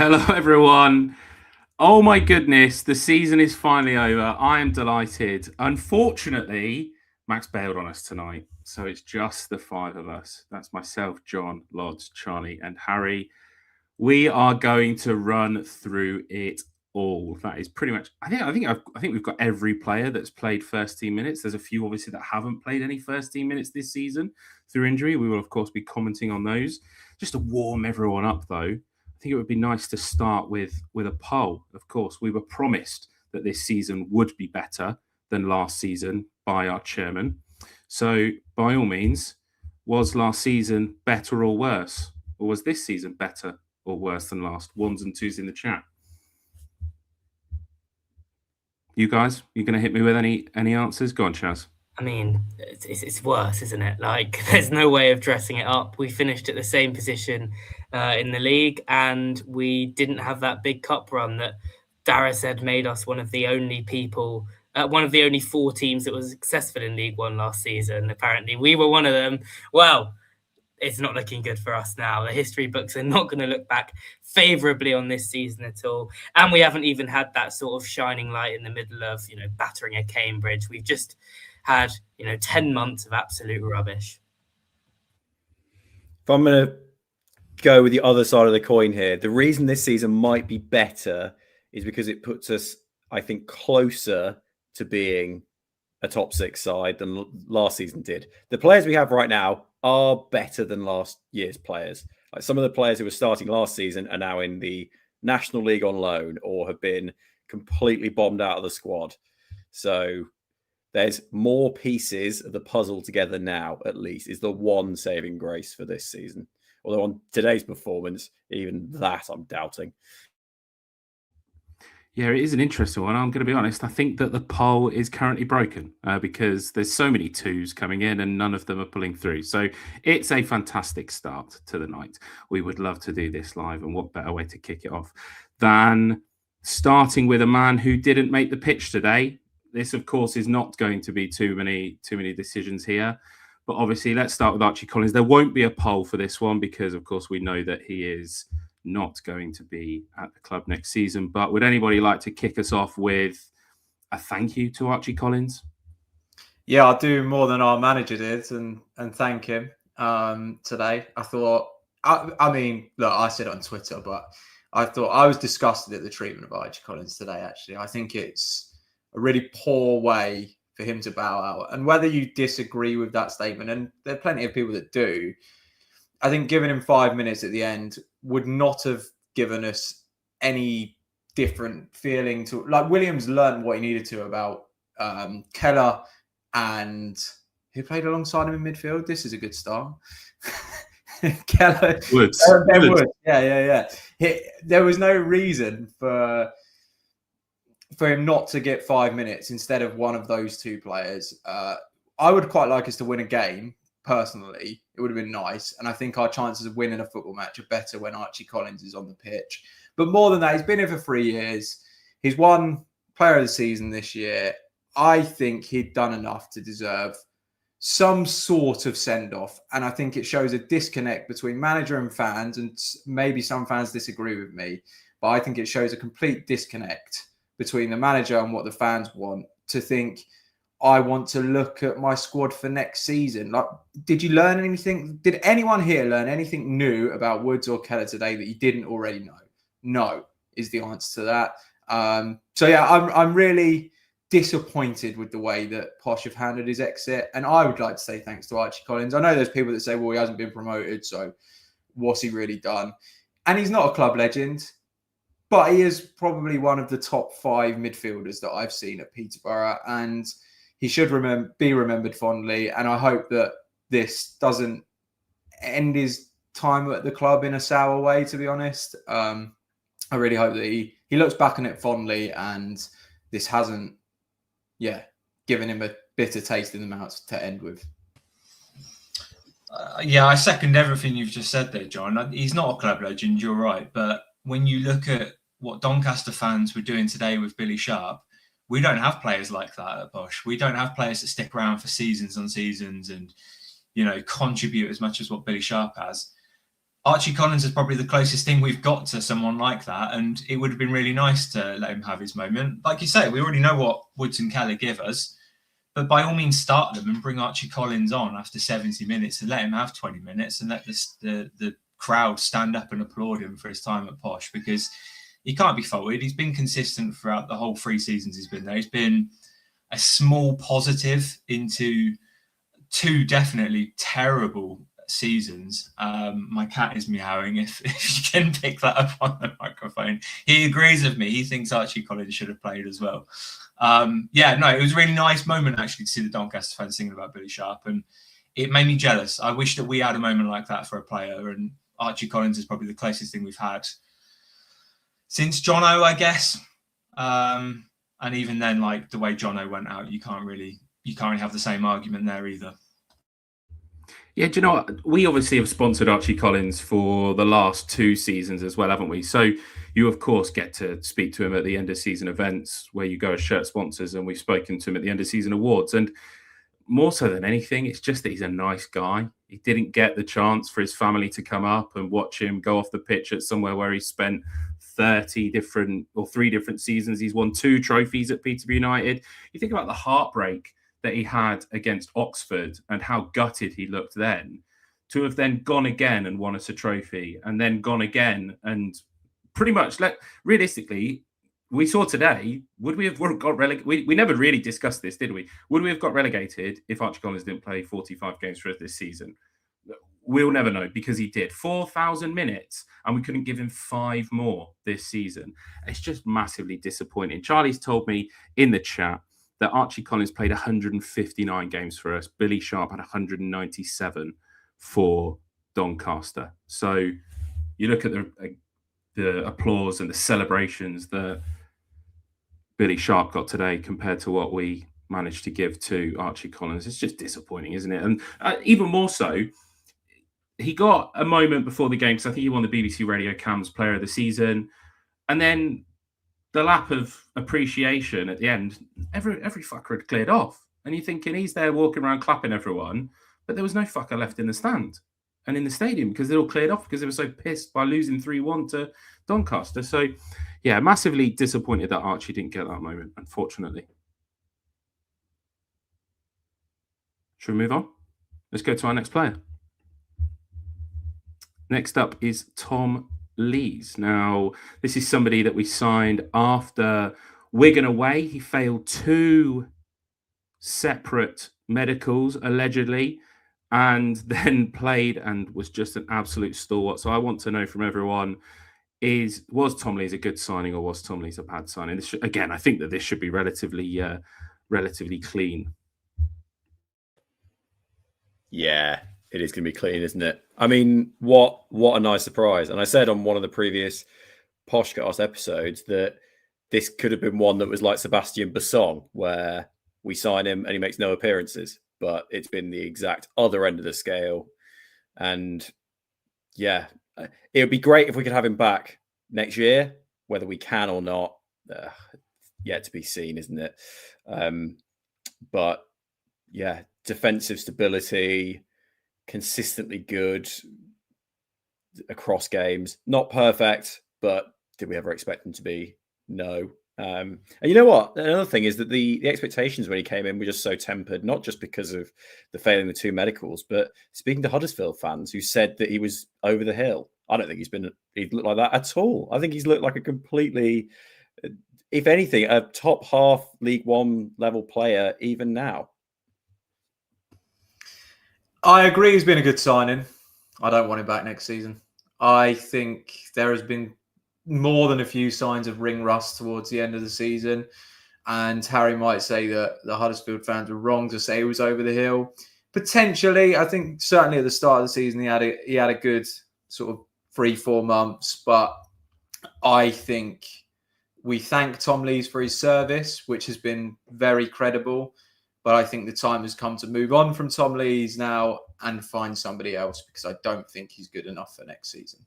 Hello, everyone. Oh my goodness, the season is finally over. I am delighted. Unfortunately, Max bailed on us tonight, so it's just the five of us. That's myself, John, Lodz, Charlie, and Harry. We are going to run through it all. That is pretty much. I think we've got every player that's played first team minutes. There's a few obviously that haven't played any first team minutes this season through injury. We will of course be commenting on those. Just to warm everyone up, though, I think it would be nice to start with a poll. Of course, we were promised that this season would be better than last season by our chairman. So, by all means, was last season better or worse? Or was this season better or worse than last? Ones and twos in the chat. You guys, you going to hit me with any answers? Go on, Chaz. I mean, it's worse, isn't it? Like, there's no way of dressing it up. We finished at the same position in the league, and we didn't have that big cup run that Dara said made us one of the only people, one of the only four teams that was successful in League One last season. Apparently, we were one of them. Well, it's not looking good for us now. The history books are not going to look back favourably on this season at all. And we haven't even had that sort of shining light in the middle of, battering a Cambridge. We've just had 10 months of absolute rubbish. If I'm going to go with the other side of the coin here, the reason this season might be better is because it puts us, I think, closer to being a top six side than last season did. The players we have right now are better than last year's players. Like some of the players who were starting last season are now in the National League on loan or have been completely bombed out of the squad. So there's more pieces of the puzzle together now, at least, is the one saving grace for this season. Although on today's performance, even that I'm doubting. Yeah, it is an interesting one. I'm going to be honest. I think that the poll is currently broken because there's so many twos coming in and none of them are pulling through. So it's a fantastic start to the night. We would love to do this live, and what better way to kick it off than starting with a man who didn't make the pitch today. This, of course, is not going to be too many decisions here. But obviously, let's start with Archie Collins. There won't be a poll for this one because, of course, we know that he is not going to be at the club next season. But would anybody like to kick us off with a thank you to Archie Collins? Yeah, I'll do more than our manager did and thank him today. I thought, I mean, look, I said it on Twitter, but I thought I was disgusted at the treatment of Archie Collins today, actually. I think it's a really poor way for him to bow out. And whether you disagree with that statement, and there are plenty of people that do, I think giving him 5 minutes at the end would not have given us any different feeling to, like, Williams learned what he needed to about Keller and who played alongside him in midfield. This is a good start. Keller. Woods. Woods. Yeah. There was no reason for him not to get 5 minutes instead of one of those two players. I would quite like us to win a game, personally. It would have been nice. And I think our chances of winning a football match are better when Archie Collins is on the pitch. But more than that, he's been here for 3 years. He's won Player of the Season this year. I think he'd done enough to deserve some sort of send-off. And I think it shows a disconnect between manager and fans. And maybe some fans disagree with me. But I think it shows a complete disconnect between the manager and what the fans want, to think, I want to look at my squad for next season. Like, did you learn anything? Did anyone here learn anything new about Woods or Keller today that you didn't already know? No, is the answer to that. So yeah, I'm really disappointed with the way that Posh have handled his exit. And I would like to say thanks to Archie Collins. I know there's people that say, well, he hasn't been promoted, so what's he really done? And he's not a club legend. But he is probably one of the top 5 midfielders that I've seen at Peterborough, and he should be remembered fondly. And I hope that this doesn't end his time at the club in a sour way, to be honest. I really hope that he looks back on it fondly, and this hasn't, given him a bitter taste in the mouth to end with. Yeah, I second everything you've just said there, John. He's not a club legend, you're right. But when you look at what Doncaster fans were doing today with Billy Sharp, we don't have players like that at Posh. We don't have players that stick around for seasons on seasons and, contribute as much as what Billy Sharp has. Archie Collins is probably the closest thing we've got to someone like that, and it would have been really nice to let him have his moment. Like you say, we already know what Woods and Keller give us, but by all means start them and bring Archie Collins on after 70 minutes and let him have 20 minutes and let the crowd stand up and applaud him for his time at Posh, because he can't be faulted. He's been consistent throughout the whole 3 seasons he's been there. He's been a small positive into 2 definitely terrible seasons. My cat is meowing if you can pick that up on the microphone. He agrees with me. He thinks Archie Collins should have played as well. It was a really nice moment actually to see the Doncaster fans singing about Billy Sharp, and it made me jealous. I wish that we had a moment like that for a player, and Archie Collins is probably the closest thing we've had since Jono, I guess. And even then, like the way Jono went out, you can't really have the same argument there either. Yeah, do you know what? We obviously have sponsored Archie Collins for the last 2 seasons as well, haven't we? So you, of course, get to speak to him at the end of season events where you go as shirt sponsors, and we've spoken to him at the end of season awards. And more so than anything, it's just that he's a nice guy. He didn't get the chance for his family to come up and watch him go off the pitch at somewhere where he spent 3 different seasons. He's won 2 trophies at Peterborough United. You think about the heartbreak that he had against Oxford and how gutted he looked then, to have then gone again and won us a trophy, and then gone again and pretty much realistically, we saw today, would we have got relegated? We never really discussed this, did we? Would we have got relegated if Archie Collins didn't play 45 games for us this season? We'll never know, because he did 4,000 minutes and we couldn't give him 5 more this season. It's just massively disappointing. Charlie's told me in the chat that Archie Collins played 159 games for us. Billy Sharp had 197 for Doncaster. So you look at the applause and the celebrations that Billy Sharp got today compared to what we managed to give to Archie Collins. It's just disappointing, isn't it? And even more so, he got a moment before the game, because I think he won the BBC Radio Cams Player of the Season. And then the lap of appreciation at the end, every fucker had cleared off. And you're thinking he's there walking around clapping everyone, but there was no fucker left in the stand and in the stadium, because they all cleared off because they were so pissed by losing 3-1 to Doncaster. So, yeah, massively disappointed that Archie didn't get that moment, unfortunately. Should we move on? Let's go to our next player. Next up is Tom Lees. Now, this is somebody that we signed after Wigan away. He failed 2 separate medicals, allegedly, and then played and was just an absolute stalwart. So I want to know from everyone, was Tom Lees a good signing or was Tom Lees a bad signing? Again, I think that this should be relatively clean. Yeah, it is going to be clean, isn't it? I mean, what a nice surprise. And I said on one of the previous Poshcast episodes that this could have been one that was like Sebastian Basson, where we sign him and he makes no appearances. But it's been the exact other end of the scale. And yeah, it would be great if we could have him back next year. Whether we can or not, yet to be seen, isn't it? But yeah, defensive stability, consistently good across games. Not perfect, but did we ever expect him to be? No. And you know what? Another thing is that the expectations when he came in were just so tempered, not just because of the failing the 2 medicals, but speaking to Huddersfield fans who said that he was over the hill. I don't think he's looked like that at all. I think he's looked like a completely, if anything, a top half League One level player even now. I agree he's been a good signing. I don't want him back next season. I think there has been more than a few signs of ring rust towards the end of the season. And Harry might say that the Huddersfield fans were wrong to say he was over the hill. Potentially, I think certainly at the start of the season, he had a good sort of 3-4 months. But I think we thank Tom Lees for his service, which has been very credible. But I think the time has come to move on from Tom Lees now and find somebody else, because I don't think he's good enough for next season.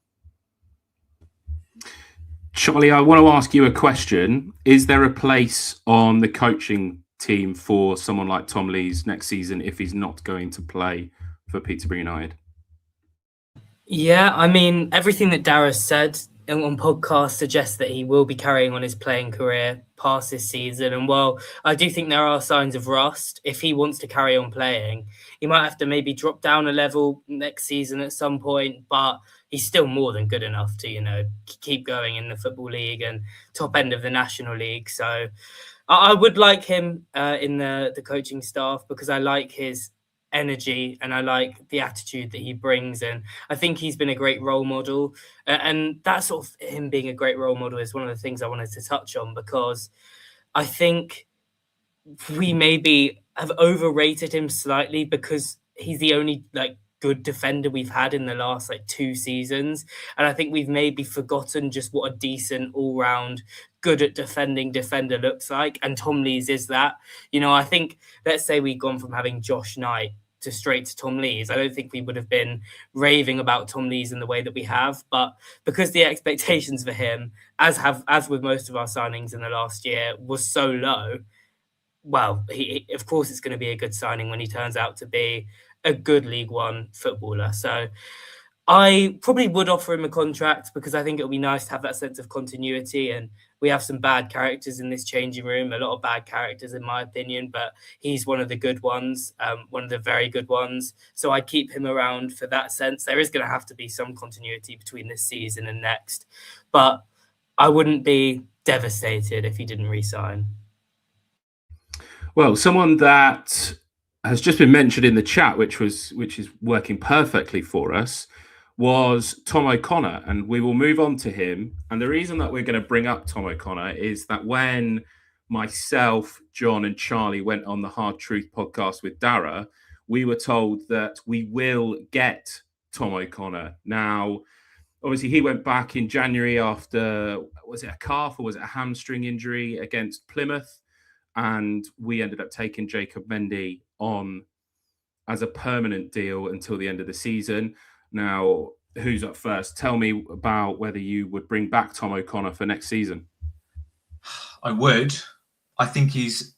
Charlie, I want to ask you a question. Is there a place on the coaching team for someone like Tom Lees next season if he's not going to play for Peterborough United? Yeah, I mean, everything that Dara said on podcast suggests that he will be carrying on his playing career past this season. And while I do think there are signs of rust, if he wants to carry on playing, he might have to maybe drop down a level next season at some point. But he's still more than good enough to, keep going in the Football League and top end of the National League. So I would like him in the coaching staff because I like his energy and I like the attitude that he brings. And I think he's been a great role model. And that sort of him being a great role model is one of the things I wanted to touch on because I think we maybe have overrated him slightly because he's the only good defender we've had in the last 2 seasons. And I think we've maybe forgotten just what a decent all-round good at defending defender looks like. And Tom Lees is that. I think, let's say we'd gone from having Josh Knight to straight to Tom Lees. I don't think we would have been raving about Tom Lees in the way that we have, but because the expectations for him, as with most of our signings in the last year, was so low, well, of course it's going to be a good signing when he turns out to be a good League One footballer. So I probably would offer him a contract because I think it'll be nice to have that sense of continuity. And we have some bad characters in this changing room, a lot of bad characters in my opinion, but he's one of the good ones, one of the very good ones. So I'd keep him around for that sense. There is going to have to be some continuity between this season and next, but I wouldn't be devastated if he didn't re-sign. Well, someone that has just been mentioned in the chat, which is working perfectly for us, was Tom O'Connor, and we will move on to him. And the reason that we're going to bring up Tom O'Connor is that when myself, John, and Charlie went on the Hard Truth podcast with Dara, we were told that we will get Tom O'Connor. Now, obviously, he went back in January after, was it a calf or was it a hamstring injury against Plymouth? And we ended up taking Jacob Mendy on as a permanent deal until the end of the season. Now, who's up first? Tell me about whether you would bring back Tom O'Connor for next season. I would. I think he's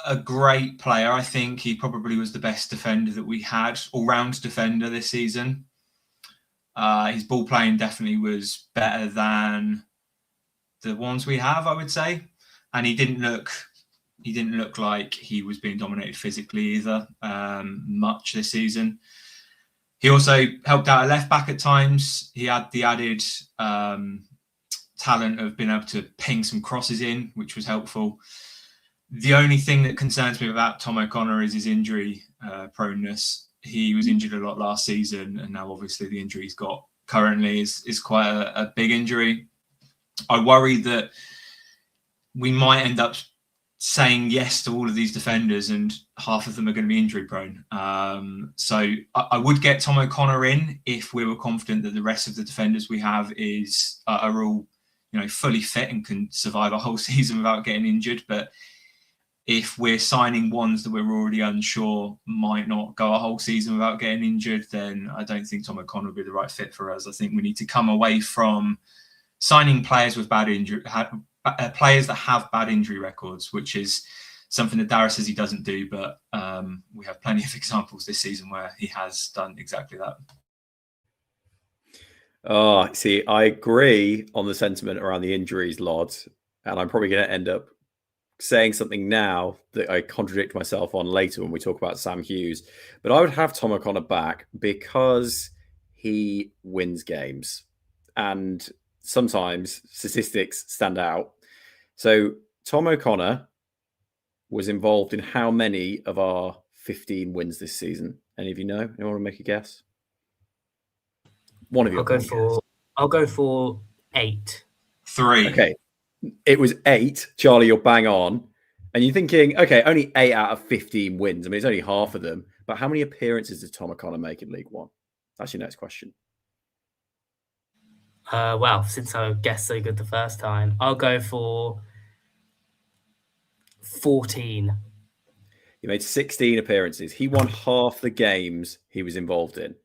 a great player. I think he probably was the best defender that we had, all-round defender this season. His ball playing definitely was better than the ones we have, I would say. And he didn't look like he was being dominated physically either much this season. He also helped out a left back at times. He had the added talent of being able to ping some crosses in, which was helpful. The only thing that concerns me about Tom O'Connor is his injury proneness. He was injured a lot last season, and now obviously the injury he's got currently is quite a big injury. I worry that we might end up saying yes to all of these defenders and half of them are going to be injury prone. So I would get Tom O'Connor in if we were confident that the rest of the defenders we have are all fully fit and can survive a whole season without getting injured. But if we're signing ones that we're already unsure might not go a whole season without getting injured, then I don't think Tom O'Connor would be the right fit for us. I think we need to come away from signing players with bad injury, players that have bad injury records, which is something that Dara says he doesn't do, but we have plenty of examples this season where he has done exactly that. Oh, see, I agree on the sentiment around the injuries, Lodz, and I'm probably going to end up saying something now that I contradict myself on later when we talk about Sam Hughes. But I would have Tom O'Connor back because he wins games. And sometimes statistics stand out. So Tom O'Connor was involved in how many of our 15 wins this season? Any of you know? Anyone want to make a guess? One of you. I'll go for 8. 3. Okay. It was 8. Charlie, you're bang on. And you're thinking, okay, only 8 out of 15 wins. I mean, it's only half of them. But how many appearances did Tom O'Connor make in League One? That's your next question. Well, since I guessed so good the first time, I'll go for 14. He made 16 appearances. He won half the games he was involved in.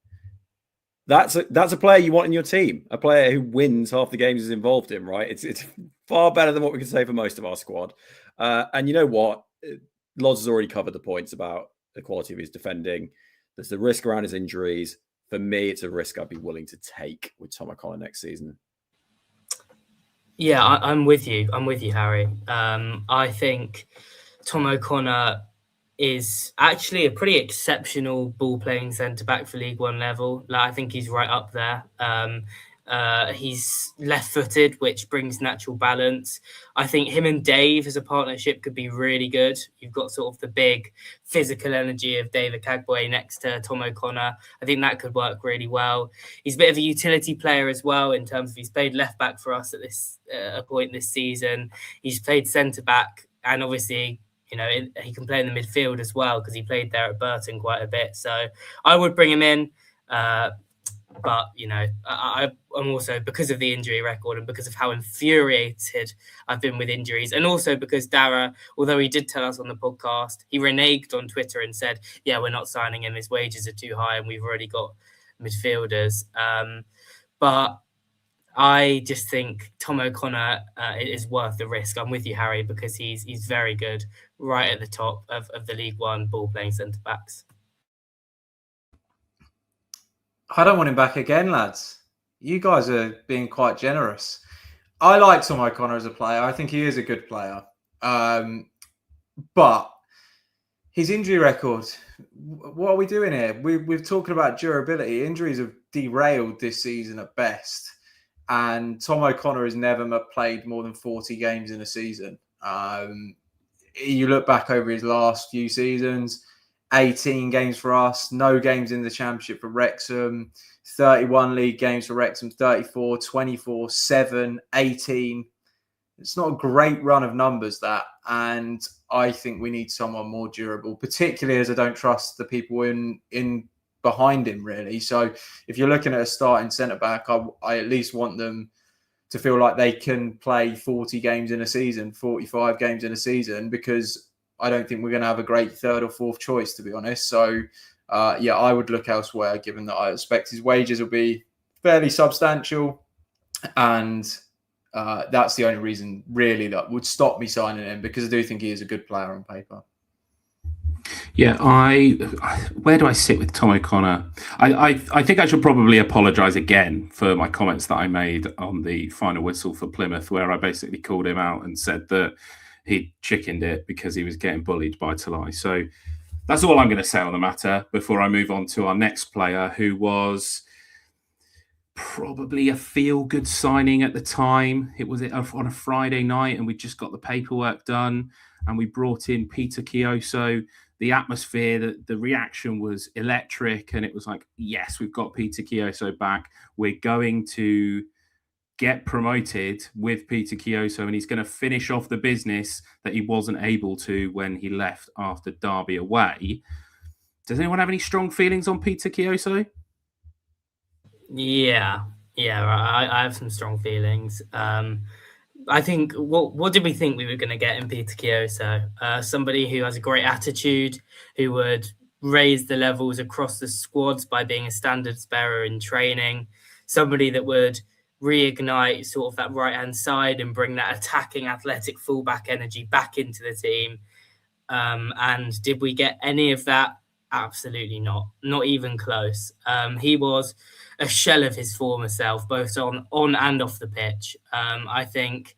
That's a player you want in your team, a player who wins half the games he's involved in, right? It's far better than what we can say for most of our squad. And you know what? Lodz has already covered the points about the quality of his defending. There's the risk around his injuries. for me, it's a risk I'd be willing to take with Tom O'Connor next season. Yeah, I'm with you. I'm with you, Harry. I think Tom O'Connor is actually a pretty exceptional ball-playing centre-back for League One level. Like, I think he's right up there. He's left-footed, which brings natural balance. I think him and Dave as a partnership could be really good. You've got sort of the big physical energy of David Cagbay next to Tom O'Connor. I think that could work really well. He's a bit of a utility player as well in terms of he's played left-back for us at this a point this season. He's played centre-back, and obviously, you know, he can play in the midfield as well because he played there at Burton quite a bit. So I would bring him in. But, you know, I'm also, because of the injury record and because of how infuriated I've been with injuries, and also because Dara, although he did tell us on the podcast, he reneged on Twitter and said, yeah, we're not signing him. His wages are too high and we've already got midfielders. But I just think Tom O'Connor is worth the risk. I'm with you, Harry, because he's very good right at the top of the League One ball-playing centre-backs. I don't want him back again, lads. You guys are being quite generous. I like Tom O'Connor as a player. I think he is a good player. But his injury record, what are we doing here? We're talking about durability. Injuries have derailed this season at best. And Tom O'Connor has never played more than 40 games in a season. You look back over his last few seasons, 18 games for us, no games in the Championship for Wrexham, 31 league games for Wrexham, 34, 24, 7, 18. It's not a great run of numbers, that. And I think we need someone more durable, particularly as I don't trust the people in behind him, really. So if you're looking at a starting centre-back, I at least want them to feel like they can play 40 games in a season, 45 games in a season, because I don't think we're going to have a great third or fourth choice, to be honest. So, yeah, I would look elsewhere, given that I expect his wages will be fairly substantial. And that's the only reason, really, that would stop me signing him, because I do think he is a good player on paper. Yeah, where do I sit with Tom O'Connor? I think I should probably apologise again for my comments that I made on the final whistle for Plymouth, where I basically called him out and said that he chickened it because he was getting bullied by Talai. So that's all I'm going to say on the matter before I move on to our next player, who was probably a feel-good signing at the time. It was on a Friday night and we just got the paperwork done and we brought in Peter Chioso. The atmosphere, the reaction was electric, and it was like, yes, we've got Peter Chioso back. We're going to get promoted with Peter Chioso, and he's going to finish off the business that he wasn't able to when he left after Derby away. Does anyone have any strong feelings on Peter Chioso? Yeah, I have some strong feelings. I think, what did we think we were going to get in Peter Chioso? Somebody who has a great attitude, who would raise the levels across the squads by being a standards bearer in training, somebody that would reignite sort of that right-hand side and bring that attacking athletic fullback energy back into the team. And did we get any of that? Absolutely not even close. He was a shell of his former self, both on and off the pitch. I think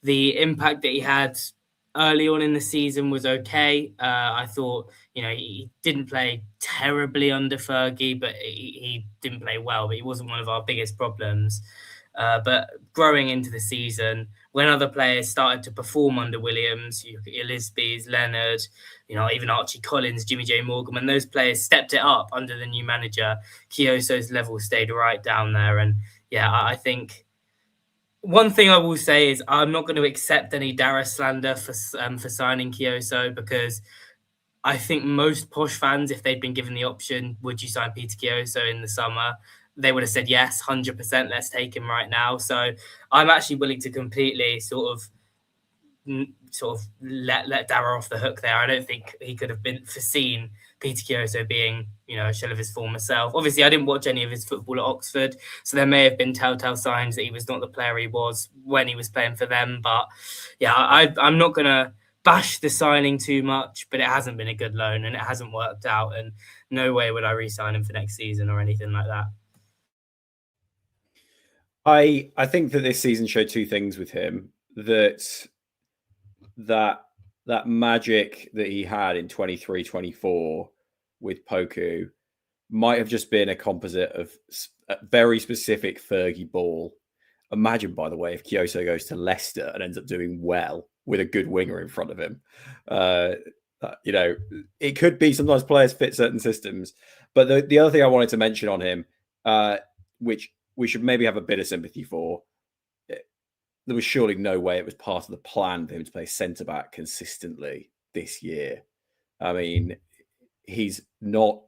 the impact that he had early on in the season was okay. I thought, he didn't play terribly under Fergie, but he didn't play well, but he wasn't one of our biggest problems. But growing into the season, when other players started to perform under Williams, Elisby's, Leonard, even Archie Collins, Jimmy J. Morgan, when those players stepped it up under the new manager, Chioso's level stayed right down there. And yeah, I think one thing I will say is I'm not going to accept any Dara slander for signing Chioso, because I think most Posh fans, if they'd been given the option, would you sign Peter Chioso in the summer, they would have said yes, 100%. Let's take him right now. So I'm actually willing to completely sort of let Dara off the hook there. I don't think he could have been foreseen Peter Chioso being, a shell of his former self. Obviously, I didn't watch any of his football at Oxford, so there may have been telltale signs that he was not the player he was when he was playing for them. But yeah, I'm not going to bash the signing too much, but it hasn't been a good loan and it hasn't worked out. And no way would I re-sign him for next season or anything like that. I think that this season showed two things with him. That magic that he had in 23-24 with Poku might have just been a composite of a very specific Fergie ball. Imagine, by the way, if Kyoso goes to Leicester and ends up doing well with a good winger in front of him. It could be sometimes players fit certain systems. But the other thing I wanted to mention on him, which we should maybe have a bit of sympathy for, there was surely no way it was part of the plan for him to play centre-back consistently this year. I mean, he's not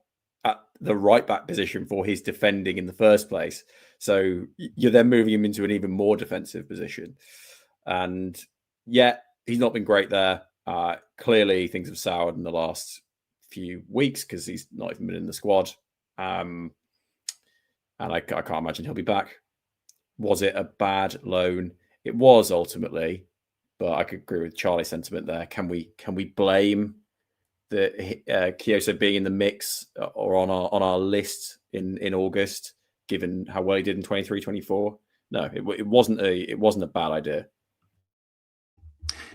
at the right-back position for his defending in the first place. So you're then moving him into an even more defensive position. And yeah, he's not been great there. Clearly, things have soured in the last few weeks because he's not even been in the squad. And I can't imagine he'll be back. Was it a bad loan? It was ultimately, but I could agree with Charlie's sentiment there. Can we blame the Kyoso being in the mix or on our list in August, given how well he did in 23-24? No, it wasn't a bad idea.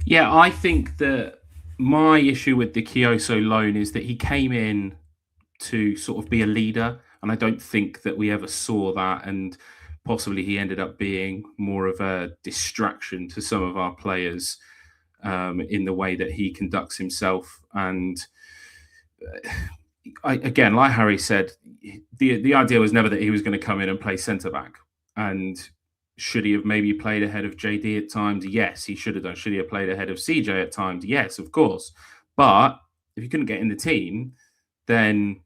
Yeah, I think that my issue with the Kyoso loan is that he came in to sort of be a leader, and I don't think that we ever saw that, and possibly he ended up being more of a distraction to some of our players in the way that he conducts himself. And again, like Harry said, the idea was never that he was going to come in and play centre-back. And should he have maybe played ahead of JD at times? Yes, he should have done. Should he have played ahead of CJ at times? Yes, of course. But if you couldn't get in the team, then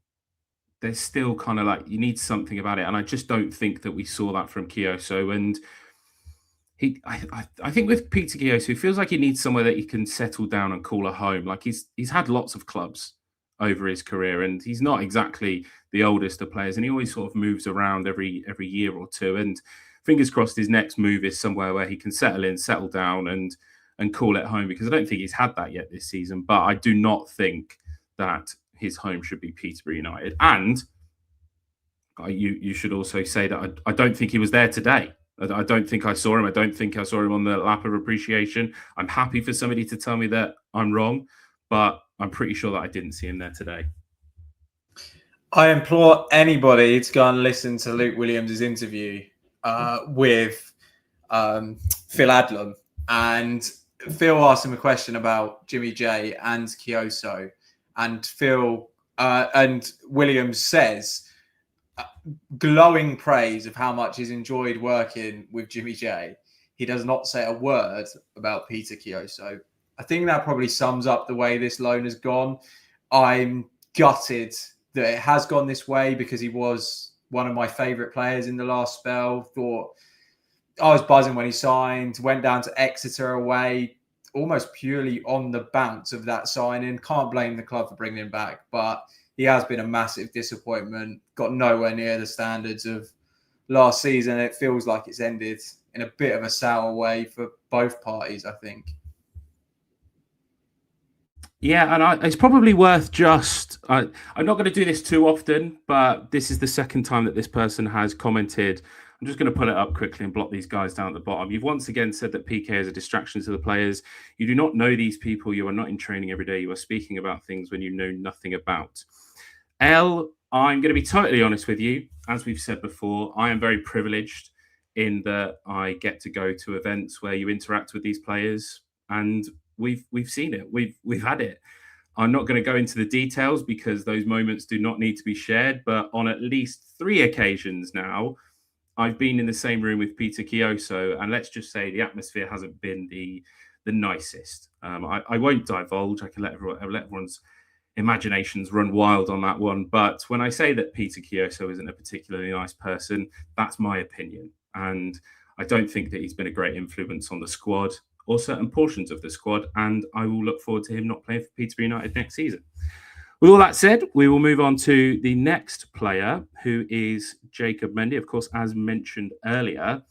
there's still kind of like, you need something about it. And I just don't think that we saw that from Kyoso. And I think with Peter Kyoso, it feels like he needs somewhere that he can settle down and call a home. Like he's had lots of clubs over his career, and he's not exactly the oldest of players, and he always sort of moves around every year or two. And fingers crossed his next move is somewhere where he can settle in, settle down and call it home, because I don't think he's had that yet this season. But I do not think that his home should be Peterborough United. And you should also say that I don't think he was there today. I don't think I saw him. I don't think I saw him on the lap of appreciation. I'm happy for somebody to tell me that I'm wrong, but I'm pretty sure that I didn't see him there today. I implore anybody to go and listen to Luke Williams' interview with Phil Adlam. And Phil asked him a question about Jimmy J and Kyoso. And Phil and Williams says glowing praise of how much he's enjoyed working with Jimmy J. He does not say a word about Peter Kyoso. I think that probably sums up the way this loan has gone. I'm gutted that it has gone this way, because he was one of my favourite players in the last spell. Thought I was buzzing when he signed, went down to Exeter away, almost purely on the bounce of that signing. Can't blame the club for bringing him back, but he has been a massive disappointment. Got nowhere near the standards of last season. It feels like it's ended in a bit of a sour way for both parties, I think. Yeah, and it's probably worth just... I'm not going to do this too often, but this is the second time that this person has commented. I'm just going to put it up quickly and block these guys down at the bottom. You've once again said that PK is a distraction to the players. You do not know these people. You are not in training every day. You are speaking about things when you know nothing about. I'm going to be totally honest with you. As we've said before, I am very privileged in that I get to go to events where you interact with these players, and we've seen it. We've had it. I'm not going to go into the details because those moments do not need to be shared, but on at least 3 occasions now, I've been in the same room with Peter Kyoso, and let's just say the atmosphere hasn't been the nicest. I won't divulge. I can let everyone's imaginations run wild on that one. But when I say that Peter Kyoso isn't a particularly nice person, that's my opinion. And I don't think that he's been a great influence on the squad or certain portions of the squad. And I will look forward to him not playing for Peterborough United next season. With all that said, we will move on to the next player, who is Jacob Mendy. Of course, as mentioned earlier,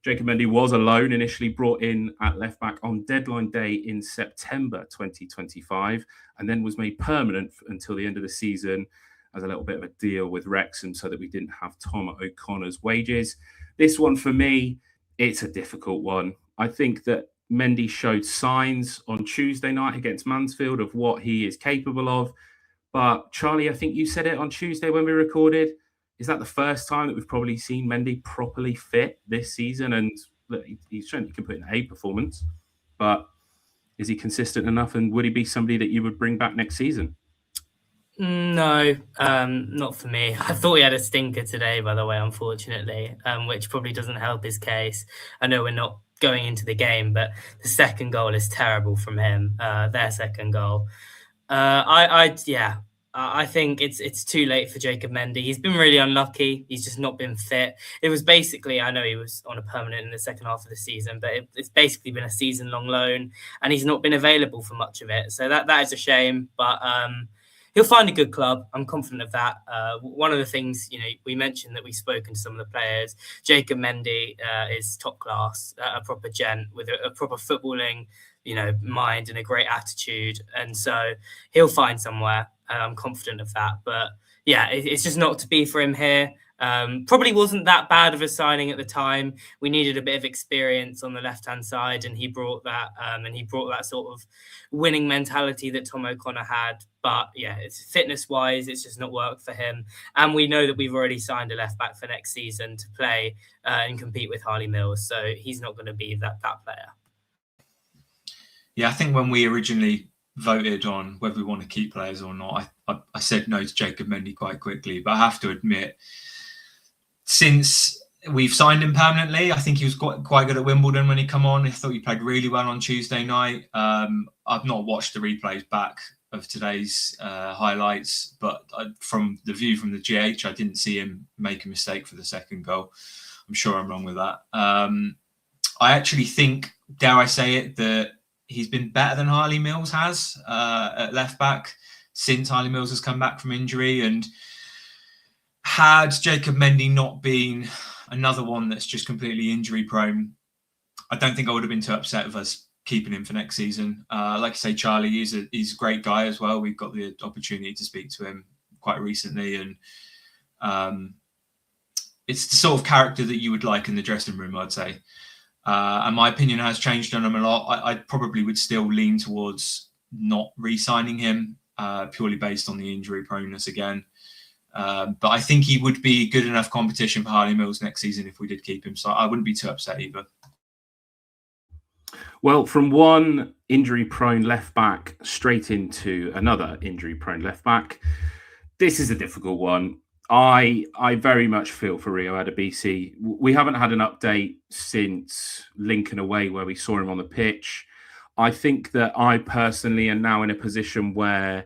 Jacob Mendy was a loan, initially brought in at left back on deadline day in September 2025, and then was made permanent until the end of the season as a little bit of a deal with Wrexham so that we didn't have Tom O'Connor's wages. This one for me, it's a difficult one. I think that Mendy showed signs on Tuesday night against Mansfield of what he is capable of. But Charlie, I think you said it on Tuesday when we recorded. Is that the first time that we've probably seen Mendy properly fit this season? And look, he's shown he can put in a performance, but is he consistent enough? And would he be somebody that you would bring back next season? No, not for me. I thought he had a stinker today, by the way, unfortunately, which probably doesn't help his case. I know we're not going into the game, but the second goal is terrible from him, their second goal. I think it's too late for Jacob Mendy. He's been really unlucky. He's just not been fit. It was basically, I know he was on a permanent in the second half of the season, but it's basically been a season-long loan, and he's not been available for much of it. So that is a shame, but he'll find a good club. I'm confident of that. One of the things, we mentioned that we've spoken to some of the players. Jacob Mendy is top class, a proper gent with a proper footballing, mind and a great attitude. And so he'll find somewhere. I'm confident of that. But yeah, it's just not to be for him here. Probably wasn't that bad of a signing at the time. We needed a bit of experience on the left-hand side, and he brought that. And he brought that sort of winning mentality that Tom O'Connor had. But yeah, it's fitness-wise, it's just not worked for him. And we know that we've already signed a left-back for next season to play and compete with Harley Mills. So he's not going to be that player. Yeah, I think when we originally voted on whether we want to keep players or not, I said no to Jacob Mendy quite quickly. But I have to admit, since we've signed him permanently, I think he was quite good at Wimbledon when he come on. I thought he played really well on Tuesday night. I've not watched the replays back of today's highlights, but from the view from the GH, I didn't see him make a mistake for the second goal. I'm sure I'm wrong with that. I actually think, dare I say it, that he's been better than Harley Mills has at left back since Harley Mills has come back from injury. And had Jacob Mendy not been another one that's just completely injury prone, I don't think I would have been too upset with us keeping him for next season. Like I say, Charlie, he's a great guy as well. We've got the opportunity to speak to him quite recently, and it's the sort of character that you would like in the dressing room, I'd say. And my opinion has changed on him a lot. I probably would still lean towards not re-signing him purely based on the injury proneness again. But I think he would be good enough competition for Harley Mills next season if we did keep him. So I wouldn't be too upset either. Well, from one injury-prone left-back straight into another injury-prone left-back, this is a difficult one. I very much feel for Rio Adebisi. We haven't had an update since Lincoln away where we saw him on the pitch. I think that I personally am now in a position where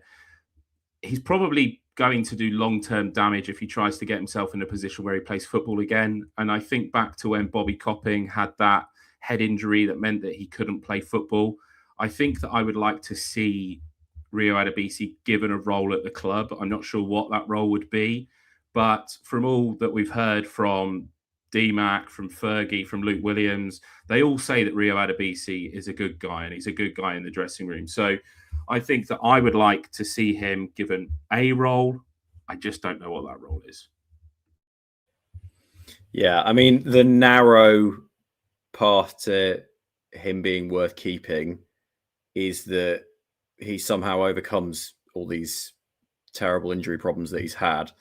he's probably going to do long-term damage if he tries to get himself in a position where he plays football again. And I think back to when Bobby Copping had that head injury that meant that he couldn't play football. I think that I would like to see Rio Adebisi given a role at the club. I'm not sure what that role would be. But from all that we've heard from DMAC, from Fergie, from Luke Williams, they all say that Rio Adebisi is a good guy and he's a good guy in the dressing room. So I think that I would like to see him given a role. I just don't know what that role is. Yeah, I mean, the narrow path to him being worth keeping is that he somehow overcomes all these terrible injury problems that he's had.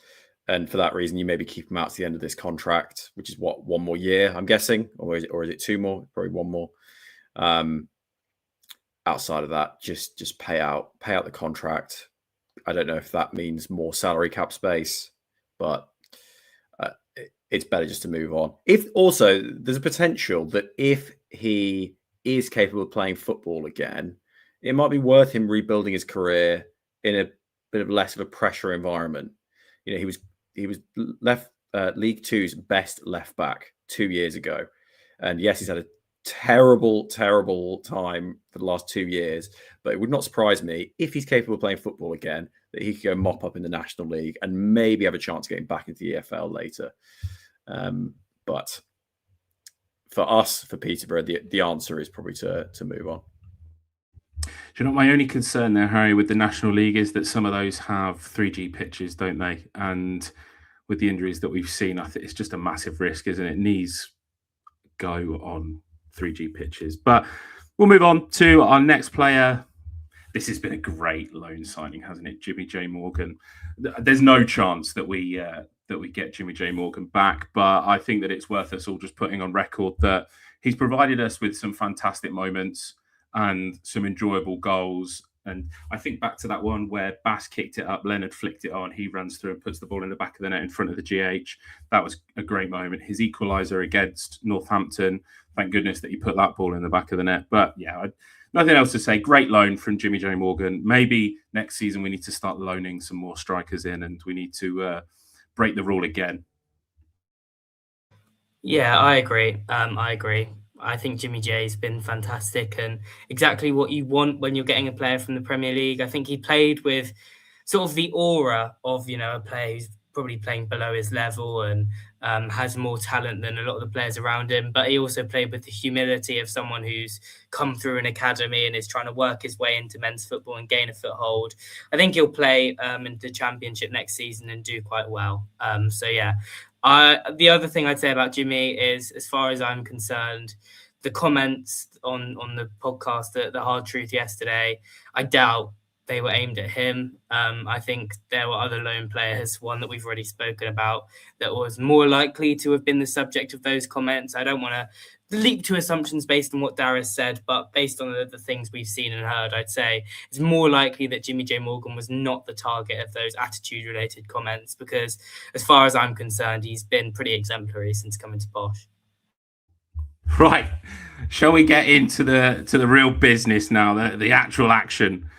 And for that reason, you maybe keep him out to the end of this contract, which is what, one more year, I'm guessing, or is it two more? Probably one more. Outside of that, just pay out the contract. I don't know if that means more salary cap space, but it's better just to move on. If also there's a potential that if he is capable of playing football again, it might be worth him rebuilding his career in a bit of less of a pressure environment. He was left League Two's best left back 2 years ago. And yes, he's had a terrible, terrible time for the last 2 years, but it would not surprise me if he's capable of playing football again, that he could go mop up in the National League and maybe have a chance of getting back into the EFL later. But for us, for Peterborough, the answer is probably to move on. Do you know what my only concern there, Harry, with the National League is that some of those have 3G pitches, don't they? And with the injuries that we've seen, I think it's just a massive risk, isn't it? Knees go on 3G pitches. But we'll move on to our next player. This has been a great loan signing, hasn't it? Jimmy J. Morgan. There's no chance that we get Jimmy J. Morgan back, but I think that it's worth us all just putting on record that he's provided us with some fantastic moments and some enjoyable goals. And I think back to that one where Bass kicked it up, Leonard flicked it on, he runs through and puts the ball in the back of the net in front of the GH. That was a great moment. His equaliser against Northampton, thank goodness that he put that ball in the back of the net. But yeah, nothing else to say. Great loan from Jimmy J. Morgan. Maybe next season we need to start loaning some more strikers in, and we need to break the rule again. Yeah, I agree. I think Jimmy J's been fantastic and exactly what you want when you're getting a player from the Premier League. I think he played with sort of the aura of, a player who's probably playing below his level and has more talent than a lot of the players around him. But he also played with the humility of someone who's come through an academy and is trying to work his way into men's football and gain a foothold. I think he'll play in the Championship next season and do quite well. The other thing I'd say about Jimmy is, as far as I'm concerned, the comments on the podcast, the Hard Truth yesterday, I doubt they were aimed at him. I think there were other loan players, one that we've already spoken about, that was more likely to have been the subject of those comments. I don't want to leap to assumptions based on what Darius said, but based on the things we've seen and heard, I'd say it's more likely that Jimmy J. Morgan was not the target of those attitude-related comments, because as far as I'm concerned, he's been pretty exemplary since coming to Posh. Right. Shall we get into the real business now, the actual action?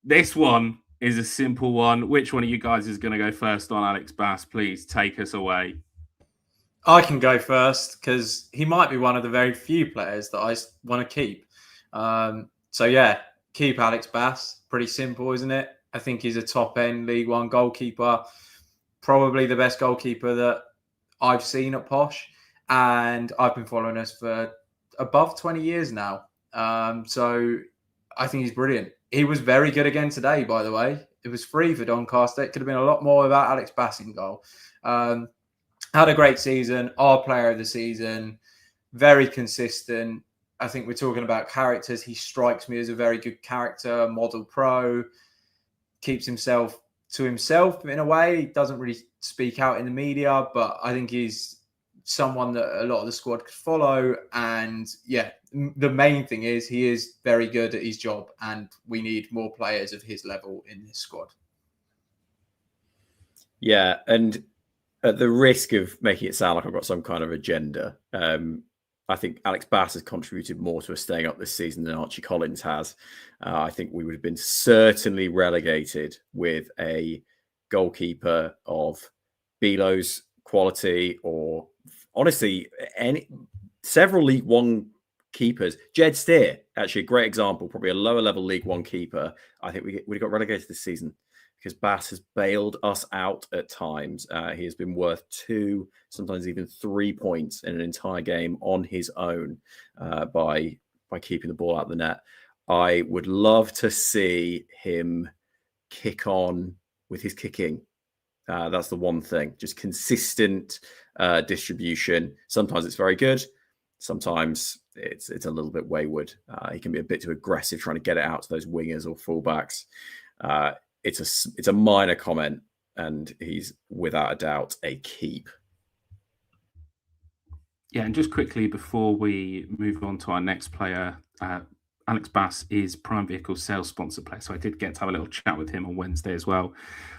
This one is a simple one. Which one of you guys is going to go first on? Alex Bass, please take us away. I can go first because he might be one of the very few players that I want to keep. Keep Alex Bass. Pretty simple, isn't it? I think he's a top-end League One goalkeeper, probably the best goalkeeper that I've seen at Posh, and I've been following us for above 20 years now. So I think he's brilliant. He was very good again today, by the way. It was free for Doncaster. It could have been a lot more without Alex Bass in goal. Had a great season, our player of the season, very consistent. I think we're talking about characters. He strikes me as a very good character, model pro, keeps himself to himself in a way. He doesn't really speak out in the media, but I think he's someone that a lot of the squad could follow. And yeah, the main thing is he is very good at his job, and we need more players of his level in this squad. Yeah, and at the risk of making it sound like I've got some kind of agenda, I think Alex Bass has contributed more to us staying up this season than Archie Collins has. I think we would have been certainly relegated with a goalkeeper of Belo's quality, or honestly, several League One keepers. Jed Steer, actually a great example, probably a lower level League One keeper. I think we got relegated this season because Bass has bailed us out at times. He has been worth 2, sometimes even 3 points in an entire game on his own by keeping the ball out of the net. I would love to see him kick on with his kicking. That's the one thing. Just consistent distribution. Sometimes it's very good. Sometimes it's a little bit wayward. He can be a bit too aggressive trying to get it out to those wingers or fullbacks. It's a minor comment, and he's without a doubt a keep. Yeah, and just quickly before we move on to our next player, Alex Bass is Prime Vehicle sales sponsor player, so I did get to have a little chat with him on Wednesday as well.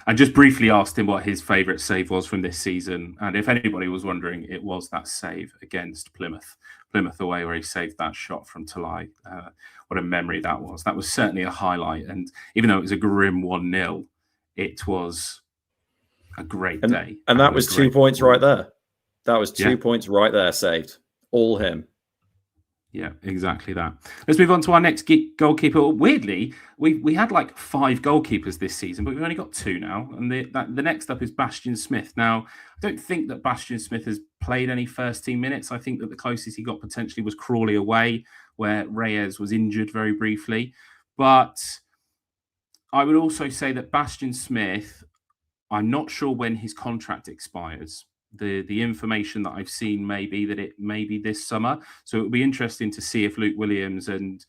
I just briefly asked him what his favourite save was from this season, and if anybody was wondering, it was that save against Plymouth away, where he saved that shot from Talai. What a memory that was. That was certainly a highlight, and even though it was a grim 1-0, it was a great day. And that was 2 points right there. That was 2 points right there saved. All him. Yeah, exactly that. Let's move on to our next goalkeeper. Weirdly, we had like 5 goalkeepers this season, but we've only got 2 now. And the next up is Bastian Smith. Now, I don't think that Bastian Smith has played any first team minutes. I think that the closest he got potentially was Crawley away, where Reyes was injured very briefly. But I would also say that Bastian Smith, I'm not sure when his contract expires. The information that I've seen may be that it may be this summer. So it will be interesting to see if Luke Williams and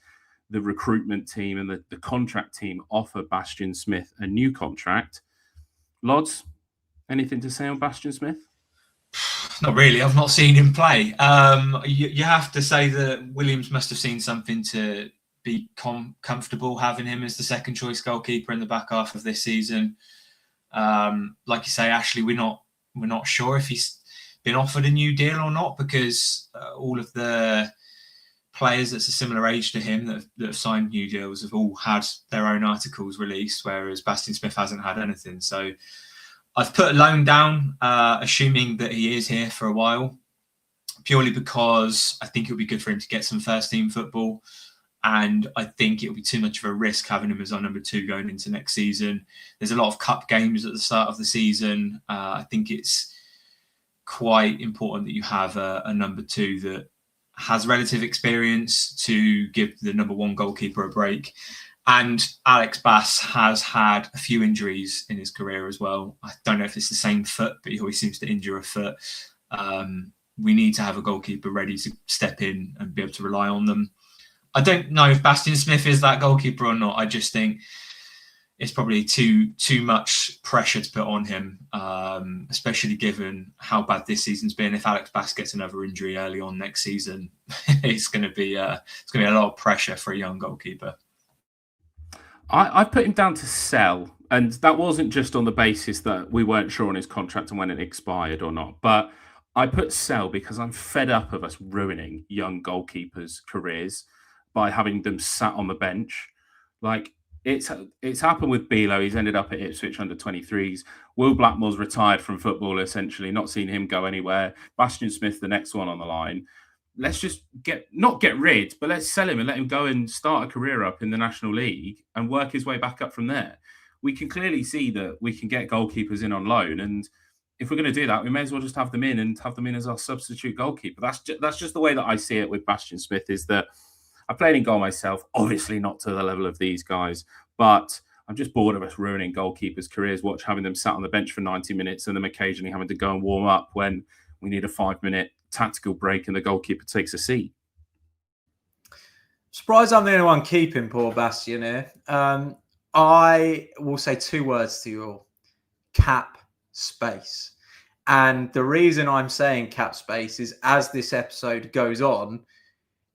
the recruitment team and the contract team offer Bastian Smith a new contract. Lodz, anything to say on Bastian Smith? Not really. I've not seen him play. You have to say that Williams must have seen something to be comfortable having him as the second choice goalkeeper in the back half of this season. Like you say, Ashley, we're not sure if he's been offered a new deal or not, because all of the players that's a similar age to him that have signed new deals have all had their own articles released, whereas Bastian Smith hasn't had anything. So I've put a loan down, assuming that he is here for a while, purely because I think it would be good for him to get some first team football. And I think it would be too much of a risk having him as our number 2 going into next season. There's a lot of cup games at the start of the season. I think it's quite important that you have a number 2 that has relative experience to give the number 1 goalkeeper a break. And Alex Bass has had a few injuries in his career as well. I don't know if it's the same foot, but he always seems to injure a foot. We need to have a goalkeeper ready to step in and be able to rely on them. I don't know if Bastian Smith is that goalkeeper or not. I just think it's probably too much pressure to put on him, especially given how bad this season's been. If Alex Bass gets another injury early on next season, it's going to be a lot of pressure for a young goalkeeper. I put him down to sell, and that wasn't just on the basis that we weren't sure on his contract and when it expired or not, but I put sell because I'm fed up of us ruining young goalkeepers' careers by having them sat on the bench. Like, it's happened with Bilo. He's ended up at Ipswich under 23s. Will Blackmore's retired from football, essentially, not seen him go anywhere. Bastian Smith, the next one on the line. Let's just not get rid, but let's sell him and let him go and start a career up in the National League and work his way back up from there. We can clearly see that we can get goalkeepers in on loan, and if we're going to do that, we may as well just have them in as our substitute goalkeeper. That's just the way that I see it with Bastian Smith, is that I played in goal myself, obviously not to the level of these guys, but I'm just bored of us ruining goalkeepers' careers, having them sat on the bench for 90 minutes and them occasionally having to go and warm up when we need a 5-minute tactical break and the goalkeeper takes a seat. Surprised I'm the only one keeping poor Bastian here. I will say 2 words to you all. Cap space. And the reason I'm saying cap space is, as this episode goes on,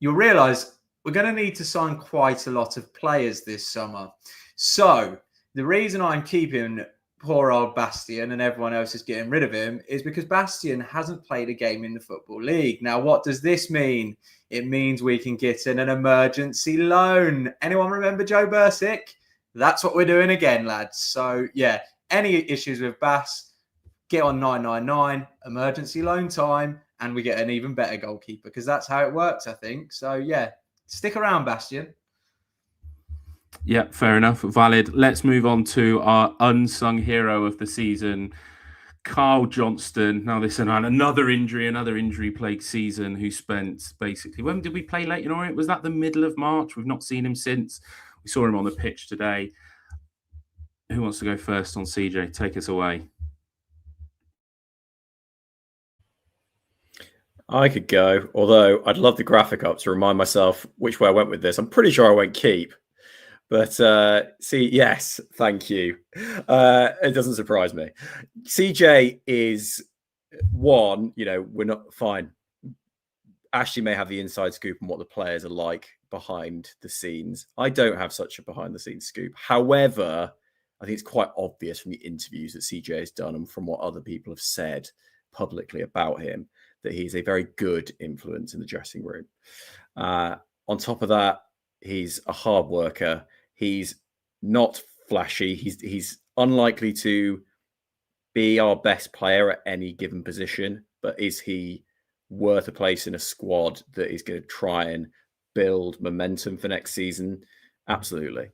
you'll realise we're going to need to sign quite a lot of players this summer. So the reason I'm keeping poor old Bastian and everyone else is getting rid of him is because Bastian hasn't played a game in the Football League. Now, what does this mean? It means we can get in an emergency loan. Anyone remember Joe Bursick? That's what we're doing again, lads. So, yeah, any issues with Bass, get on 999, emergency loan time, and we get an even better goalkeeper, because that's how it works, I think. So, yeah, stick around, Bastian. Yeah, fair enough. Valid. Let's move on to our unsung hero of the season, Carl Johnston. Now, this is another injury-plagued season, who spent basically... When did we play Leyton Orient? Was that the middle of March? We've not seen him since. We saw him on the pitch today. Who wants to go first on CJ? Take us away. I could go, although I'd love the graphic up to remind myself which way I went with this. I'm pretty sure I won't keep. But yes, thank you. It doesn't surprise me. CJ is one, we're not fine. Ashley may have the inside scoop on what the players are like behind the scenes. I don't have such a behind the scenes scoop. However, I think it's quite obvious from the interviews that CJ has done and from what other people have said publicly about him that he's a very good influence in the dressing room. On top of that, he's a hard worker. He's not flashy. He's unlikely to be our best player at any given position, but is he worth a place in a squad that is going to try and build momentum for next season? Absolutely.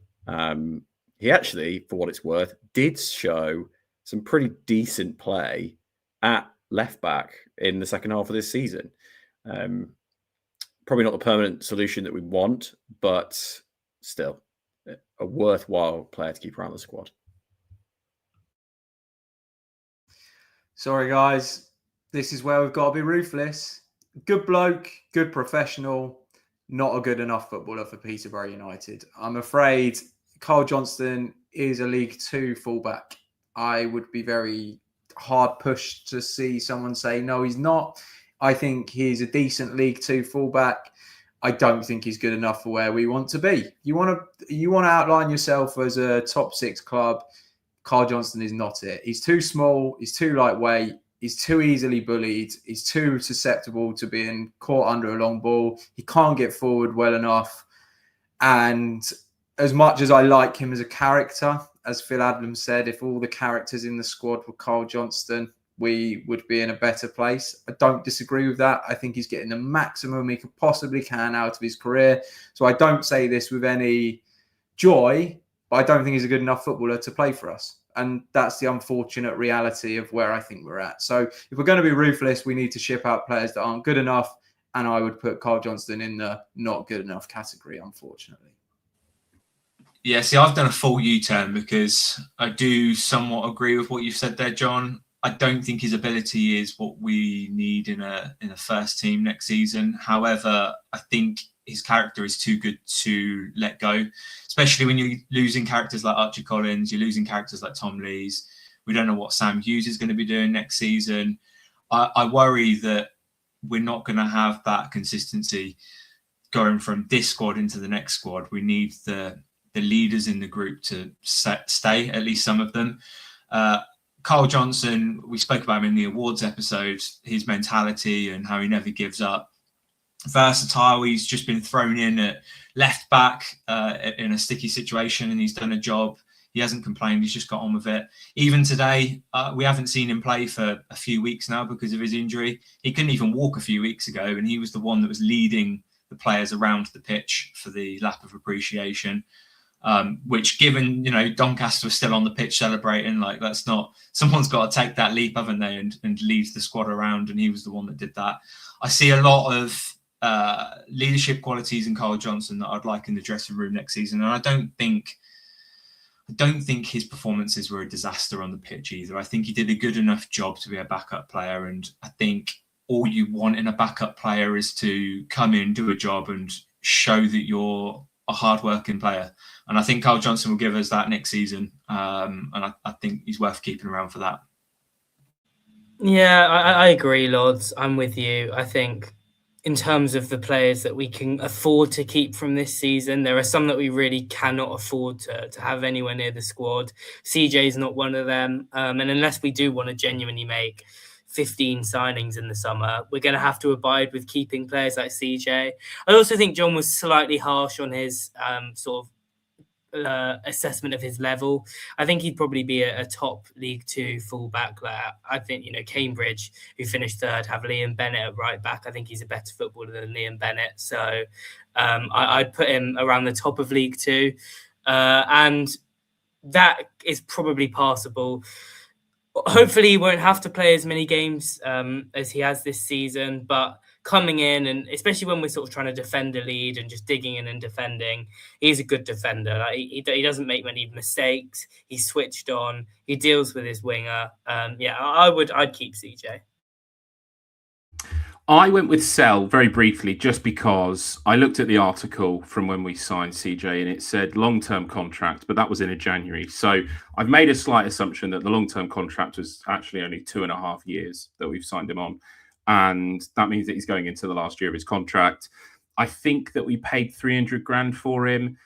He actually, for what it's worth, did show some pretty decent play at left back in the second half of this season. Probably not the permanent solution that we want, but still a worthwhile player to keep around the squad. Sorry, guys. This is where we've got to be ruthless. Good bloke, good professional, not a good enough footballer for Peterborough United. I'm afraid Carl Johnston is a League Two fullback. I would be very hard pushed to see someone say, no, he's not. I think he's a decent League Two fullback. I don't think he's good enough for where we want to be. You want to outline yourself as a top six club. Carl Johnston is not it. He's too small. He's too lightweight. He's too easily bullied. He's too susceptible to being caught under a long ball. He can't get forward well enough. And as much as I like him as a character, as Phil Adams said, if all the characters in the squad were Carl Johnston, we would be in a better place. I don't disagree with that. I think he's getting the maximum he possibly can out of his career. So I don't say this with any joy, but I don't think he's a good enough footballer to play for us. And that's the unfortunate reality of where I think we're at. So if we're going to be ruthless, we need to ship out players that aren't good enough. And I would put Carl Johnston in the not good enough category, unfortunately. Yeah, see, I've done a full U-turn because I do somewhat agree with what you've said there, John. I don't think his ability is what we need in a first team next season. However, I think his character is too good to let go, especially when you're losing characters like Archie Collins, you're losing characters like Tom Lees. We don't know what Sam Hughes is going to be doing next season. I worry that we're not going to have that consistency going from this squad into the next squad. We need the leaders in the group to stay, at least some of them. Carl Johnson, we spoke about him in the awards episode, his mentality and how he never gives up. Versatile, he's just been thrown in at left back in a sticky situation and he's done a job. He hasn't complained, he's just got on with it. Even today, we haven't seen him play for a few weeks now because of his injury. He couldn't even walk a few weeks ago and he was the one that was leading the players around the pitch for the lap of appreciation. Which given, Doncaster was still on the pitch celebrating, like that's not, someone's got to take that leap, haven't they, and lead the squad around, and he was the one that did that. I see a lot of leadership qualities in Carl Johnson that I'd like in the dressing room next season, and I don't think his performances were a disaster on the pitch either. I think he did a good enough job to be a backup player, and I think all you want in a backup player is to come in, do a job, and show that you're a hard-working player. And I think Carl Johnson will give us that next season. And I think he's worth keeping around for that. Yeah, I agree, Lodz. I'm with you. I think in terms of the players that we can afford to keep from this season, there are some that we really cannot afford to have anywhere near the squad. CJ is not one of them. And unless we do want to genuinely make 15 signings in the summer, we're going to have to abide with keeping players like CJ. I also think John was slightly harsh on his sort of assessment of his level. I think he'd probably be a top League Two fullback. I think, Cambridge, who finished third, have Liam Bennett at right back. I think he's a better footballer than Liam Bennett. So I'd put him around the top of League Two. And that is probably passable. Hopefully he won't have to play as many games as he has this season, but coming in, and especially when we're sort of trying to defend a lead and just digging in and defending, he's a good defender. He doesn't make many mistakes. He's switched on. He deals with his winger. I'd keep CJ. I went with Sell very briefly just because I looked at the article from when we signed CJ and it said long-term contract, but that was in January. So I've made a slight assumption that the long-term contract was actually only 2.5 years that we've signed him on. And that means that he's going into the last year of his contract. I think that we paid 300 grand for him.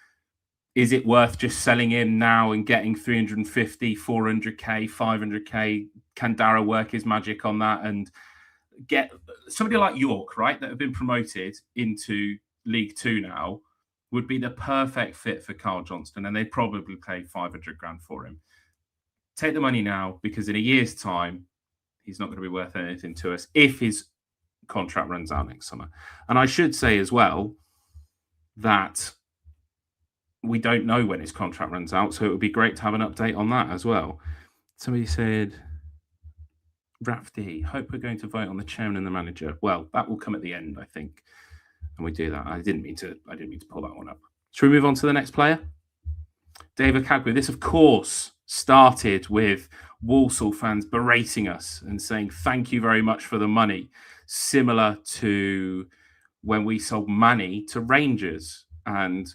Is it worth just selling him now and getting 350, 400k, 500k? Can Dara work his magic on that and get somebody like York, right, that have been promoted into League Two now, would be the perfect fit for Carl Johnston, and they'd probably pay 500 grand for him. Take the money now, because in a year's time, he's not going to be worth anything to us if his contract runs out next summer. And I should say as well that we don't know when his contract runs out, so it would be great to have an update on that as well. Somebody said, Rafdi, hope we're going to vote on the chairman and the manager. Well, that will come at the end, I think. And we do that. I didn't mean to pull that one up. Should we move on to the next player? David Cagbo. This, of course, started with Walsall fans berating us and saying thank you very much for the money, similar to when we sold Manny to Rangers. And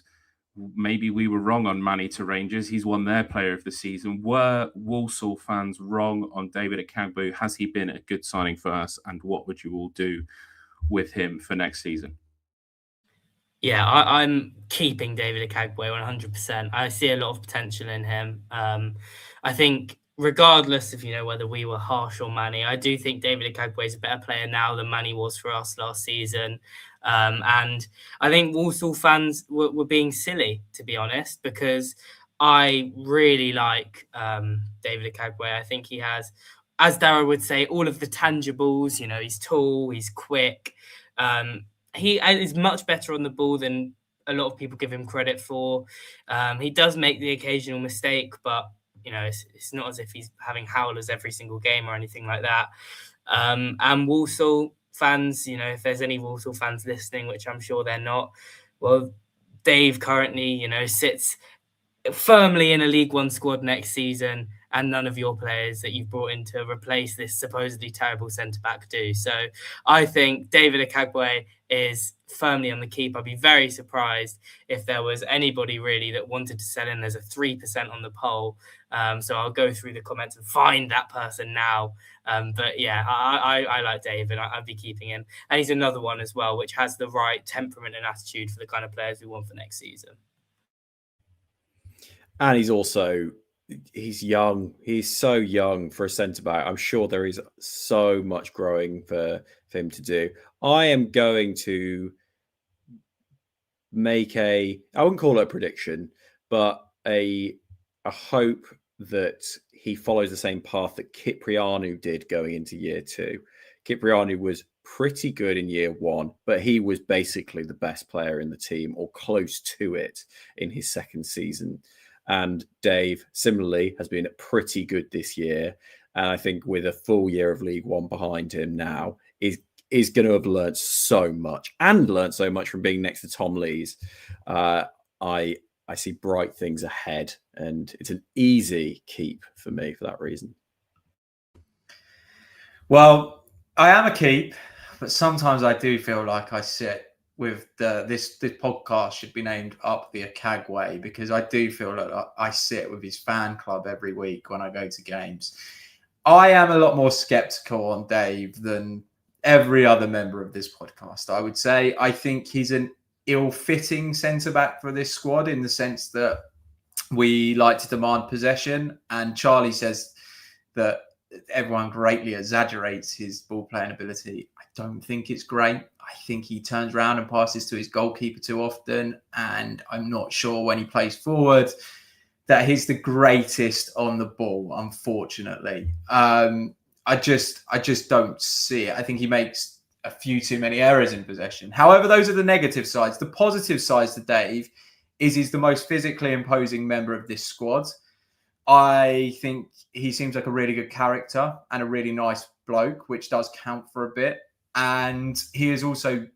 maybe we were wrong on Manny to Rangers. He's won their player of the season. Were Walsall fans wrong on David Cagbo? Has he been a good signing for us? And what would you all do with him for next season? Yeah, I'm keeping David Cagbo 100%. I see a lot of potential in him. I think regardless of, whether we were harsh or Manny, I do think David Cagbo is a better player now than Manny was for us last season. And I think Walsall fans were being silly, to be honest, because I really like David Cagbo. I think he has, as Darragh would say, all of the tangibles. He's tall, he's quick. He is much better on the ball than a lot of people give him credit for. He does make the occasional mistake, but it's not as if he's having howlers every single game or anything like that. And Walsall fans, if there's any Walsall fans listening, which I'm sure they're not, well, Dave currently, sits firmly in a League One squad next season, and none of your players that you've brought in to replace this supposedly terrible centre-back do. So I think David Cagbo is firmly on the keep. I'd be very surprised if there was anybody really that wanted to sell in. There's a 3% on the poll. So I'll go through the comments and find that person now. But yeah, I like David. I'd be keeping him. And he's another one as well, which has the right temperament and attitude for the kind of players we want for next season. And he's young. He's so young for a centre-back. I'm sure there is so much growing for him to do. I am going to make I wouldn't call it a prediction, but a hope that he follows the same path that Kyprianou did going into year 2. Kyprianou was pretty good in year 1, but he was basically the best player in the team or close to it in his second season. And Dave, similarly, has been pretty good this year. And I think with a full year of League One behind him now, is going to have learned so much from being next to Tom Lees. I see bright things ahead, and it's an easy keep for me for that reason. Well, I am a keep, but sometimes I do feel like I sit with this podcast should be named Up The Cagbo, because I do feel like I sit with his fan club every week when I go to games. I am a lot more skeptical on Dave than every other member of this podcast, I would say. I think he's an ill-fitting centre-back for this squad in the sense that we like to demand possession, and Charlie says that everyone greatly exaggerates his ball-playing ability. I don't think it's great. I think he turns around and passes to his goalkeeper too often, and I'm not sure when he plays forward that he's the greatest on the ball, unfortunately. I just don't see it. I think he makes a few too many errors in possession. However, those are the negative sides. The positive sides to Dave is he's the most physically imposing member of this squad. I think he seems like a really good character and a really nice bloke, which does count for a bit. And he is also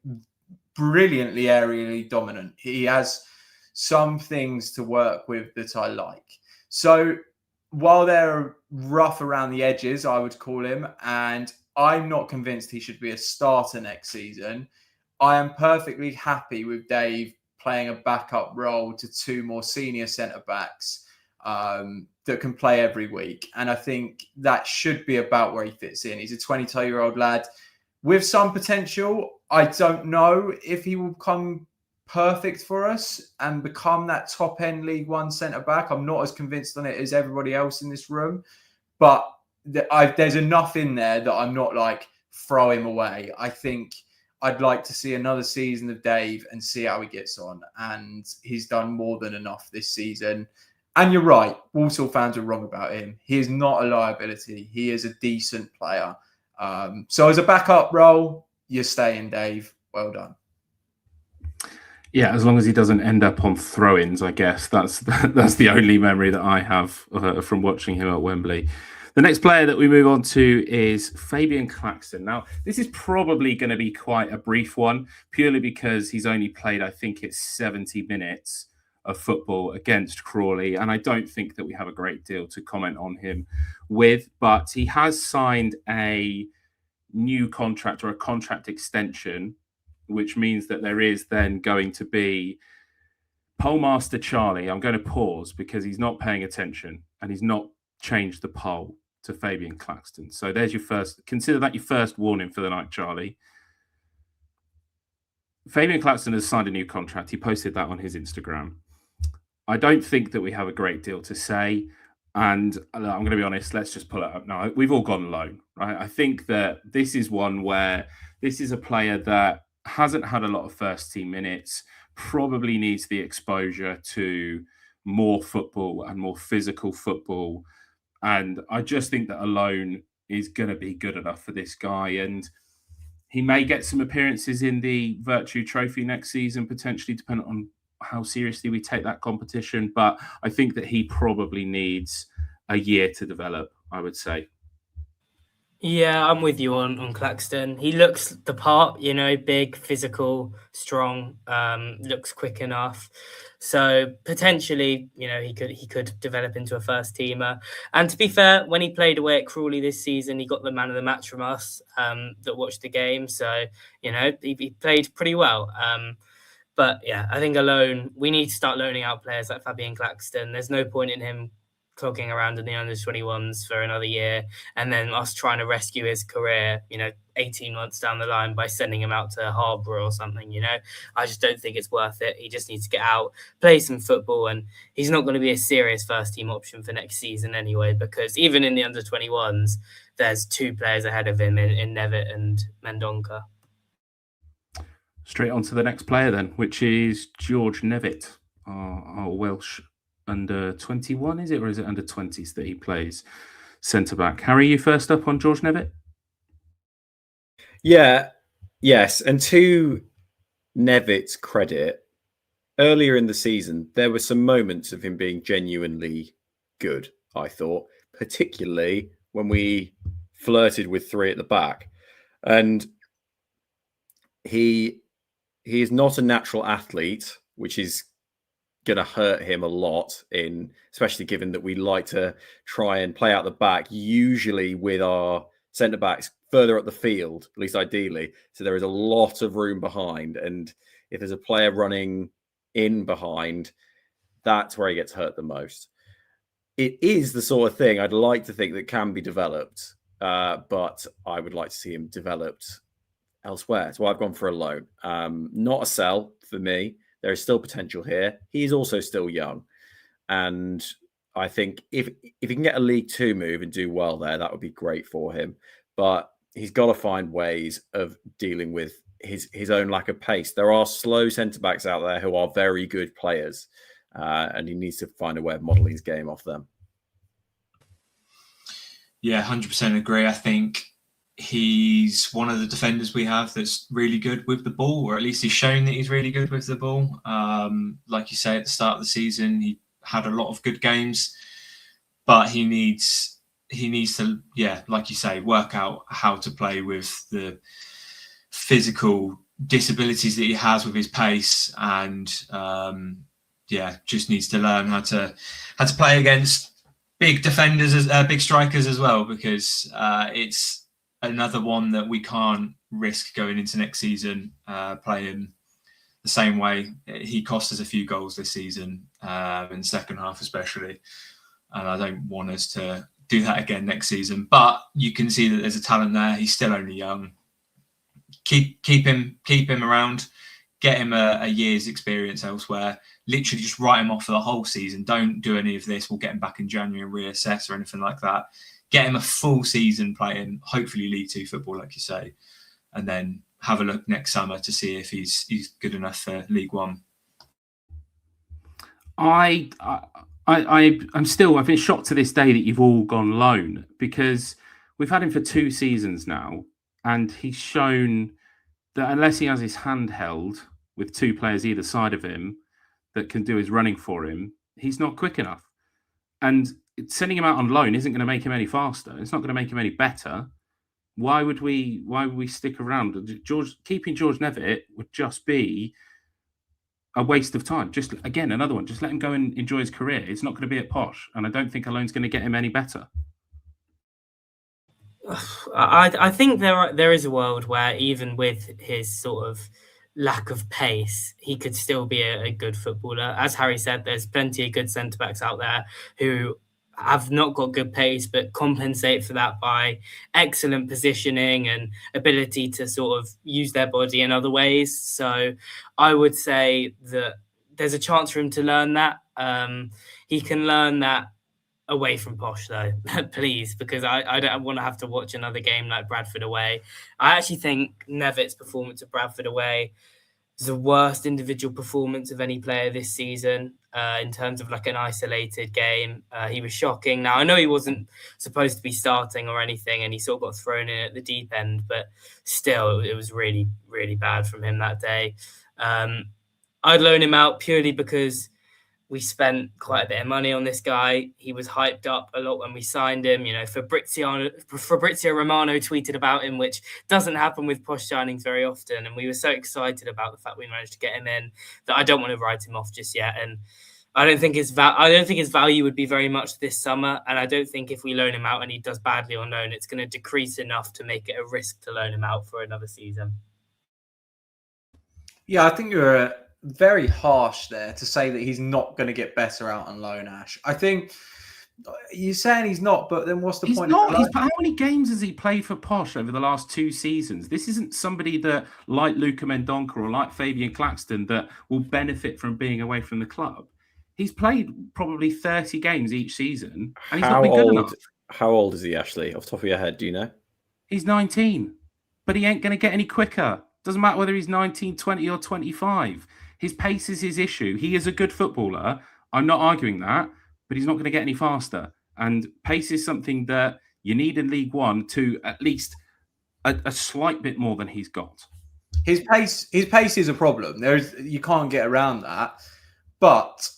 brilliantly aerially dominant. He has some things to work with that I like. So while they're rough around the edges, I would call him, and I'm not convinced he should be a starter next season, I am perfectly happy with Dave playing a backup role to 2 more senior centre-backs that can play every week. And I think that should be about where he fits in. He's a 22-year-old lad with some potential. I don't know if he will come perfect for us and become that top-end League One centre-back. I'm not as convinced on it as everybody else in this room. But there's enough in there that I'm not like, throw him away. I think I'd like to see another season of Dave and see how he gets on. And he's done more than enough this season. And you're right, Walsall fans are wrong about him. He is not a liability. He is a decent player. So as a backup role, you're staying, Dave. Well done. Yeah, as long as he doesn't end up on throw-ins, I guess that's the only memory that I have from watching him at Wembley. The next player that we move on to is Fabian Claxton. Now, this is probably going to be quite a brief one, purely because he's only played, I think it's 70 minutes of football against Crawley, and I don't think that we have a great deal to comment on him with, but he has signed a new contract or a contract extension, which means that there is then going to be Pollmaster Charlie. I'm going to pause because he's not paying attention and he's not changed the poll to Fabian Claxton. So there's your first, consider that your first warning for the night, Charlie. Fabian Claxton has signed a new contract. He posted that on his Instagram. I don't think that we have a great deal to say. And I'm going to be honest, let's just pull it up now. We've all gone loan, right? I think that this is one where this is a player that hasn't had a lot of first team minutes, probably needs the exposure to more football and more physical football. And I just think that a loan is going to be good enough for this guy. And he may get some appearances in the Virtue Trophy next season, potentially, depending on how seriously we take that competition. But I think that he probably needs a year to develop, I would say. Yeah, I'm with you on Claxton. He looks the part, big, physical, strong, looks quick enough. So potentially, he could develop into a first teamer. And to be fair, when he played away at Crawley this season, he got the man of the match from us that watched the game. So, he played pretty well. But yeah, I think we need to start loaning out players like Fabian Claxton. There's no point in him clogging around in the under-21s for another year and then us trying to rescue his career, 18 months down the line by sending him out to Harborough or something, I just don't think it's worth it. He just needs to get out, play some football, and he's not going to be a serious first-team option for next season anyway, because even in the under-21s, there's two players ahead of him in Nevitt and Mendonca. Straight on to the next player then, which is George Nevitt, our Welsh under 21, is it? Or is it under 20s that he plays centre-back? Harry, you first up on George Nevitt? Yeah, yes. And to Nevitt's credit, earlier in the season, there were some moments of him being genuinely good, I thought, particularly when we flirted with three at the back. And he is not a natural athlete, which is going to hurt him a lot, especially given that we like to try and play out the back, usually with our centre backs further up the field, at least ideally. So there is a lot of room behind. And if there's a player running in behind, that's where he gets hurt the most. It is the sort of thing I'd like to think that can be developed, but I would like to see him developed elsewhere. So I've gone for a loan. Not a sell for me. There is still potential here. He is also still young. And I think if he can get a League Two move and do well there, that would be great for him. But he's got to find ways of dealing with his own lack of pace. There are slow centre-backs out there who are very good players. And he needs to find a way of modelling his game off them. Yeah, 100% agree. I think he's one of the defenders we have that's really good with the ball, or at least he's shown that he's really good with the ball. Like you say, at the start of the season, he had a lot of good games, but he needs to, like you say, work out how to play with the physical disabilities that he has with his pace, and just needs to learn how to play against big defenders, big strikers as well, because it's another one that we can't risk going into next season playing the same way. He cost us a few goals this season, in the second half especially, and I don't want us to do that again next season. But you can see that there's a talent there. He's still only young. Keep him around. Get him a year's experience elsewhere. Literally just write him off for the whole season. Don't do any of this. We'll get him back in January and reassess or anything like that. Get him a full season playing, hopefully League Two football, like you say, and then have a look next summer to see if he's good enough for League One. I've been shocked to this day that you've all gone loan, because we've had him for 2 seasons now, and he's shown that unless he has his hand held with two players either side of him that can do his running for him, he's not quick enough. And sending him out on loan isn't going to make him any faster. It's not going to make him any better. Why would we stick around? Keeping George Nevitt would just be a waste of time. Just again, another one. Just let him go and enjoy his career. It's not going to be at Posh, and I don't think a loan's going to get him any better. I think there is a world where even with his sort of lack of pace, he could still be a good footballer. As Harry said, there's plenty of good centre-backs out there who have not got good pace, but compensate for that by excellent positioning and ability to sort of use their body in other ways. So I would say that there's a chance for him to learn that. He can learn that away from Posh, though, please, because I don't want to have to watch another game like Bradford away. I actually think Nevitt's performance at Bradford away is the worst individual performance of any player this season in terms of like an isolated game. He was shocking. Now, I know he wasn't supposed to be starting or anything, and he sort of got thrown in at the deep end, but still, it was really, really bad from him that day. I'd loan him out purely because we spent quite a bit of money on this guy. He was hyped up a lot when we signed him. You know, Fabrizio Romano tweeted about him, which doesn't happen with Posh signings very often. And we were so excited about the fact we managed to get him in that I don't want to write him off just yet. And I don't think his value would be very much this summer. And I don't think if we loan him out and he does badly on loan, it's going to decrease enough to make it a risk to loan him out for another season. Yeah, I think you're very harsh there to say that he's not going to get better out on loan, Ash. I think you're saying he's not, but then what's the point? How many games has he played for Posh over the last 2 seasons? This isn't somebody that, like Luka Mendonca or like Fabian Claxton, that will benefit from being away from the club. He's played probably 30 games each season, and he's not been good enough. How old is he, Ashley? Off the top of your head, do you know? He's 19, but he ain't going to get any quicker. Doesn't matter whether he's 19, 20 or 25. His pace is his issue. He is a good footballer. I'm not arguing that, but he's not going to get any faster. And pace is something that you need in League One to at least a slight bit more than he's got. His pace is a problem. You can't get around that. But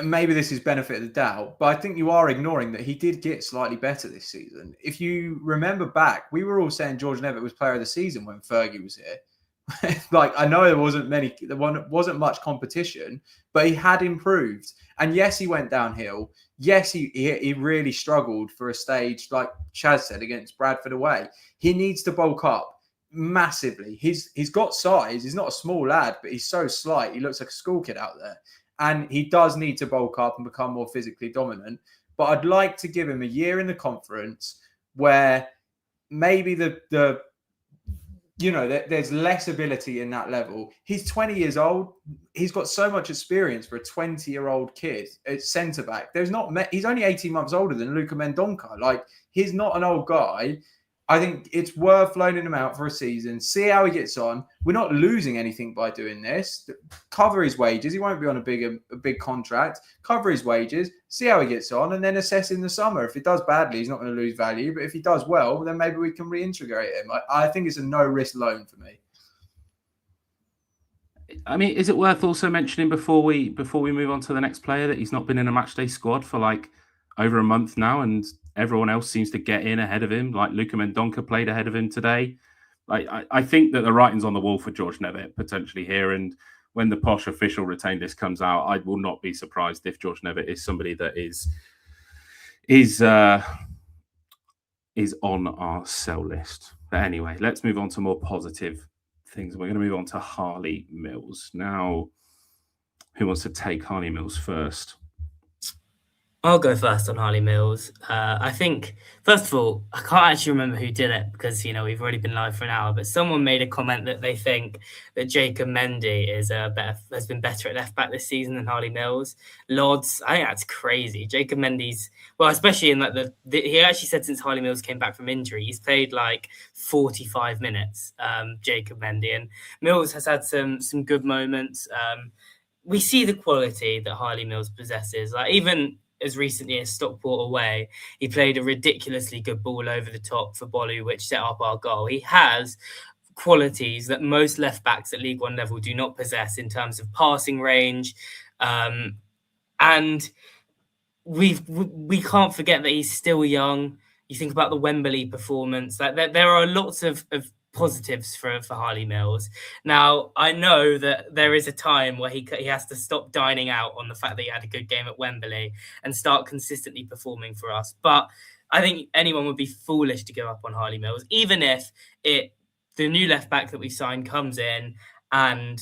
maybe this is benefit of the doubt, but I think you are ignoring that he did get slightly better this season. If you remember back, we were all saying George Nevitt was player of the season when Fergie was here. Like, I know there wasn't much competition, but he had improved. And yes, he went downhill. Yes, he really struggled for a stage, like Chaz said, against Bradford away. He needs to bulk up massively. He's got size. He's not a small lad, but he's so slight. He looks like a school kid out there. And he does need to bulk up and become more physically dominant. But I'd like to give him a year in the conference where maybe there's less ability in that level. He's 20 years old. He's got so much experience for a 20-year-old kid at centre-back. He's only 18 months older than Luka Mendonca. Like, he's not an old guy. I think it's worth loaning him out for a season, see how he gets on. We're not losing anything by doing this. Cover his wages. He won't be on a big contract. Cover his wages, see how he gets on, and then assess in the summer. If he does badly, he's not going to lose value. But if he does well, then maybe we can reintegrate him. I think it's a no-risk loan for me. I mean, is it worth also mentioning before we move on to the next player that he's not been in a matchday squad for like over a month now, and everyone else seems to get in ahead of him. Like Luka Mendonca played ahead of him today. Like I think that the writing's on the wall for George Nevitt potentially here. And when the Posh official retained list comes out, I will not be surprised if George Nevitt is somebody that is on our sell list. But anyway, let's move on to more positive things. We're going to move on to Harley Mills. Now, who wants to take Harley Mills first? I'll go first on Harley Mills. I think, first of all, I can't actually remember who did it because, we've already been live for an hour, but someone made a comment that they think that Jacob Mendy has been better at left back this season than Harley Mills. Lodz, I think that's crazy. Jacob Mendy's, well, especially in like he actually said since Harley Mills came back from injury, he's played like 45 minutes, Jacob Mendy, and Mills has had some good moments. We see the quality that Harley Mills possesses. Like, even as recently as Stockport away, he played a ridiculously good ball over the top for Bolu, which set up our goal. He has qualities that most left backs at League One level do not possess in terms of passing range, and we can't forget that he's still young. You think about the Wembley performance, like there are lots of positives for Harley Mills. Now, I know that there is a time where he has to stop dining out on the fact that he had a good game at Wembley and start consistently performing for us. But I think anyone would be foolish to give up on Harley Mills, even if the new left back that we signed comes in and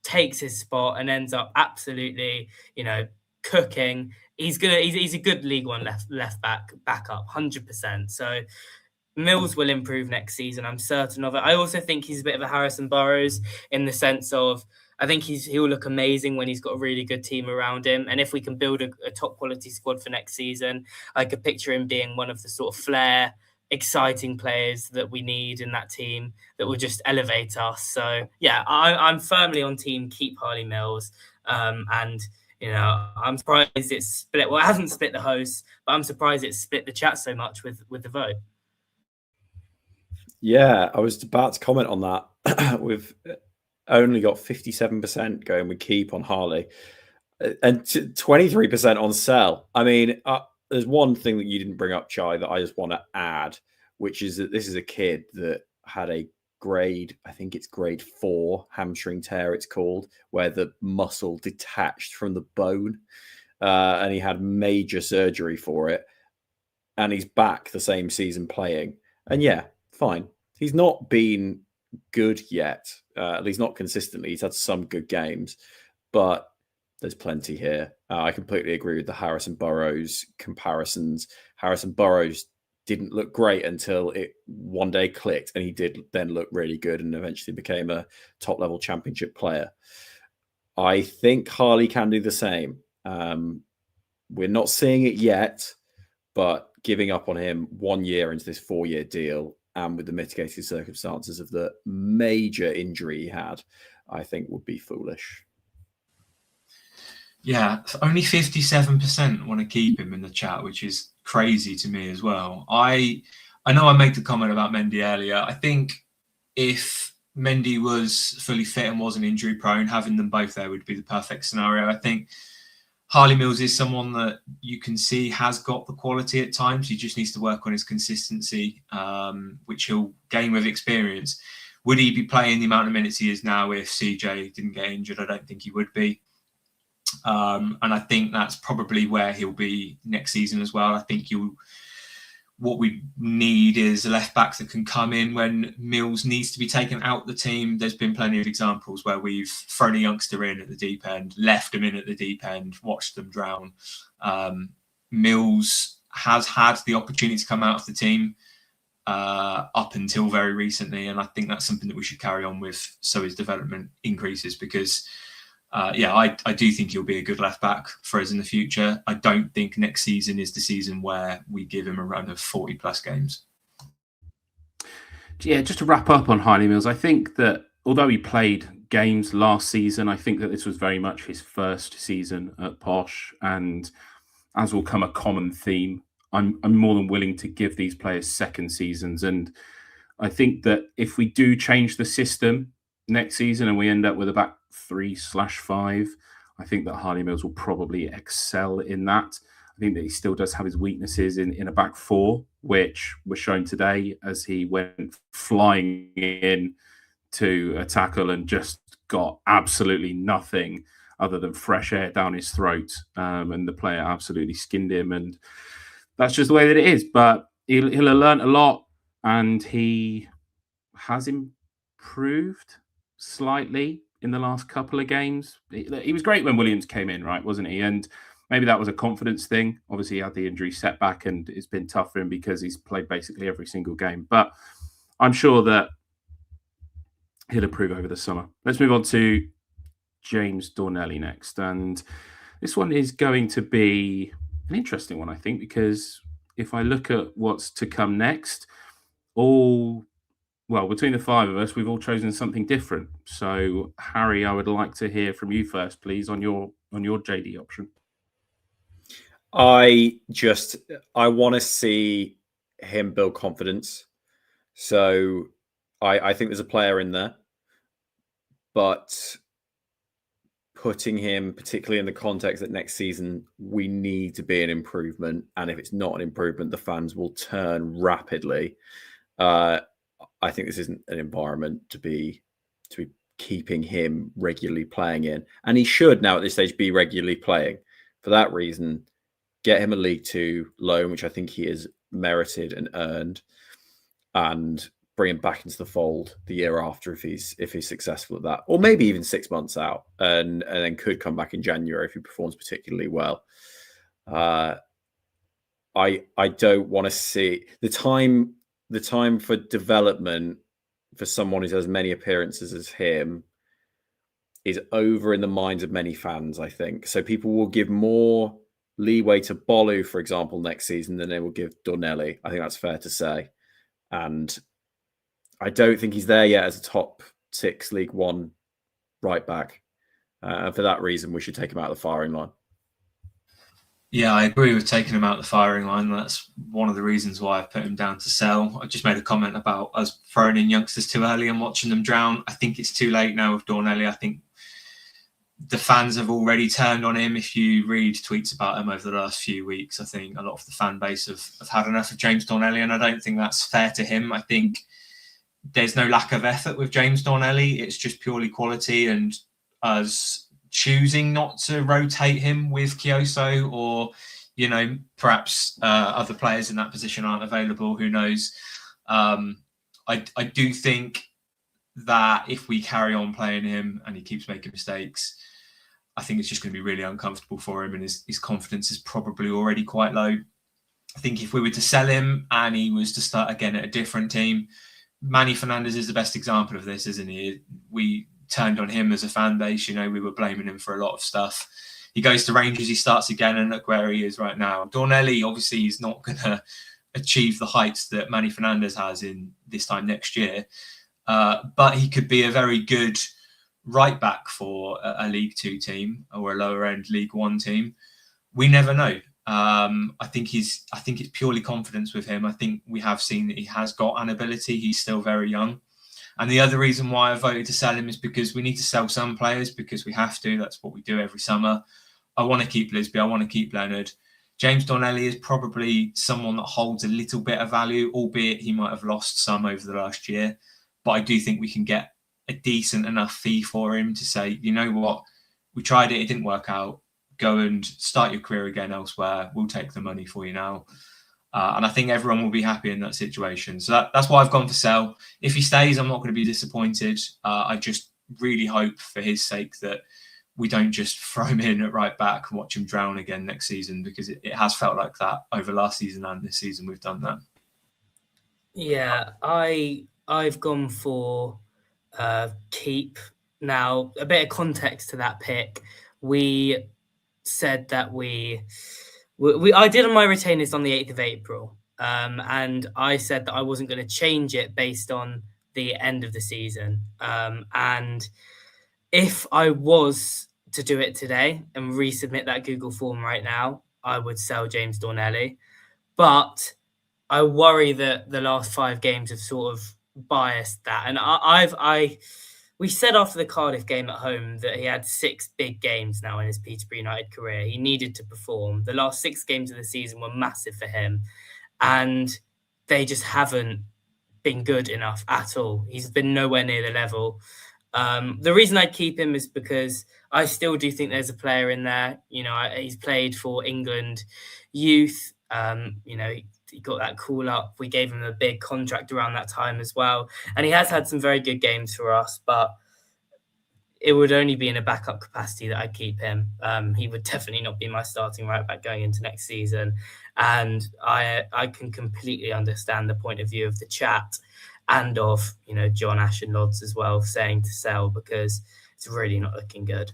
takes his spot and ends up absolutely, cooking. He's a good League One left back backup, 100%. So Mills will improve next season. I'm certain of it. I also think he's a bit of a Harrison Burrows in the sense of I think he'll look amazing when he's got a really good team around him. And if we can build a top quality squad for next season, I could picture him being one of the sort of flair, exciting players that we need in that team that will just elevate us. So yeah, I'm firmly on team keep Harley Mills. And I'm surprised it's split. Well, it hasn't split the hosts, but I'm surprised it's split the chat so much with the vote. Yeah, I was about to comment on that. We've only got 57% going with keep on Harley and 23% on sell. I mean, there's one thing that you didn't bring up, Chai, that I just want to add, which is that this is a kid that had a grade 4 hamstring tear, it's called, where the muscle detached from the bone, and he had major surgery for it, and he's back the same season playing. And yeah, fine, he's not been good yet, at least not consistently. He's had some good games, but there's plenty here. I completely agree with the Harrison Burrows comparisons. Harrison Burrows didn't look great until it one day clicked, and he did then look really good and eventually became a top-level championship player. I think Harley can do the same. We're not seeing it yet, but giving up on him 1 year into this 4-year deal and with the mitigating circumstances of the major injury he had, I think would be foolish. Yeah, only 57% want to keep him in the chat, which is crazy to me as well. I know I made the comment about Mendy earlier. I think if Mendy was fully fit and wasn't injury prone, having them both there would be the perfect scenario. I think Harley Mills is someone that you can see has got the quality at times. He just needs to work on his consistency, which he'll gain with experience. Would he be playing the amount of minutes he is now if CJ didn't get injured? I don't think he would be. And I think that's probably where he'll be next season as well. I think what we need is a left back that can come in when Mills needs to be taken out the team. There's been plenty of examples where we've thrown a youngster in at the deep end, left them in at the deep end, watched them drown. Mills has had the opportunity to come out of the team up until very recently, and I think that's something that we should carry on with so his development increases, because I do think he'll be a good left back for us in the future. I don't think next season is the season where we give him a run of 40 plus games. Yeah, just to wrap up on Harley Mills, I think that although he played games last season, I think that this was very much his first season at Posh, and as will come a common theme, I'm more than willing to give these players second seasons. And I think that if we do change the system next season and we end up with a back 3/5, I think that Harley Mills will probably excel in that. I think that he still does have his weaknesses in a back 4, which were shown today as he went flying in to a tackle and just got absolutely nothing other than fresh air down his throat, and the player absolutely skinned him, and that's just the way that it is. But he'll have learned a lot, and he has improved slightly in the last couple of games. He was great when Williams came in, right, wasn't he? And maybe that was a confidence thing. Obviously, he had the injury setback, and it's been tough for him because he's played basically every single game. But I'm sure that he'll improve over the summer. Let's move on to James Dornelli next. And this one is going to be an interesting one, I think, because if I look at what's to come next, between the 5 of us, we've all chosen something different. So, Harry, I would like to hear from you first, please, on your JD option. I want to see him build confidence. So I think there's a player in there, but putting him, particularly in the context that next season we need to be an improvement, and if it's not an improvement, the fans will turn rapidly. I think this isn't an environment to be keeping him regularly playing in, and he should now at this stage be regularly playing. For that reason, get him a League Two loan, which I think he has merited and earned, and bring him back into the fold the year after if he's successful at that, or maybe even 6 months out, and then could come back in January if he performs particularly well. I don't want to see the time for development for someone who has as many appearances as him is over in the minds of many fans, I think. So people will give more leeway to Bolu, for example, next season than they will give Donnelly. I think that's fair to say. And I don't think he's there yet as a top 6 League One right back. And for that reason, we should take him out of the firing line. Yeah, I agree with taking him out of the firing line. That's one of the reasons why I put him down to sell. I just made a comment about us throwing in youngsters too early and watching them drown. I think it's too late now with Donnelly. I think the fans have already turned on him. If you read tweets about him over the last few weeks, I think a lot of the fan base have had enough of James Donnelly, and I don't think that's fair to him. I think there's no lack of effort with James Donnelly. It's just purely quality and us choosing not to rotate him with Kioso, or, perhaps other players in that position aren't available. Who knows? I do think that if we carry on playing him and he keeps making mistakes, I think it's just going to be really uncomfortable for him, and his confidence is probably already quite low. I think if we were to sell him and he was to start again at a different team, Manny Fernandez is the best example of this, isn't he? We turned on him as a fan base. We were blaming him for a lot of stuff. He goes to Rangers, he starts again, and look where he is right now. Donnelly, obviously, he's not going to achieve the heights that Manny Fernandez has in this time next year. But he could be a very good right back for a League Two team or a lower end League One team. We never know. I think it's purely confidence with him. I think we have seen that he has got an ability. He's still very young. And the other reason why I voted to sell him is because we need to sell some players, because we have to. That's what we do every summer. I want to keep Lisby. I want to keep Leonard. James Donnelly is probably someone that holds a little bit of value, albeit he might have lost some over the last year. But I do think we can get a decent enough fee for him to say, you know what, we tried it didn't work out. Go and start your career again elsewhere. We'll take the money for you now. And I think everyone will be happy in that situation. So that's why I've gone for sell. If he stays, I'm not going to be disappointed. I just really hope for his sake that we don't just throw him in at right back and watch him drown again next season, because it has felt like that over last season and this season we've done that. Yeah, I've gone for keep. Now, a bit of context to that pick. We said that I did on my retainers on the 8th of April. And I said that I wasn't going to change it based on the end of the season. And if I was to do it today and resubmit that Google form right now, I would sell James Donnelly. But I worry that the last 5 games have sort of biased that. And we said after the Cardiff game at home that he had 6 big games now in his Peterborough United career. He needed to perform. The last 6 games of the season were massive for him, and they just haven't been good enough at all. He's been nowhere near the level. The reason I keep him is because I still do think there's a player in there. He's played for England youth. He got that call up. We gave him a big contract around that time as well. And he has had some very good games for us, but it would only be in a backup capacity that I'd keep him. He would definitely not be my starting right back going into next season. And I can completely understand the point of view of the chat and of, John Ash and Lodz as well, saying to sell, because it's really not looking good.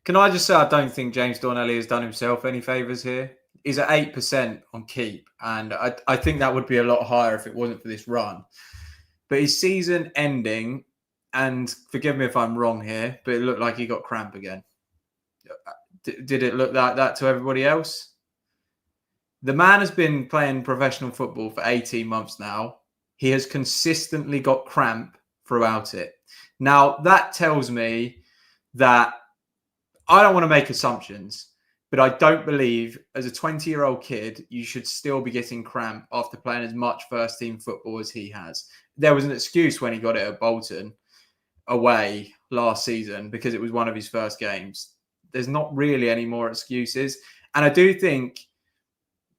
Can I just say I don't think James Donnelly has done himself any favours here. He's at 8% on keep, and I think that would be a lot higher if it wasn't for this run. But his season ending, and forgive me if I'm wrong here, but it looked like he got cramp again. Did it look like that to everybody else? The man has been playing professional football for 18 months now. he has consistently got cramp throughout it. Now, that tells me that I don't want to make assumptions, but I don't believe as a 20-year-old kid, you should still be getting cramp after playing as much first-team football as he has. There was an excuse when he got it at Bolton away last season because it was one of his first games. There's not really any more excuses. And I do think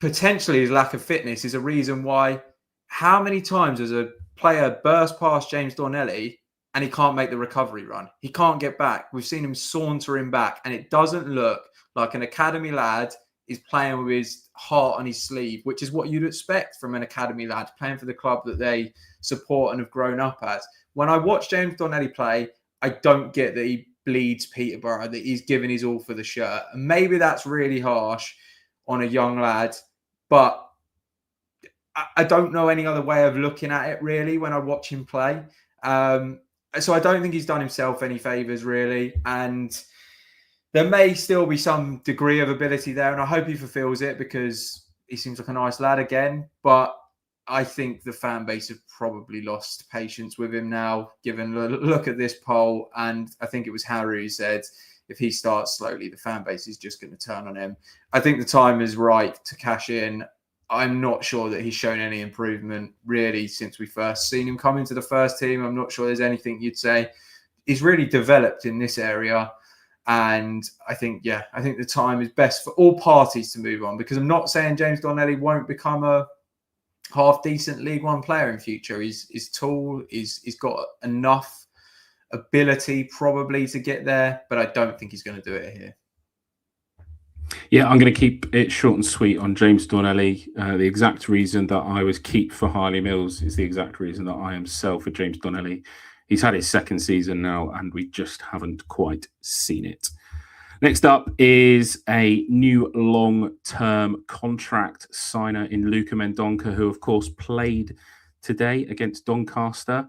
potentially his lack of fitness is a reason why. How many times has a player burst past James Dornelli and he can't make the recovery run? He can't get back. We've seen him sauntering back, and it doesn't look like an academy lad is playing with his heart on his sleeve, which is what you'd expect from an academy lad playing for the club that they support and have grown up at. When I watch James Dornelli play, I don't get that he bleeds Peterborough, that he's giving his all for the shirt. And maybe that's really harsh on a young lad, but I don't know any other way of looking at it, really, when I watch him play. So I don't think he's done himself any favours, really. And there may still be some degree of ability there, and I hope he fulfills it because he seems like a nice lad again. But I think the fan base have probably lost patience with him now, given a look at this poll. And I think it was Harry who said, if he starts slowly, the fan base is just going to turn on him. I think the time is right to cash in. I'm not sure that he's shown any improvement really since we first seen him come into the first team. I'm not sure there's anything you'd say. He's really developed in this area. And I think the time is best for all parties to move on, because I'm not saying James Dornelli won't become a half decent League One player in future. He's tall. He's got enough ability probably to get there, but I don't think he's going to do it here. Yeah, I'm going to keep it short and sweet on James Dornelli. The exact reason that I was keep for Harley Mills is the exact reason that I am sell for James Dornelli. He's had his second season now, and we just haven't quite seen it. Next up is a new long-term contract signer in Luka Mendonca, who, of course, played today against Doncaster.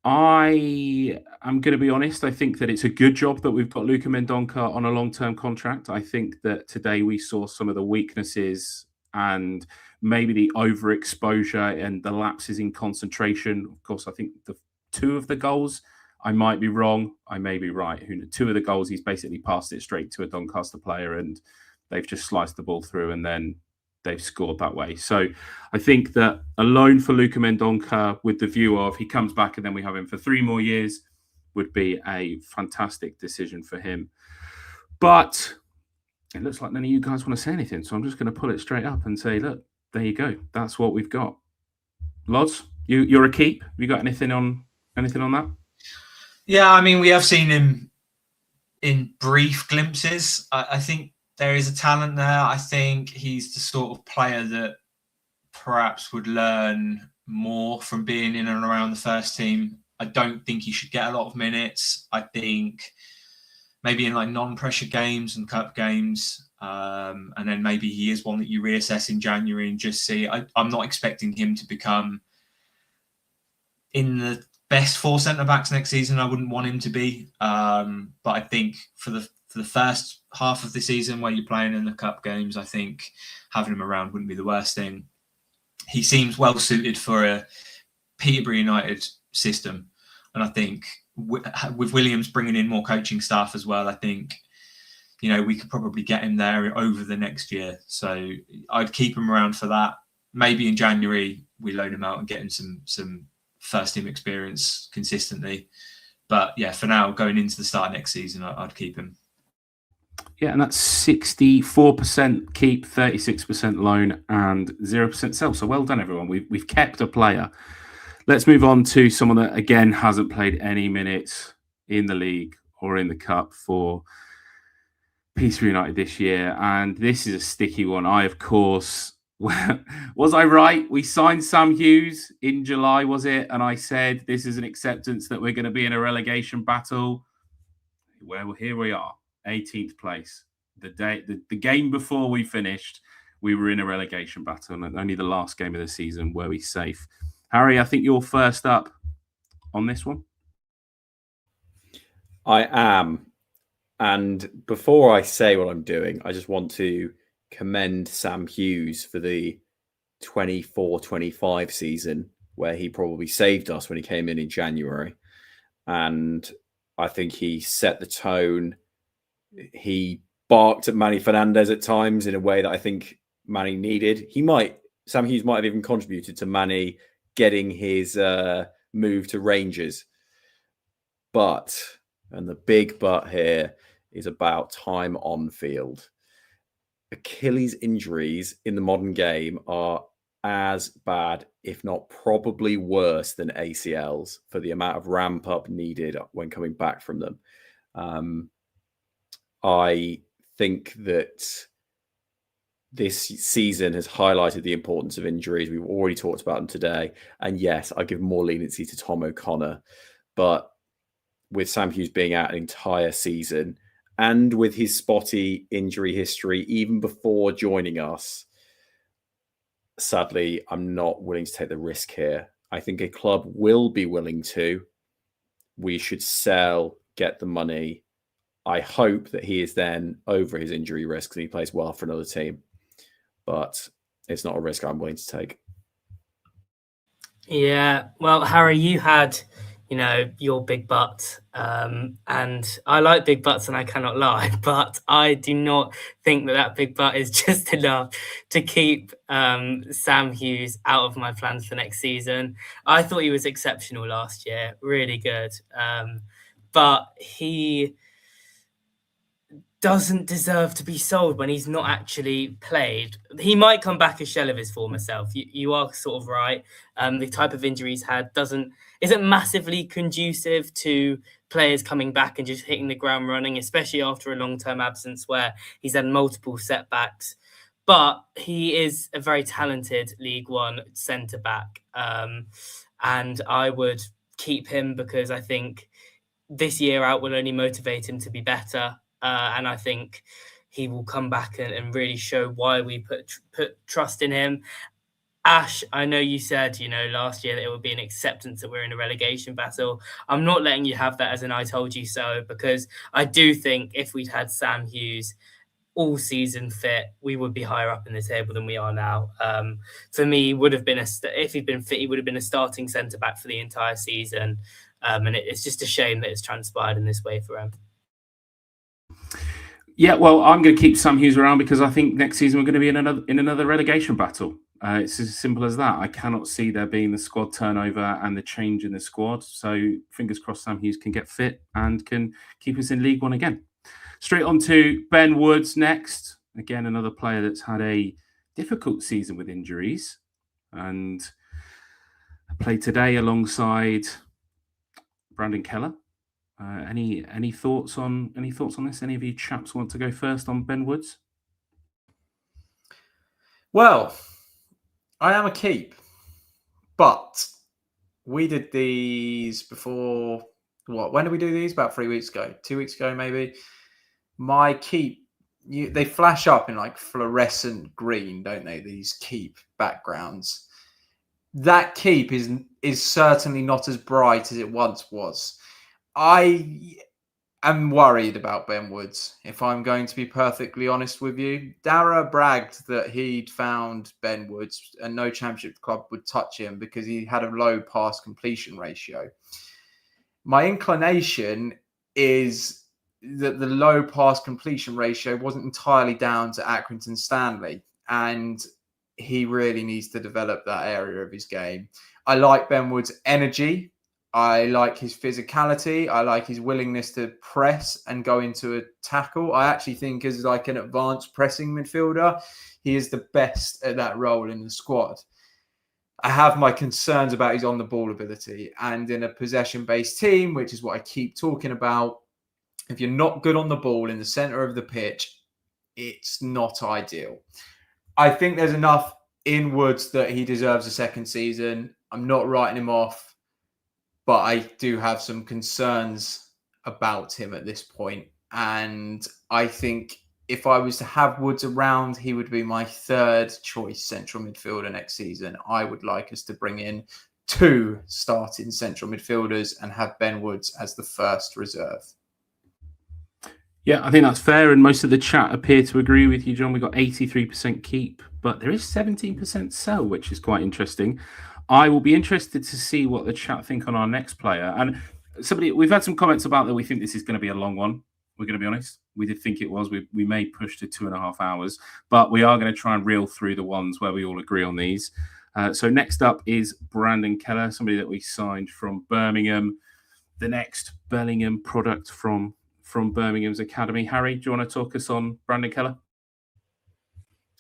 I am going to be honest. I think that it's a good job that we've got Luka Mendonca on a long-term contract. I think that today we saw some of the weaknesses and maybe the overexposure and the lapses in concentration. Of course, I think the two of the goals, I might be wrong, I may be right. Two of the goals, he's basically passed it straight to a Doncaster player and they've just sliced the ball through and then they've scored that way. So I think that a loan for Luka Mendonca with the view of he comes back and then we have him for 3 more years would be a fantastic decision for him. But it looks like none of you guys want to say anything. So I'm just going to pull it straight up and say, look, there you go. That's what we've got. Lodz, you're a keep. Have you got anything on that? Yeah, I mean, we have seen him in brief glimpses. I think there is a talent there. I think he's the sort of player that perhaps would learn more from being in and around the first team. I don't think he should get a lot of minutes. I think maybe in like non-pressure games and cup games, and then maybe he is one that you reassess in January and just see. I'm not expecting him to become in the best 4 centre-backs next season. I wouldn't want him to be. But I think for the first half of the season where you're playing in the cup games, I think having him around wouldn't be the worst thing. He seems well suited for a Peterborough United system. And I think with Williams bringing in more coaching staff as well, I think, we could probably get him there over the next year. So I'd keep him around for that. Maybe in January we loan him out and get him some first team experience consistently. But yeah, for now, going into the start of next season, I'd keep him. Yeah, and that's 64% keep, 36% loan, and 0% sell. So well done, everyone. We've kept a player. Let's move on to someone that, again, hasn't played any minutes in the league or in the cup for Peterborough United this year. And this is a sticky one. I, of course, was I right? We signed Sam Hughes in July, was it? And I said, this is an acceptance that we're going to be in a relegation battle. Well, here we are. 18th place. The game before we finished, we were in a relegation battle, and only the last game of the season were we safe. Harry, I think you're first up on this one. I am. And before I say what I'm doing, I just want to commend Sam Hughes for the 24-25 season where he probably saved us when he came in January. And I think he set the tone. He barked at Manny Fernandez at times in a way that I think Manny needed. Sam Hughes might have even contributed to Manny getting his move to Rangers. But, and the big but here is about time on field. Achilles injuries in the modern game are as bad, if not probably worse than ACLs for the amount of ramp up needed when coming back from them. I think that this season has highlighted the importance of injuries. We've already talked about them today. And yes, I give more leniency to Tom O'Connor. But with Sam Hughes being out an entire season and with his spotty injury history, even before joining us, sadly, I'm not willing to take the risk here. I think a club will be willing to. We should sell, get the money. I hope that he is then over his injury risks and he plays well for another team. But it's not a risk I'm willing to take. Yeah, well, Harry, you had, your big butt, and I like big butts and I cannot lie, but I do not think that big butt is just enough to keep Sam Hughes out of my plans for next season. I thought he was exceptional last year, really good, but he doesn't deserve to be sold when he's not actually played. He might come back a shell of his former self. You are sort of right. The type of injury he's had isn't massively conducive to players coming back and just hitting the ground running, especially after a long-term absence where he's had multiple setbacks. But he is a very talented League One centre-back. And I would keep him because I think this year out will only motivate him to be better. And I think he will come back and really show why we put trust in him. Ash, I know you said, last year that it would be an acceptance that we're in a relegation battle. I'm not letting you have that as an I told you so, because I do think if we'd had Sam Hughes all season fit, we would be higher up in the table than we are now. For me, he would have been if he'd been fit, he would have been a starting centre-back for the entire season. And it's just a shame that it's transpired in this way for him. Yeah, well, I'm going to keep Sam Hughes around because I think next season we're going to be in another relegation battle. It's as simple as that. I cannot see there being the squad turnover and the change in the squad. So fingers crossed Sam Hughes can get fit and can keep us in League One again. Straight on to Ben Woods next. Again, another player that's had a difficult season with injuries and played today alongside Brandon Keller. Any thoughts on this? Any of you chaps want to go first on Ben Woods? Well, I am a keep, but we did these before. When did we do these? About 3 weeks ago, 2 weeks ago, maybe. My keep, they flash up in like fluorescent green, don't they? These keep backgrounds. That keep is certainly not as bright as it once was. I am worried about Ben Woods, if I'm going to be perfectly honest with you. Dara bragged that he'd found Ben Woods and no championship club would touch him because he had a low pass completion ratio. My inclination is that the low pass completion ratio wasn't entirely down to Accrington Stanley, and he really needs to develop that area of his game. I like Ben Woods' energy. I like his physicality. I like his willingness to press and go into a tackle. I actually think as like an advanced pressing midfielder, he is the best at that role in the squad. I have my concerns about his on-the-ball ability. And in a possession-based team, which is what I keep talking about, if you're not good on the ball in the centre of the pitch, it's not ideal. I think there's enough in Woods that he deserves a second season. I'm not writing him off. But I do have some concerns about him at this point. And I think if I was to have Woods around, he would be my third choice central midfielder next season. I would like us to bring in 2 starting central midfielders and have Ben Woods as the first reserve. Yeah, I think that's fair. And most of the chat appear to agree with you, John. We got 83% keep, but there is 17% sell, which is quite interesting. I will be interested to see what the chat think on our next player. And we've had some comments about that. We think this is going to be a long one. We're going to be honest. We did think it was. We may push to 2.5 hours, but we are going to try and reel through the ones where we all agree on these. So next up is Brandon Keller, somebody that we signed from Birmingham. The next Bellingham product from Birmingham's academy. Harry, do you want to talk us on Brandon Keller?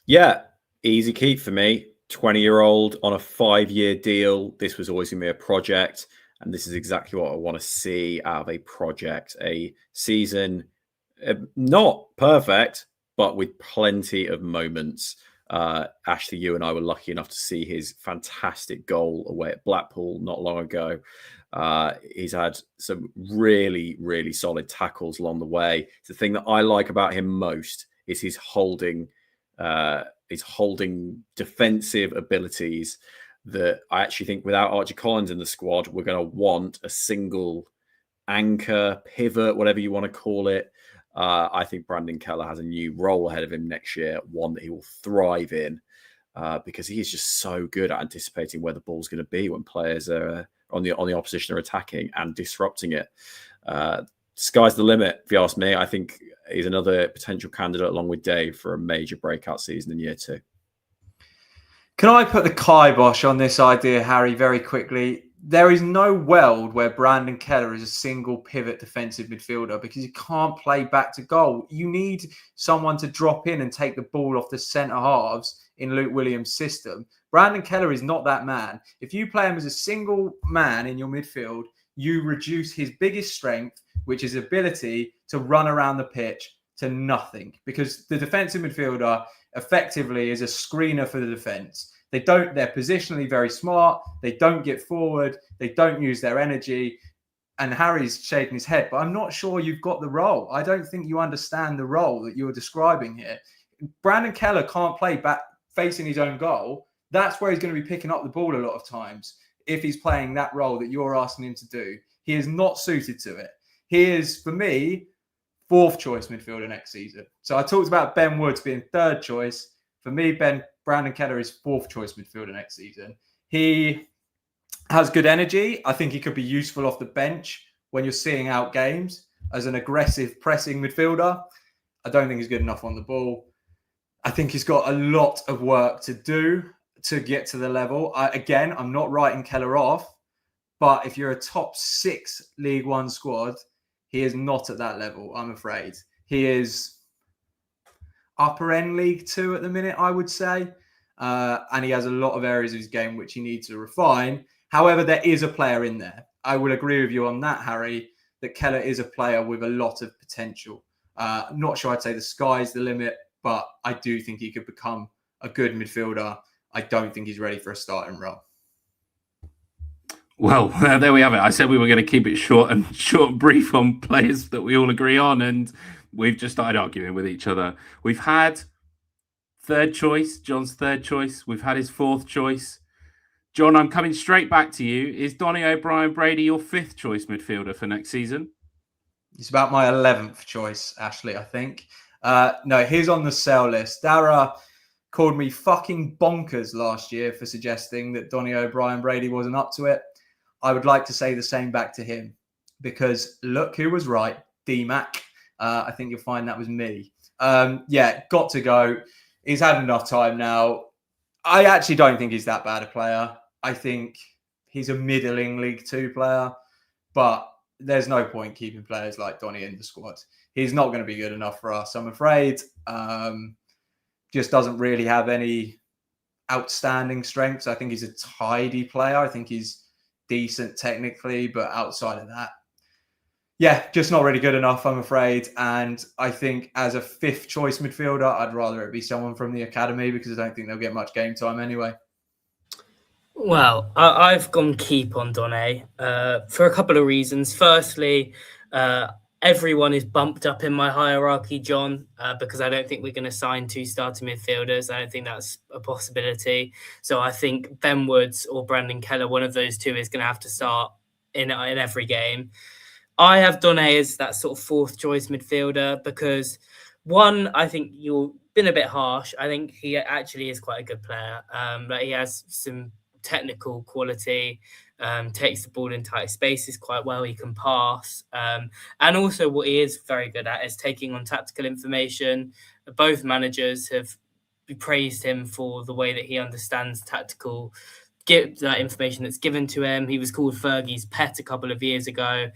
Yeah, easy keep for me. 20-year-old on a 5-year deal. This was always going to be a project, and this is exactly what I want to see out of a project. A season not perfect, but with plenty of moments. Ashley, you and I were lucky enough to see his fantastic goal away at Blackpool not long ago. He's had some really, really solid tackles along the way. The thing that I like about him most is his holding defensive abilities that I actually think without Archie Collins in the squad, we're going to want a single anchor, pivot, whatever you want to call it. I think Brandon Keller has a new role ahead of him next year, one that he will thrive in because he is just so good at anticipating where the ball's going to be when players are on the opposition are attacking and disrupting it. Sky's the limit, if you ask me. I think he's another potential candidate along with Dave for a major breakout season in year 2. Can I put the kibosh on this idea, Harry, very quickly? There is no world where Brandon Keller is a single pivot defensive midfielder because he can't play back to goal. You need someone to drop in and take the ball off the centre halves in Luke Williams' system. Brandon Keller is not that man. If you play him as a single man in your midfield, you reduce his biggest strength, which is ability to run around the pitch, to nothing, because the defensive midfielder effectively is a screener for the defense. They're positionally very smart. They don't get forward. They don't use their energy. And Harry's shaking his head, but I'm not sure you've got the role. I don't think you understand the role that you're describing here. Brandon Keller can't play back facing his own goal. That's where he's going to be picking up the ball a lot of times if he's playing that role that you're asking him to do. He is not suited to it. He is, for me, 4th choice midfielder next season. So I talked about Ben Woods being 3rd choice. For me, Brandon Keller is 4th choice midfielder next season. He has good energy. I think he could be useful off the bench when you're seeing out games as an aggressive pressing midfielder. I don't think he's good enough on the ball. I think he's got a lot of work to do to get to the level. I'm not writing Keller off, but if you're a top 6 League One squad, he is not at that level, I'm afraid. He is upper end League 2 at the minute, I would say. And he has a lot of areas of his game which he needs to refine. However, there is a player in there. I will agree with you on that, Harry, that Keller is a player with a lot of potential. I'm not sure I'd say the sky's the limit, but I do think he could become a good midfielder. I don't think he's ready for a starting role. Well, there we have it. I said we were going to keep it short and brief on players that we all agree on, and we've just started arguing with each other. We've had 3rd choice, John's 3rd choice. We've had his 4th choice. John, I'm coming straight back to you. Is Donny O'Brien-Brady your 5th choice midfielder for next season? It's about my 11th choice, Ashley, I think. No, he's on the sell list. Dara called me fucking bonkers last year for suggesting that Donny O'Brien-Brady wasn't up to it. I would like to say the same back to him because look who was right, D-Mac. I think you'll find that was me. Got to go. He's had enough time now. I actually don't think he's that bad a player. I think he's a middling League 2 player, but there's no point keeping players like Donny in the squad. He's not going to be good enough for us, I'm afraid. Just doesn't really have any outstanding strengths. I think he's a tidy player. I think he's decent technically, but outside of that, just not really good enough, I'm afraid. And I think as a 5th choice midfielder, I'd rather it be someone from the academy because I don't think they'll get much game time anyway. Well, I've gone keep on Donny for a couple of reasons. Firstly, everyone is bumped up in my hierarchy, John, because I don't think we're going to sign 2 starting midfielders. I don't think that's a possibility. So I think Ben Woods or Brandon Keller, one of those 2 is going to have to start in every game. I have Donny as that sort of 4th choice midfielder because, one, I think you've been a bit harsh. I think he actually is quite a good player. But he has some technical quality, takes the ball in tight spaces quite well. He can pass. And also what he is very good at is taking on tactical information. Both managers have praised him for the way that he understands tactical, get that information that's given to him. He was called Fergie's pet a couple of years ago.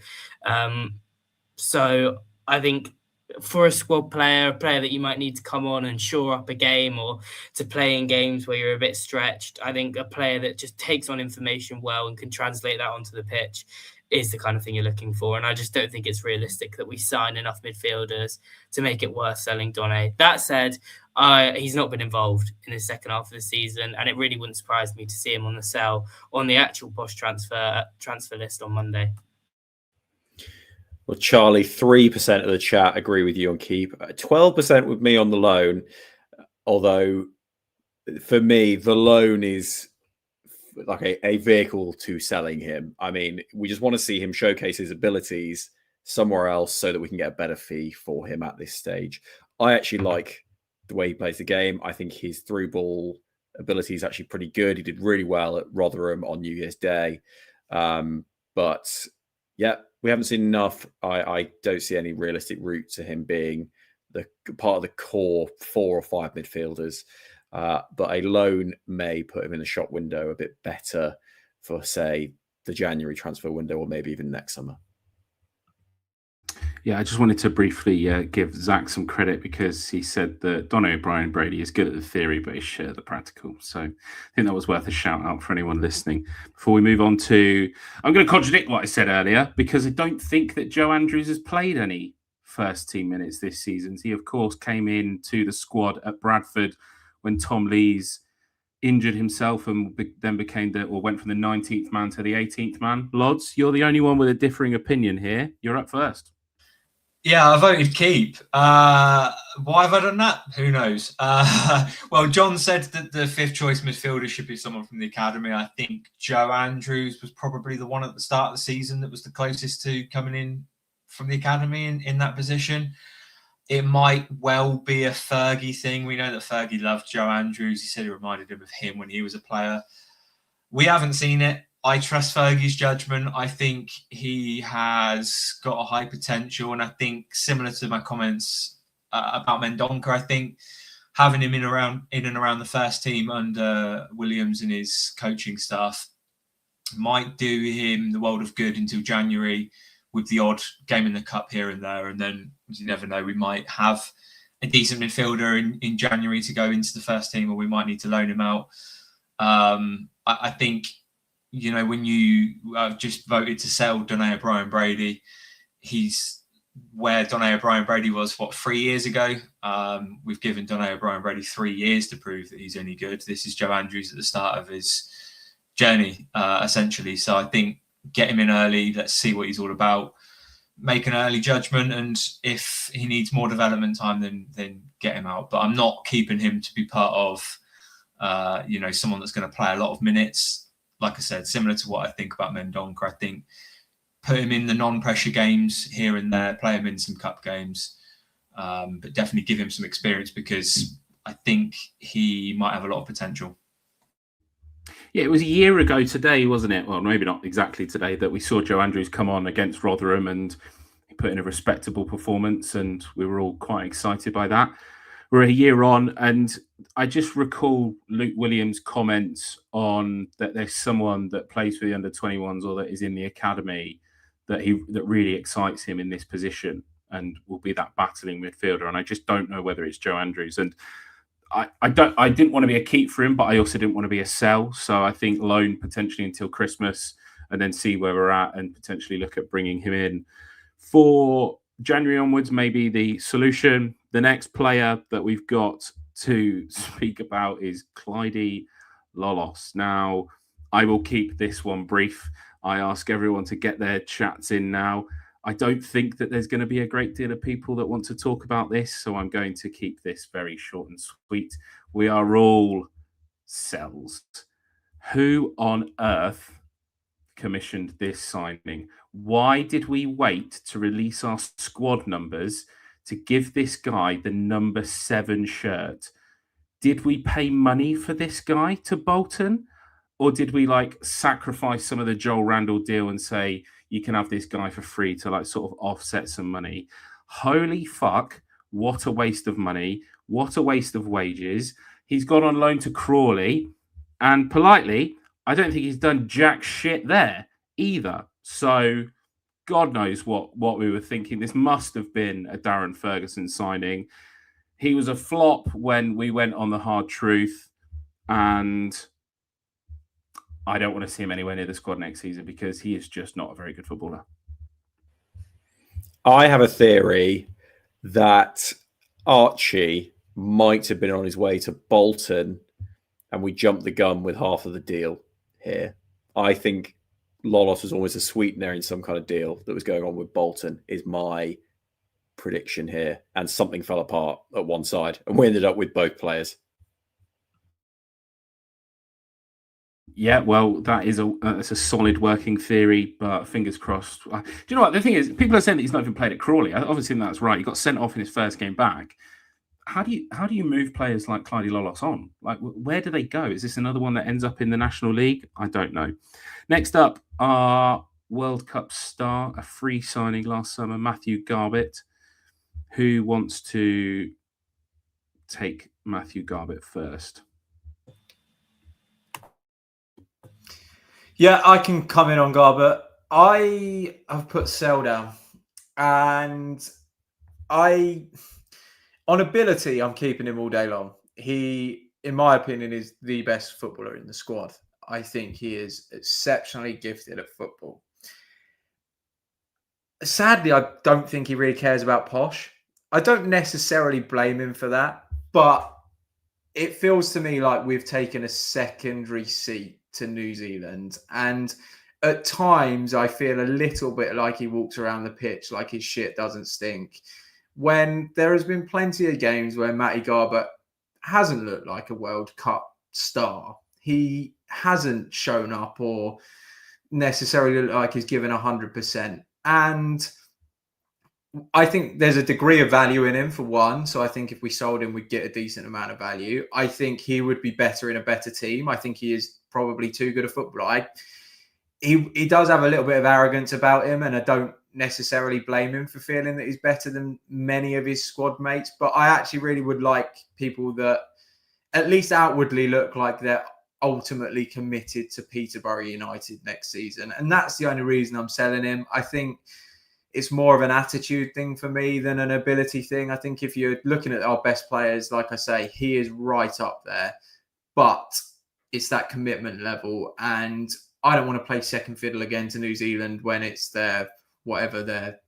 So I think for a squad player, a player that you might need to come on and shore up a game, or to play in games where you're a bit stretched, I think a player that just takes on information well and can translate that onto the pitch is the kind of thing you're looking for. And I just don't think it's realistic that we sign enough midfielders to make it worth selling Donny. That said, he's not been involved in the second half of the season, and it really wouldn't surprise me to see him on the sell on the actual Posh transfer list on Monday. Well, Charlie, 3% of the chat agree with you on keep, 12% with me on the loan. Although, for me, the loan is like a vehicle to selling him. I mean, we just want to see him showcase his abilities somewhere else so that we can get a better fee for him at this stage. I actually like the way he plays the game. I think his through ball ability is actually pretty good. He did really well at Rotherham on New Year's Day. But yeah, we haven't seen enough. I don't see any realistic route to him being the part of the core 4 or 5 midfielders. But a loan may put him in the shop window a bit better for, say, the January transfer window, or maybe even next summer. Yeah, I just wanted to briefly give Zach some credit, because he said that Don O'Brien Brady is good at the theory, but he's shit at the practical. So I think that was worth a shout out for anyone listening. Before we move on to, I'm going to contradict what I said earlier, because I don't think that Joe Andrews has played any first team minutes this season. He, of course, came into the squad at Bradford when Tom Lees injured himself and then went from the 19th man to the 18th man. Lodz, you're the only one with a differing opinion here. You're up first. Yeah, I voted keep. Why have I done that? Who knows? Well, John said that the 5th choice midfielder should be someone from the academy. I think Joe Andrews was probably the one at the start of the season that was the closest to coming in from the academy in that position. It might well be a Fergie thing. We know that Fergie loved Joe Andrews. He said it reminded him of him when he was a player. We haven't seen it. I trust Fergie's judgment. I think he has got a high potential. And I think, similar to my comments about Mendonca, I think having him in and around the first team under Williams and his coaching staff might do him the world of good until January, with the odd game in the cup here and there. And then, you never know, we might have a decent midfielder in January to go into the first team, or we might need to loan him out. I think, you know, when you just voted to sell Donny O'Brien Brady, he's where Donny O'Brien Brady was, 3 years ago. We've given Donny O'Brien Brady 3 years to prove that he's any good. This is Joe Andrews at the start of his journey, essentially. So I think get him in early. Let's see what he's all about. Make an early judgment, and if he needs more development time, then get him out. But I'm not keeping him to be part of, someone that's going to play a lot of minutes. Like I said, similar to what I think about Mendonca. I think put him in the non-pressure games here and there, play him in some cup games, but definitely give him some experience, because I think he might have a lot of potential. Yeah, it was a year ago today, wasn't it? Well, maybe not exactly today, that we saw Joe Andrews come on against Rotherham and he put in a respectable performance, and we were all quite excited by that. We're a year on, and I just recall Luke Williams' comments on that there's someone that plays for the under-21s or that is in the academy that really excites him in this position and will be that battling midfielder. And I just don't know whether it's Joe Andrews. And I didn't want to be a keep for him, but I also didn't want to be a sell. So I think loan potentially until Christmas and then see where we're at and potentially look at bringing him in for January onwards, maybe the solution. The next player that we've got to speak about is Clyde Lolos. Now, I will keep this one brief. I ask everyone to get their chats in now. I don't think that there's going to be a great deal of people that want to talk about this, so I'm going to keep this very short and sweet. We are all sells. Who on earth commissioned this signing? Why did we wait to release our squad numbers to give this guy the number 7 shirt? Did we pay money for this guy to Bolton? Or did we like sacrifice some of the Joel Randall deal and say, you can have this guy for free to like sort of offset some money? Holy fuck. What a waste of money. What a waste of wages. He's gone on loan to Crawley. And politely, I don't think he's done jack shit there either. So God knows what we were thinking. This must have been a Darren Ferguson signing. He was a flop when we went on the hard truth. And I don't want to see him anywhere near the squad next season because he is just not a very good footballer. I have a theory that Archie might have been on his way to Bolton and we jumped the gun with half of the deal here. I think Lodz was almost a sweetener in some kind of deal that was going on with Bolton, is my prediction here. And something fell apart at one side and we ended up with both players. Yeah, well, that's a solid working theory, but fingers crossed. Do you know what? The thing is, people are saying that he's not even played at Crawley. I obviously think that's right. He got sent off in his first game back. How do you move players like Clyde Lollos on? Like, where do they go? Is this another one that ends up in the National League? I don't know. Next up, our World Cup star, a free signing last summer, Matthew Garbett. Who wants to take Matthew Garbett first? Yeah, I can come in on Garbett. I have put Sell down, and on ability, I'm keeping him all day long. He, in my opinion, is the best footballer in the squad. I think he is exceptionally gifted at football. Sadly, I don't think he really cares about Posh. I don't necessarily blame him for that, but it feels to me like we've taken a secondary seat to New Zealand. And at times, I feel a little bit like he walks around the pitch like his shit doesn't stink. When there has been plenty of games where Matty Garbett hasn't looked like a World Cup star. He hasn't shown up or necessarily looked like he's given 100%. And I think there's a degree of value in him for one. So I think if we sold him, we'd get a decent amount of value. I think he would be better in a better team. I think he is probably too good a footballer. He does have a little bit of arrogance about him, and I don't necessarily blame him for feeling that he's better than many of his squad mates. But I actually really would like people that at least outwardly look like they're ultimately committed to Peterborough United next season. And that's the only reason I'm selling him. I think it's more of an attitude thing for me than an ability thing. I think if you're looking at our best players, like I say, he is right up there. But it's that commitment level. And I don't want to play second fiddle again to New Zealand when it's their, whatever their,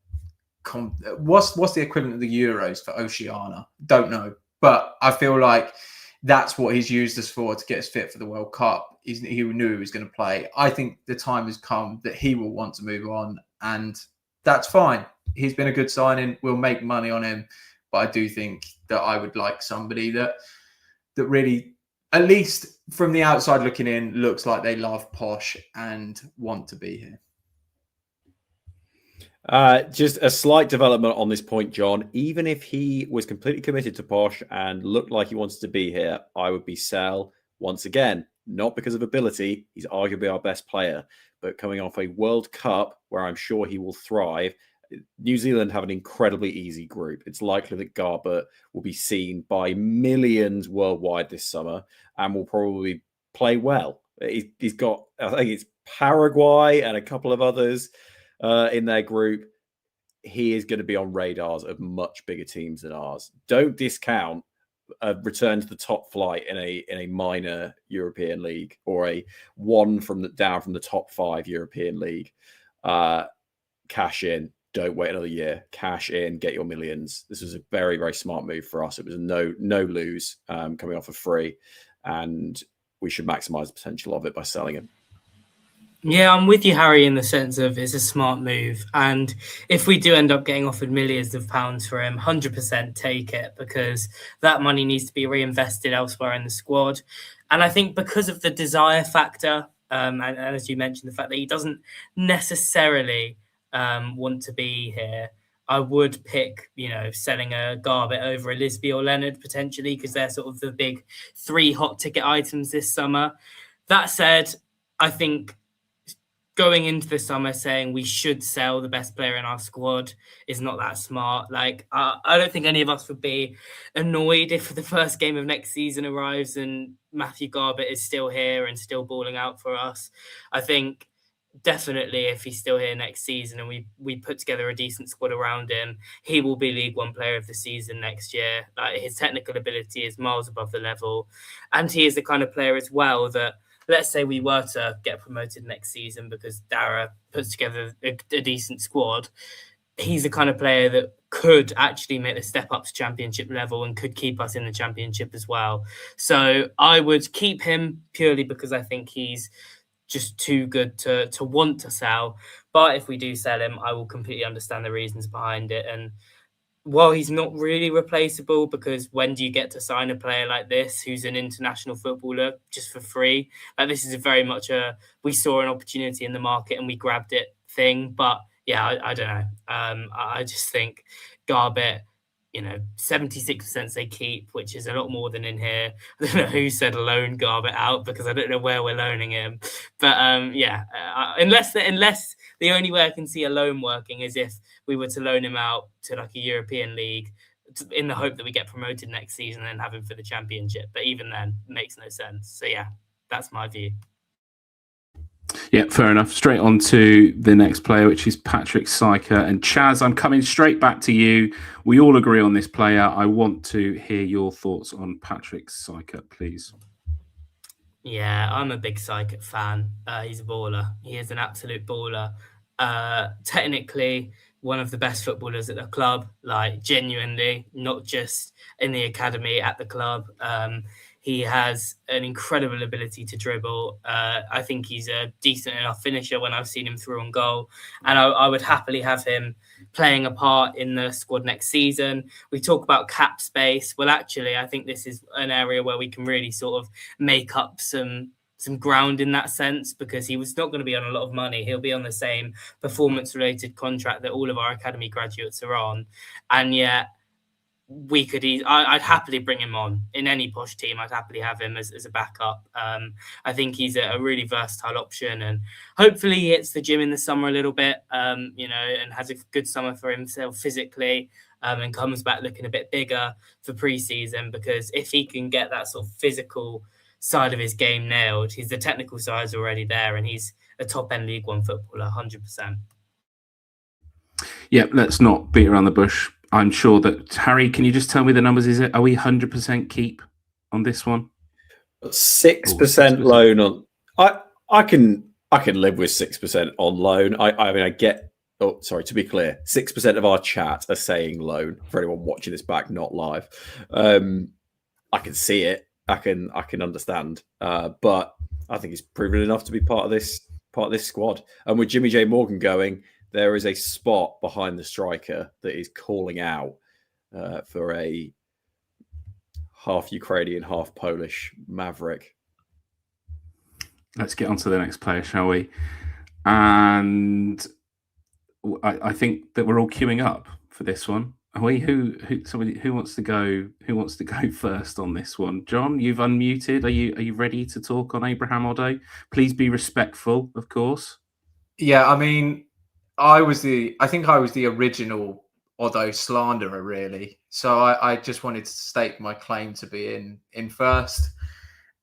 what's the equivalent of the Euros for Oceania? Don't know. But I feel like that's what he's used us for, to get us fit for the World Cup. He knew he was going to play. I think the time has come that he will want to move on, and that's fine. He's been a good signing. We'll make money on him. But I do think that I would like somebody that really, at least from the outside looking in, looks like they love Posh and want to be here. Just a slight development on this point, John. Even if he was completely committed to Posh and looked like he wanted to be here, I would be sell once again. Not because of ability. He's arguably our best player. But coming off a World Cup where I'm sure he will thrive, New Zealand have an incredibly easy group. It's likely that Garbett will be seen by millions worldwide this summer and will probably play well. He's got, I think it's Paraguay and a couple of others in their group. He is going to be on radars of much bigger teams than ours. Don't discount a return to the top flight in a minor European league or a one down from the top 5 European league. Cash in. Don't wait another year. Cash in. Get your millions. This was a very, very smart move for us. It was a no lose coming off for free, and we should maximize the potential of it by selling him. Yeah, I'm with you, Harry, in the sense of it's a smart move. And if we do end up getting offered millions of pounds for him, 100% take it, because that money needs to be reinvested elsewhere in the squad. And I think because of the desire factor, and as you mentioned, the fact that he doesn't necessarily want to be here, I would pick, selling a Garbett over a Lisby or Leonard potentially, because they're sort of the big 3 hot ticket items this summer. That said, I think going into the summer saying we should sell the best player in our squad is not that smart. Like, I don't think any of us would be annoyed if the first game of next season arrives and Matthew Garbett is still here and still balling out for us. I think definitely if he's still here next season and we put together a decent squad around him, he will be League One Player of the Season next year. Like, his technical ability is miles above the level, and he is the kind of player as well that, let's say we were to get promoted next season because Dara puts together a decent squad, he's the kind of player that could actually make the step up to championship level and could keep us in the championship as well. So I would keep him purely because I think he's just too good to want to sell. But if we do sell him, I will completely understand the reasons behind it. And while he's not really replaceable, because when do you get to sign a player like this who's an international footballer just for free? Like, this is very much we saw an opportunity in the market and we grabbed it thing. But yeah, I don't know. I just think Garbett, 76% they keep, which is a lot more than in here. I don't know who said loan Garbett out because I don't know where we're loaning him. But unless the only way I can see a loan working is if we were to loan him out to like a European league in the hope that we get promoted next season and have him for the championship. But even then, it makes no sense. So yeah, that's my view. Yeah, fair enough. Straight on to the next player, which is Patrick Syker. And Chaz, I'm coming straight back to you. We all agree on this player. I want to hear your thoughts on Patrick Syker, please. Yeah, I'm a big Syker fan. He's a baller. He is an absolute baller. Technically, one of the best footballers at the club, like genuinely, not just in the academy, at the club. He has an incredible ability to dribble. I think he's a decent enough finisher when I've seen him through on goal. And I would happily have him playing a part in the squad next season. We talk about cap space. Well, actually, I think this is an area where we can really sort of make up some ground in that sense, because he was not going to be on a lot of money. He'll be on the same performance-related contract that all of our academy graduates are on. And yet, I'd happily bring him on in any Posh team. I'd happily have him as a backup. I think he's a really versatile option, and hopefully he hits the gym in the summer a little bit, and has a good summer for himself physically, and comes back looking a bit bigger for pre-season, because if he can get that sort of physical side of his game nailed, the technical side is already there, and he's a top-end League One footballer, 100%. Yeah, let's not beat around the bush. I'm sure that, Harry, can you just tell me the numbers? Are we 100% keep on this one? 6% loan on. I can live with 6% on loan. I mean, I get. Oh, sorry. To be clear, 6% of our chat are saying loan. For anyone watching this back, not live, I can see it. I can understand. But I think he's proven enough to be part of this squad. And with Jimmy J Morgan going, there is a spot behind the striker that is calling out for a half Ukrainian, half Polish maverick. Let's get on to the next player, shall we? And I think that we're all queuing up for this one. Are we? Who wants to go? Who wants to go first on this one? John, you've unmuted. Are you ready to talk on Abraham Oddo? Please be respectful, of course. Yeah, I mean, I think I was the original Oddo slanderer, really. So I just wanted to stake my claim to be in first.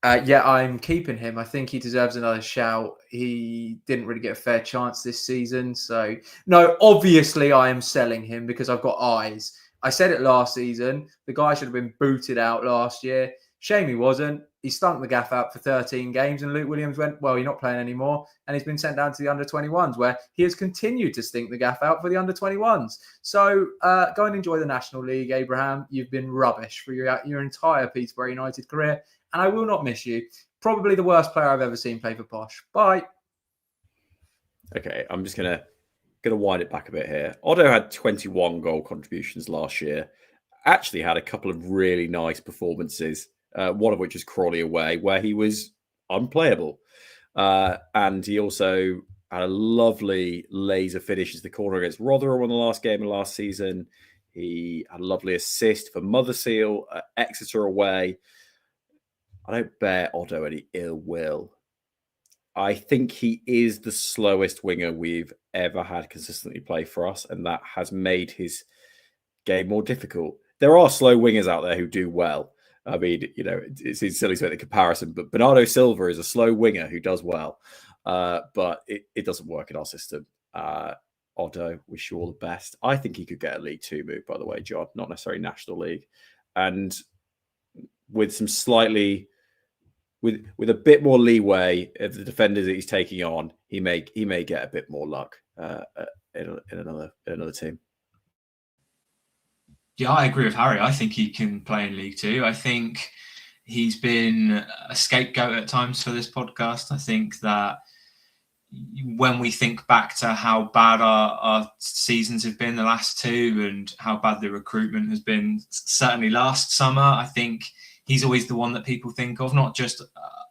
I'm keeping him. I think he deserves another shout. He didn't really get a fair chance this season. So, no, obviously I am selling him because I've got eyes. I said it last season. The guy should have been booted out last year. Shame he wasn't. He stunk the gaff out for 13 games and Luke Williams went, well, you're not playing anymore. And he's been sent down to the under-21s where he has continued to stink the gaff out for the under-21s. So go and enjoy the National League, Abraham. You've been rubbish for your entire Peterborough United career. And I will not miss you. Probably the worst player I've ever seen play for Posh. Bye. Okay, I'm just gonna wind it back a bit here. Oddo had 21 goal contributions last year. Actually had a couple of really nice performances. One of which is Crawley away, where he was unplayable. And he also had a lovely laser finish as the corner against Rotherham in the last game of last season. He had a lovely assist for Motherseal at Exeter away. I don't bear Oddo any ill will. I think he is the slowest winger we've ever had consistently play for us, and that has made his game more difficult. There are slow wingers out there who do well. I mean, it's silly to make the comparison, but Bernardo Silva is a slow winger who does well, but it doesn't work in our system. Otto, wish you all the best. I think he could get a League Two move, by the way, John, not necessarily National League. And with some slightly, with a bit more leeway of the defenders that he's taking on, he may get a bit more luck in another team. Yeah, I agree with Harry. I think he can play in League Two. I think he's been a scapegoat at times for this podcast. I think that when we think back to how bad our seasons have been the last two and how bad the recruitment has been, certainly last summer, I think he's always the one that people think of, not just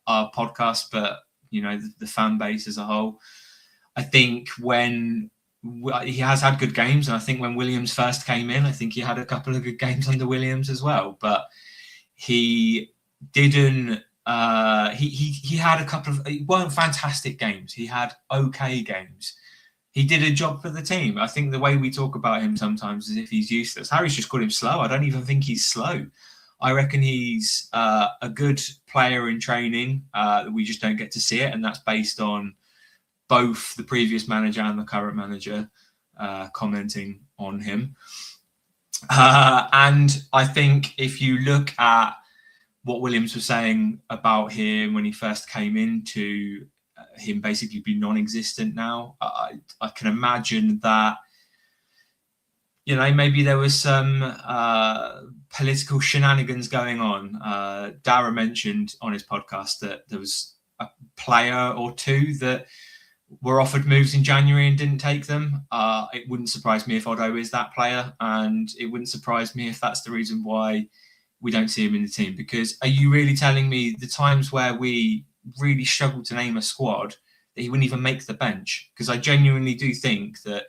our podcast, but, the fan base as a whole. I think when he has had good games, and I think when Williams first came in, I think he had a couple of good games under Williams as well, but he didn't. He had a couple of. It weren't fantastic games. He had okay games. He did a job for the team. I think the way we talk about him sometimes is if he's useless. Harry's just called him slow. I don't even think he's slow. I reckon he's a good player in training. We just don't get to see it, and that's based on both the previous manager and the current manager commenting on him. And I think if you look at what Williams was saying about him when he first came into him basically be non-existent now, I can imagine that, maybe there was some political shenanigans going on. Dara mentioned on his podcast that there was a player or two that were offered moves in January and didn't take them. It wouldn't surprise me if Otto is that player, and it wouldn't surprise me if that's the reason why we don't see him in the team. Because are you really telling me the times where we really struggle to name a squad that he wouldn't even make the bench? Because I genuinely do think that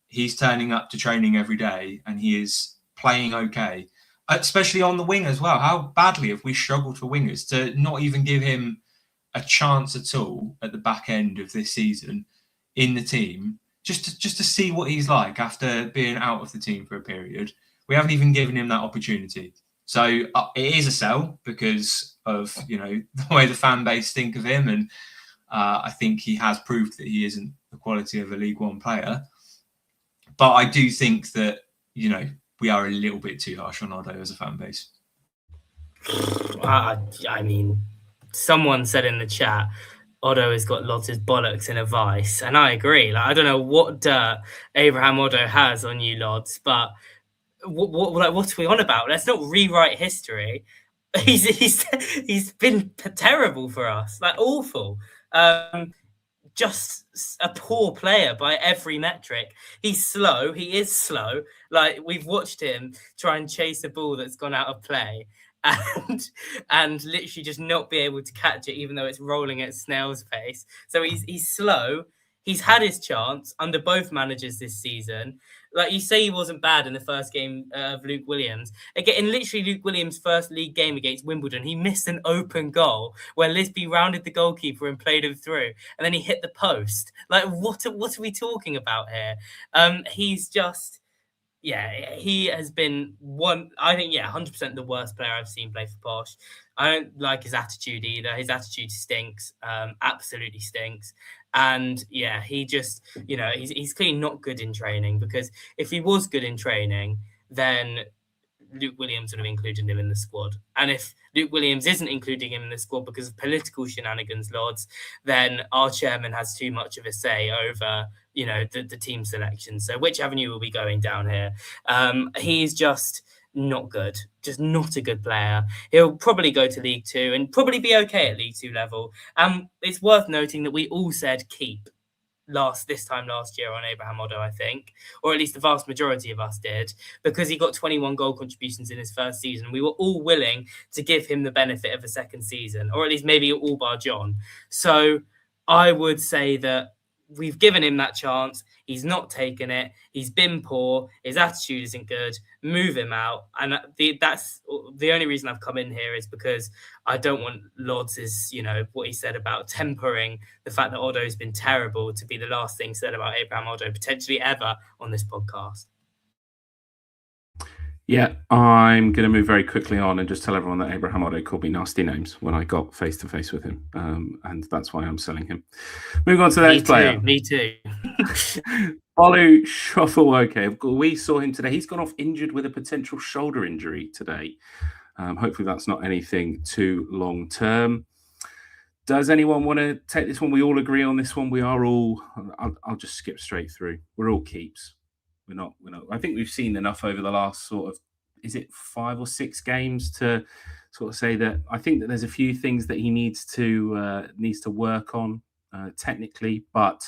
he's turning up to training every day and he is playing okay, especially on the wing as well. How badly have we struggled for wingers to not even give him a chance at all at the back end of this season in the team, just to see what he's like after being out of the team for a period. We haven't even given him that opportunity. So it is a sell because of, the way the fan base think of him. And I think he has proved that he isn't the quality of a League One player. But I do think that, we are a little bit too harsh on Otto as a fan base. I mean, someone said in the chat, Otto has got Lodz's bollocks in a vice. And I agree. I don't know what dirt Abraham Otto has on you, Lodz, but what are we on about? Let's not rewrite history. He's been terrible for us, awful. Just a poor player by every metric. He's slow. He is slow. We've watched him try and chase a ball that's gone out of play and literally just not be able to catch it, even though it's rolling at snail's pace. So he's slow. He's had his chance under both managers this season. You say he wasn't bad in the first game of Luke Williams. Again, in literally Luke Williams' first league game against Wimbledon, he missed an open goal where Lisby rounded the goalkeeper and played him through, and then he hit the post. What are we talking about here? He's just, he has been 100% the worst player I've seen play for Posh. I don't like his attitude either. His attitude stinks, absolutely stinks. And he just, he's clearly not good in training, because if he was good in training, then Luke Williams would have included him in the squad. And if Luke Williams isn't including him in the squad because of political shenanigans, Lodz, then our chairman has too much of a say over, the team selection. So which avenue will be going down here? He's just not good, just not a good player. He'll probably go to League Two and probably be okay at League Two level. It's worth noting that we all said keep this time last year on Abraham Otto, I think, or at least the vast majority of us did, because he got 21 goal contributions in his first season. We were all willing to give him the benefit of a second season, or at least maybe all bar John. So I would say that we've given him that chance. He's not taken it. He's been poor. His attitude isn't good. Move him out. And that's the only reason I've come in here is because I don't want Lodz's, what he said about tempering the fact that Odo's been terrible to be the last thing said about Abraham Odo potentially ever on this podcast. Yeah, I'm going to move very quickly on and just tell everyone that Abraham Odo called me nasty names when I got face-to-face with him. And that's why I'm selling him. Moving on to the next player. Me too. Olu Shofowoke. We saw him today. He's gone off injured with a potential shoulder injury today. Hopefully that's not anything too long-term. Does anyone want to take this one? We all agree on this one. We are all... I'll just skip straight through. We're all keeps. We're not. I think we've seen enough over the last sort of, is it 5 or 6 games to sort of say that I think that there's a few things that he needs to work on technically, but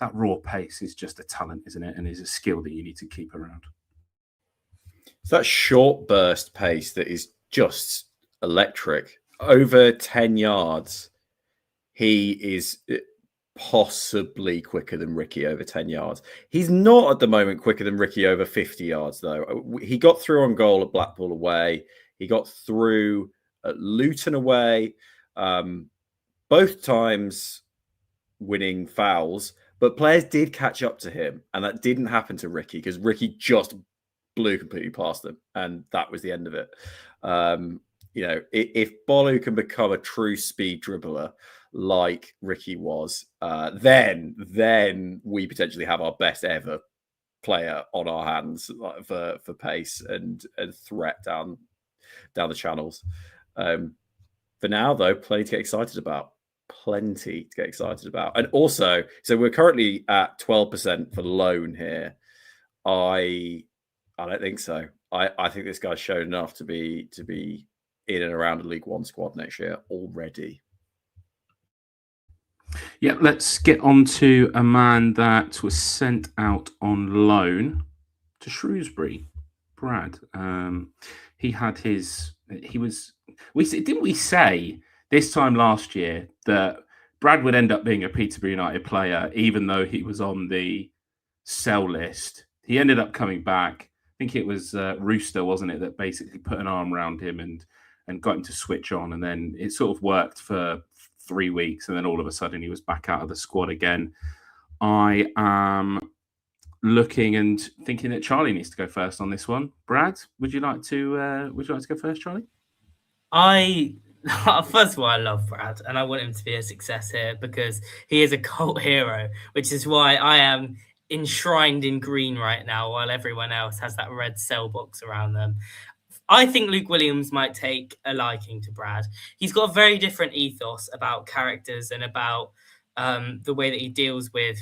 that raw pace is just a talent, isn't it? And is a skill that you need to keep around. It's that short burst pace that is just electric. Over 10 yards, he is possibly quicker than Ricky over 10 yards. He's not at the moment quicker than Ricky over 50 yards, though. He got through on goal at Blackpool away. He got through at Luton away, both times winning fouls, but players did catch up to him, and that didn't happen to Ricky because Ricky just blew completely past them, and that was the end of it. If Bolu can become a true speed dribbler like Ricky was, then we potentially have our best ever player on our hands for pace and threat down the channels. For now, though, plenty to get excited about. And also, so we're currently at 12% for loan here. I don't think so. I think this guy's shown enough to be in and around a League One squad next year already. Yeah, let's get on to a man that was sent out on loan to Shrewsbury. Brad. He had his. Didn't we say this time last year that Brad would end up being a Peterborough United player, even though he was on the sell list? He ended up coming back. I think it was Rooster, wasn't it, that basically put an arm around him and got him to switch on, and then it sort of worked for 3 weeks, and then all of a sudden he was back out of the squad again. I am looking and thinking that Charlie needs to go first on this one. Brad, would you like to go first, Charlie? First of all, I love Brad, and I want him to be a success here because he is a cult hero, which is why I am enshrined in green right now, while everyone else has that red cell box around them. I think Luke Williams might take a liking to Brad. He's got a very different ethos about characters and about the way that he deals with,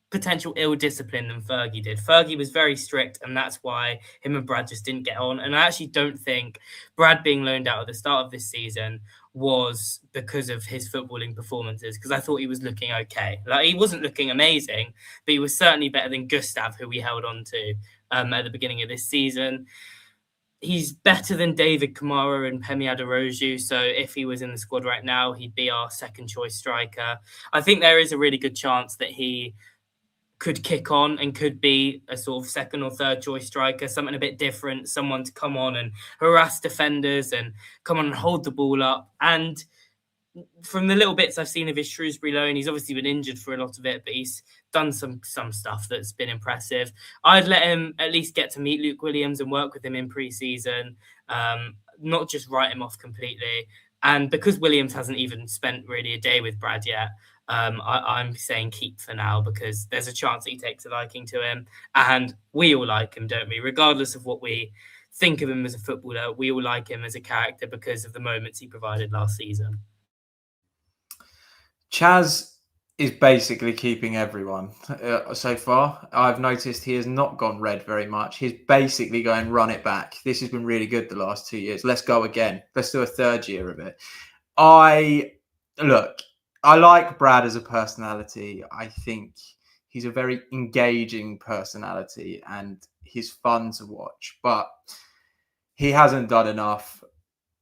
potential ill discipline than Fergie did. Fergie was very strict, and that's why him and Brad just didn't get on. And I actually don't think Brad being loaned out at the start of this season was because of his footballing performances, because I thought he was looking okay. Like, he wasn't looking amazing, but he was certainly better than Gustav, who we held on to at the beginning of this season. He's better than David Kamara and Pemi Aderoju. So if he was in the squad right now, he'd be our second choice striker. I think there is a really good chance that he could kick on and could be a sort of second or third choice striker, something a bit different, someone to come on and harass defenders and come on and hold the ball up. And from the little bits I've seen of his Shrewsbury loan, he's obviously been injured for a lot of it, but he's done some stuff that's been impressive. I'd let him at least get to meet Luke Williams and work with him in pre-season, not just write him off completely. And because Williams hasn't even spent really a day with Brad yet, I'm saying keep for now, because there's a chance that he takes a liking to him. And we all like him, don't we? Regardless of what we think of him as a footballer, we all like him as a character because of the moments he provided last season. Chaz is basically keeping everyone so far. I've noticed he has not gone red very much. He's basically going run it back. This has been really good the last 2 years. Let's go again. Let's do a third year of it. I like Brad as a personality. I think he's a very engaging personality and he's fun to watch, but he hasn't done enough.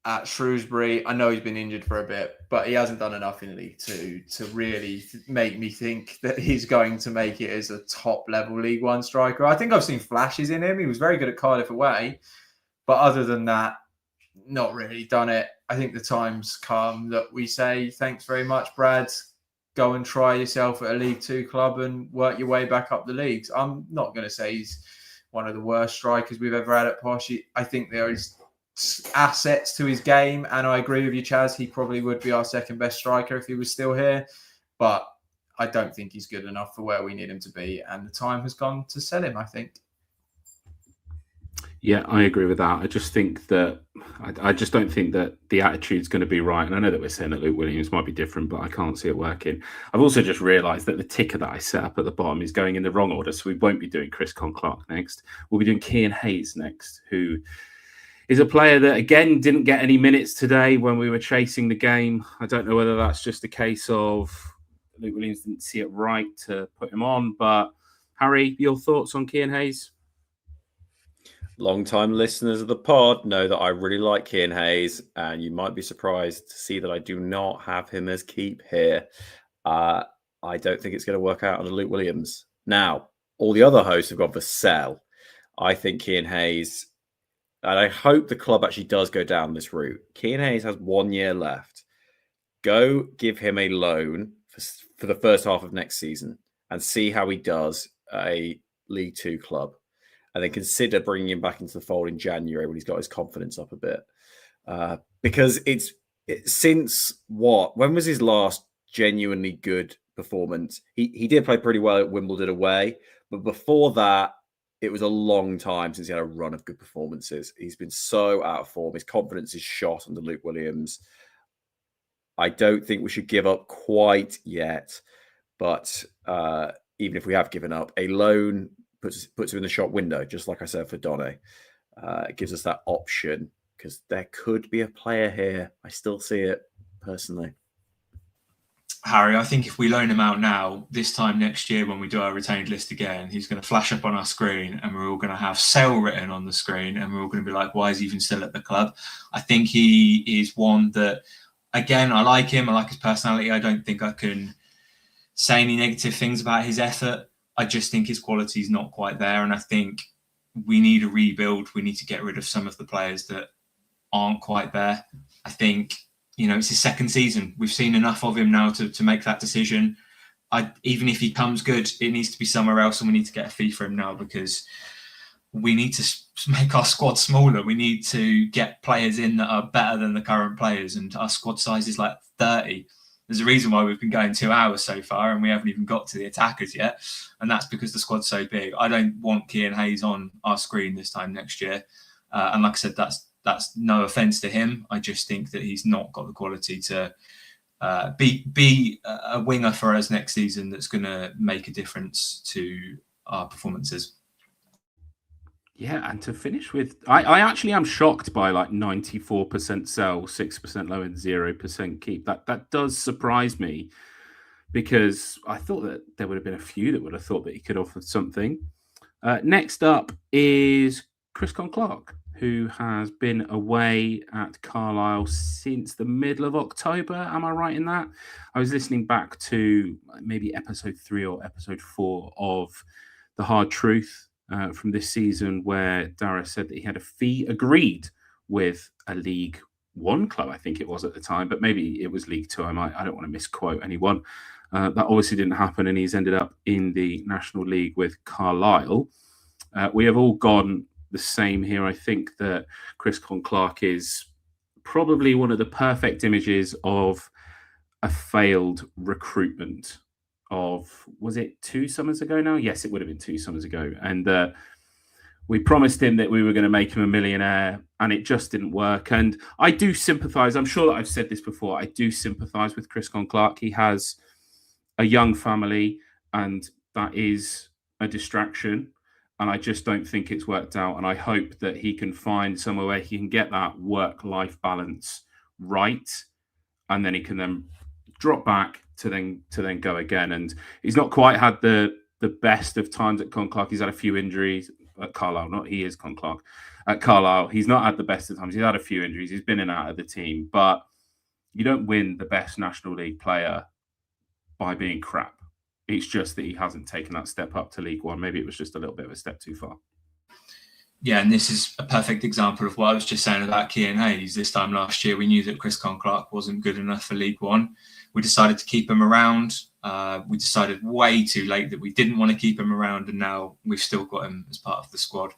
at Shrewsbury. I know he's been injured for a bit, but he hasn't done enough in League Two to really make me think that he's going to make it as a top-level League One striker. I think I've seen flashes in him. He was very good at Cardiff away, but other than that, not really done it. I think the time's come that we say, thanks very much, Brad. Go and try yourself at a League Two club and work your way back up the leagues. I'm not going to say he's one of the worst strikers we've ever had at Posh. I think there is assets to his game, and I agree with you, Chaz. He probably would be our second best striker if he was still here, but I don't think he's good enough for where we need him to be, and the time has gone to sell him, I think. Yeah, I agree with that. I just think that I just don't think that the attitude's going to be right. And I know that we're saying that Luke Williams might be different, but I can't see it working. I've also just realised that the ticker that I set up at the bottom is going in the wrong order. So we won't be doing Chris Clark next. We'll be doing Cian Hayes next, who is a player that, again, didn't get any minutes today when we were chasing the game. I don't know whether that's just a case of Luke Williams didn't see it right to put him on. But Harry, your thoughts on Cian Hayes? Long-time listeners of the pod know that I really like Cian Hayes, and you might be surprised to see that I do not have him as keep here. I don't think it's going to work out on Luke Williams. Now, all the other hosts have gone for sell. I think Cian Hayes, and I hope the club actually does go down this route. Cian Hayes has 1 year left. Go give him a loan for the first half of next season and see how he does at a League Two club. And then consider bringing him back into the fold in January when he's got his confidence up a bit. Because it's since what? When was his last genuinely good performance? He did play pretty well at Wimbledon away, but before that, it was a long time since he had a run of good performances. He's been so out of form. His confidence is shot under Luke Williams. I don't think we should give up quite yet, but even if we have given up, a loan puts him in the shop window, just like I said for Donny. It gives us that option because there could be a player here. I still see it personally. Harry, I think if we loan him out now, this time next year when we do our retained list again, he's going to flash up on our screen and we're all going to have sale written on the screen and we're all going to be like, why is he even still at the club? I think he is one that, again, I like him. I like his personality. I don't think I can say any negative things about his effort. I just think his quality is not quite there. And I think we need a rebuild. We need to get rid of some of the players that aren't quite there. I think, it's his second season. We've seen enough of him now to make that decision. Even if he comes good, it needs to be somewhere else and we need to get a fee for him now because we need to make our squad smaller. We need to get players in that are better than the current players, and our squad size is like 30. There's a reason why we've been going 2 hours so far and we haven't even got to the attackers yet. And that's because the squad's so big. I don't want Cian Hayes on our screen this time next year. And like I said, that's no offence to him. I just think that he's not got the quality to be a winger for us next season that's going to make a difference to our performances. Yeah, and to finish with, I actually am shocked by like 94% sell, 6% low and 0% keep. That does surprise me because I thought that there would have been a few that would have thought that he could offer something. Next up is Chris Clark, who has been away at Carlisle since the middle of October. Am I right in that? I was listening back to maybe episode 3 or episode 4 of The Hard Truth from this season, where Dara said that he had a fee agreed with a League One club, I think it was at the time, but maybe it was League Two. I don't want to misquote anyone. That obviously didn't happen, and he's ended up in the National League with Carlisle. We have all gone the same here. I think that Chris Clark is probably one of the perfect images of a failed recruitment of, was it 2 summers ago now? Yes, it would have been 2 summers ago. And we promised him that we were going to make him a millionaire, and it just didn't work. And I do sympathise. I'm sure that I've said this before. I do sympathise with Chris Clark. He has a young family, and that is a distraction. And I just don't think it's worked out. And I hope that he can find somewhere where he can get that work-life balance right, and then he can then drop back to then go again. And he's not quite had the best of times at Clark. He's had a few injuries, at Carlisle. Not he is Con Clark at Carlisle. He's not had the best of times. He's had a few injuries. He's been in and out of the team, but you don't win the best National League player by being crap. It's just that he hasn't taken that step up to League One. Maybe it was just a little bit of a step too far. Yeah, and this is a perfect example of what I was just saying about Cian Hayes. This time last year, we knew that Chris Con-Clark wasn't good enough for League One. We decided to keep him around. We decided way too late that we didn't want to keep him around, and now we've still got him as part of the squad.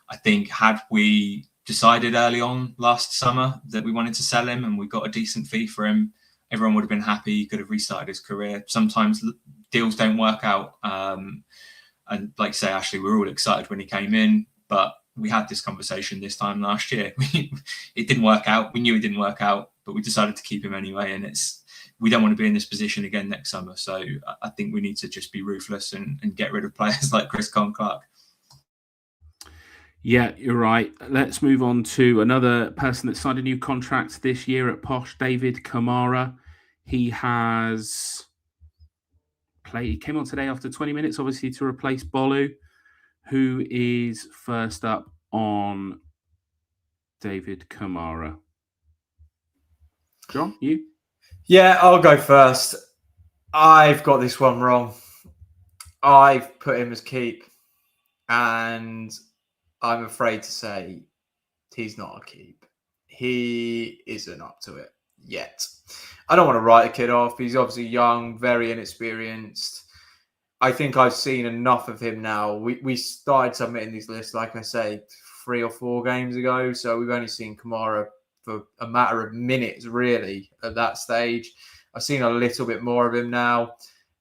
I think had we decided early on last summer that we wanted to sell him and we got a decent fee for him, everyone would have been happy. He could have restarted his career. Sometimes deals don't work out. And like you say, Ashley, we were all excited when he came in, but we had this conversation this time last year. It didn't work out. We knew it didn't work out, but we decided to keep him anyway. And we don't want to be in this position again next summer. So I think we need to just be ruthless and get rid of players like Chris Con-Clark. Yeah, you're right. Let's move on to another person that signed a new contract this year at Posh, David Kamara. He has played. He came on today after 20 minutes, obviously, to replace Bolu, who is first up on David Kamara. John, you? Yeah, I'll go first. I've got this one wrong. I've put him as keep, and I'm afraid to say he's not a keep. He isn't up to it yet. I don't want to write the kid off. He's obviously young, very inexperienced. I think I've seen enough of him now. We started submitting these lists, like I say, 3 or 4 games ago. So we've only seen Kamara for a matter of minutes, really, at that stage. I've seen a little bit more of him now.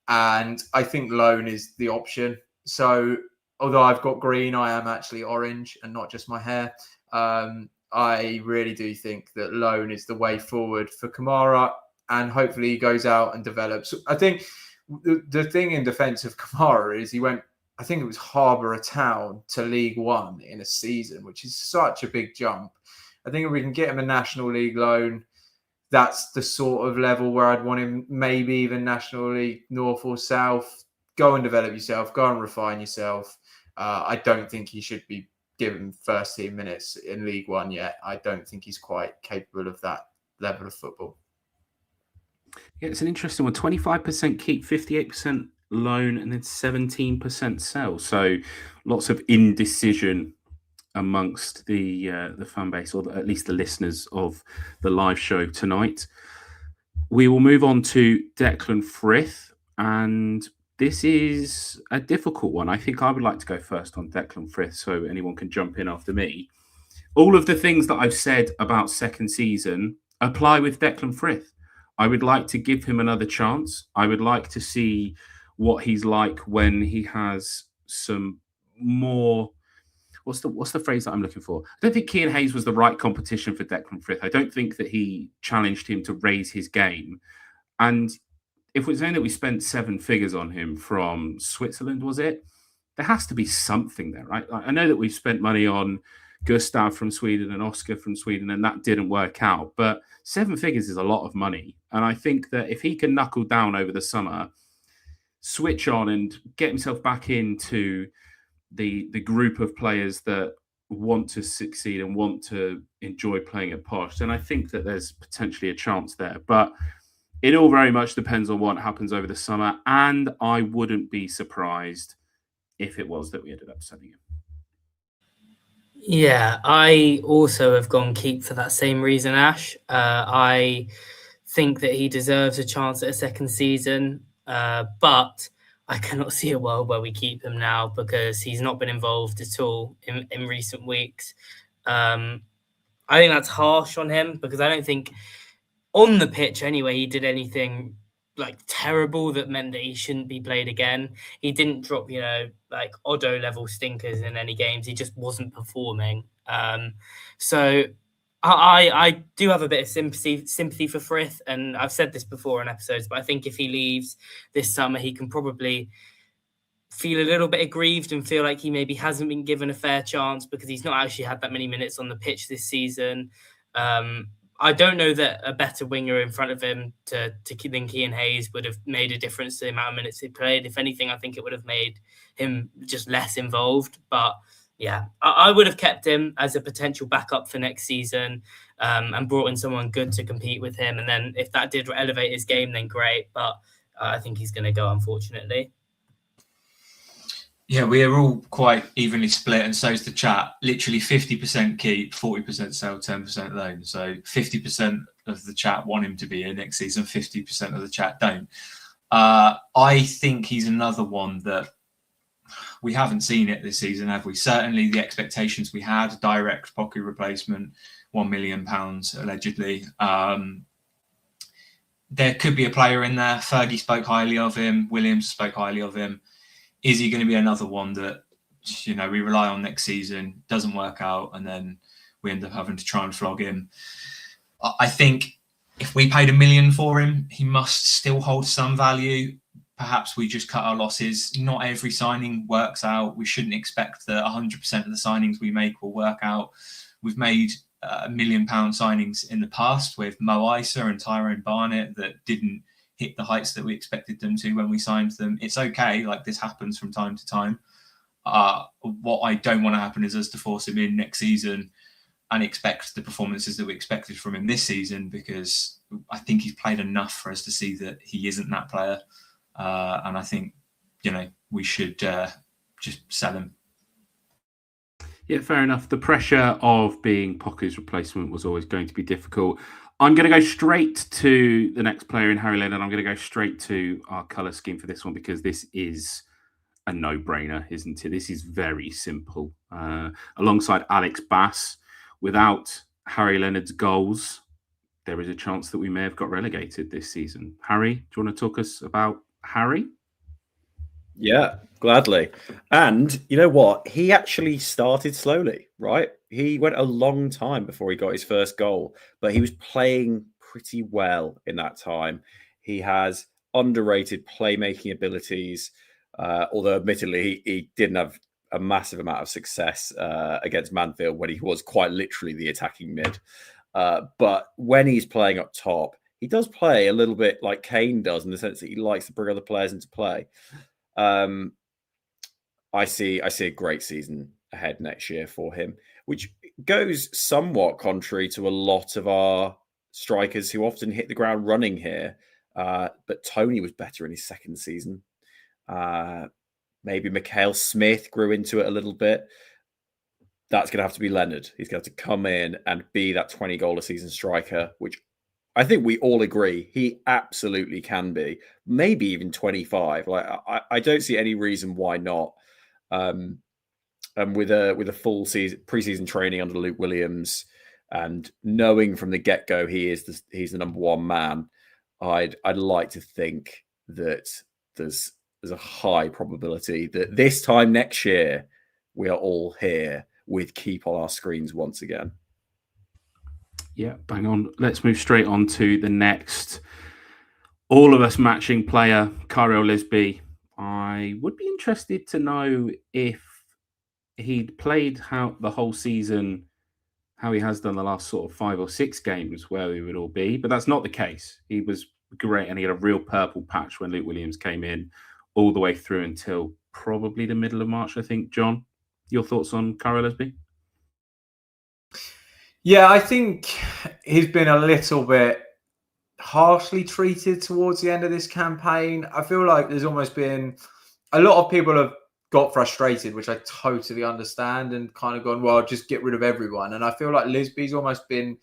And I think loan is the option. So although I've got green, I am actually orange and not just my hair. I really do think that loan is the way forward for Kamara. And hopefully he goes out and develops. I think the thing in defence of Kamara is he went, I think it was Harbour Town to League One in a season, which is such a big jump. I think if we can get him a National League loan, that's the sort of level where I'd want him, maybe even National League North or South. Go and develop yourself. Go and refine yourself. I don't think he should be given first team minutes in League One yet. I don't think he's quite capable of that level of football. Yeah, it's an interesting one. 25% keep, 58% loan, and then 17% sell. So lots of indecision amongst the fan base, or at least the listeners of the live show tonight. We will move on to Declan Frith, and this is a difficult one. I think I would like to go first on Declan Frith, so anyone can jump in after me. All of the things that I've said about second season apply with Declan Frith. I would like to give him another chance. I would like to see what he's like when he has some more. What's the phrase that I'm looking for? I don't think Cian Hayes was the right competition for Declan Frith. I don't think that he challenged him to raise his game. And if we're saying that we spent 7 figures on him from Switzerland, was it? There has to be something there, right? I know that we've spent money on Gustav from Sweden and Oscar from Sweden, and that didn't work out. But 7 figures is a lot of money. And I think that if he can knuckle down over the summer, switch on and get himself back into the group of players that want to succeed and want to enjoy playing at Posh, then I think that there's potentially a chance there. But it all very much depends on what happens over the summer. And I wouldn't be surprised if it was that we ended up selling him. Yeah, I also have gone keep for that same reason, Ash. I think that he deserves a chance at a second season, but I cannot see a world where we keep him now because he's not been involved at all in recent weeks. I think that's harsh on him because I don't think on the pitch anyway he did anything like terrible that meant that he shouldn't be played again. He didn't drop, like Odo level stinkers in any games. He just wasn't performing. So I do have a bit of sympathy for Frith, and I've said this before in episodes, but I think if he leaves this summer, he can probably feel a little bit aggrieved and feel like he maybe hasn't been given a fair chance because he's not actually had that many minutes on the pitch this season. I don't know that a better winger in front of him than Cian Hayes would have made a difference to the amount of minutes he played. If anything, I think it would have made him just less involved. But Yeah, I would have kept him as a potential backup for next season, and brought in someone good to compete with him. And then if that did elevate his game, then great. But I think he's going to go, unfortunately. Yeah, we are all quite evenly split, and so is the chat. Literally 50% keep, 40% sell, 10% loan. So 50% of the chat want him to be here next season, 50% of the chat don't. I think he's another one that we haven't seen it this season, have we? Certainly the expectations we had, direct Pocky replacement, £1 million allegedly. There could be a player in there. Fergie spoke highly of him. Williams spoke highly of him. Is he going to be another one that, we rely on next season, doesn't work out, and then we end up having to try and flog him? I think if we paid $1 million for him, he must still hold some value. Perhaps we just cut our losses. Not every signing works out. We shouldn't expect that 100% of the signings we make will work out. We've made £1 million signings in the past with Mo Isa and Tyrone Barnett that didn't hit the heights that we expected them to when we signed them. It's okay. Like, this happens from time to time. What I don't want to happen is us to force him in next season and expect the performances that we expected from him this season, because I think he's played enough for us to see that he isn't that player. And I think, we should just sell him. Yeah, fair enough. The pressure of being Pocky's replacement was always going to be difficult. I'm going to go straight to the next player in Harry Leonard. I'm going to go straight to our colour scheme for this one, because this is a no-brainer, isn't it? This is very simple. Alongside Alex Bass, without Harry Leonard's goals, there is a chance that we may have got relegated this season. Harry, do you want to talk us about Harry? Yeah, gladly. And you know what? He actually started slowly, right? He went a long time before he got his first goal, but he was playing pretty well in that time. He has underrated playmaking abilities, although admittedly he didn't have a massive amount of success against Manfield when he was quite literally the attacking mid. But when he's playing up top, he does play a little bit like Kane does, in the sense that he likes to bring other players into play. I see a great season ahead next year for him, which goes somewhat contrary to a lot of our strikers who often hit the ground running here. But Tony was better in his second season. Maybe Mikhail Smith grew into it a little bit. That's going to have to be Leonard. He's going to have to come in and be that 20 goal a season striker, which I think we all agree he absolutely can be. Maybe even 25. Like, I don't see any reason why not. And with a full season preseason training under Luke Williams, and knowing from the get-go he's the number one man, I'd like to think that there's a high probability that this time next year we are all here with Keep on our screens once again. Yeah, bang on. Let's move straight on to the next all of us matching player, Kyril Lisby. I would be interested to know if he'd played the whole season, how he has done the last sort of 5 or 6 games, where we would all be. But that's not the case. He was great, and he had a real purple patch when Luke Williams came in, all the way through until probably the middle of March, I think. John, your thoughts on Kyril Lisby? Yeah, I think he's been a little bit harshly treated towards the end of this campaign. I feel like there's almost been a lot of people have got frustrated, which I totally understand, and kind of gone, well, just get rid of everyone. And I feel like Lisby's almost been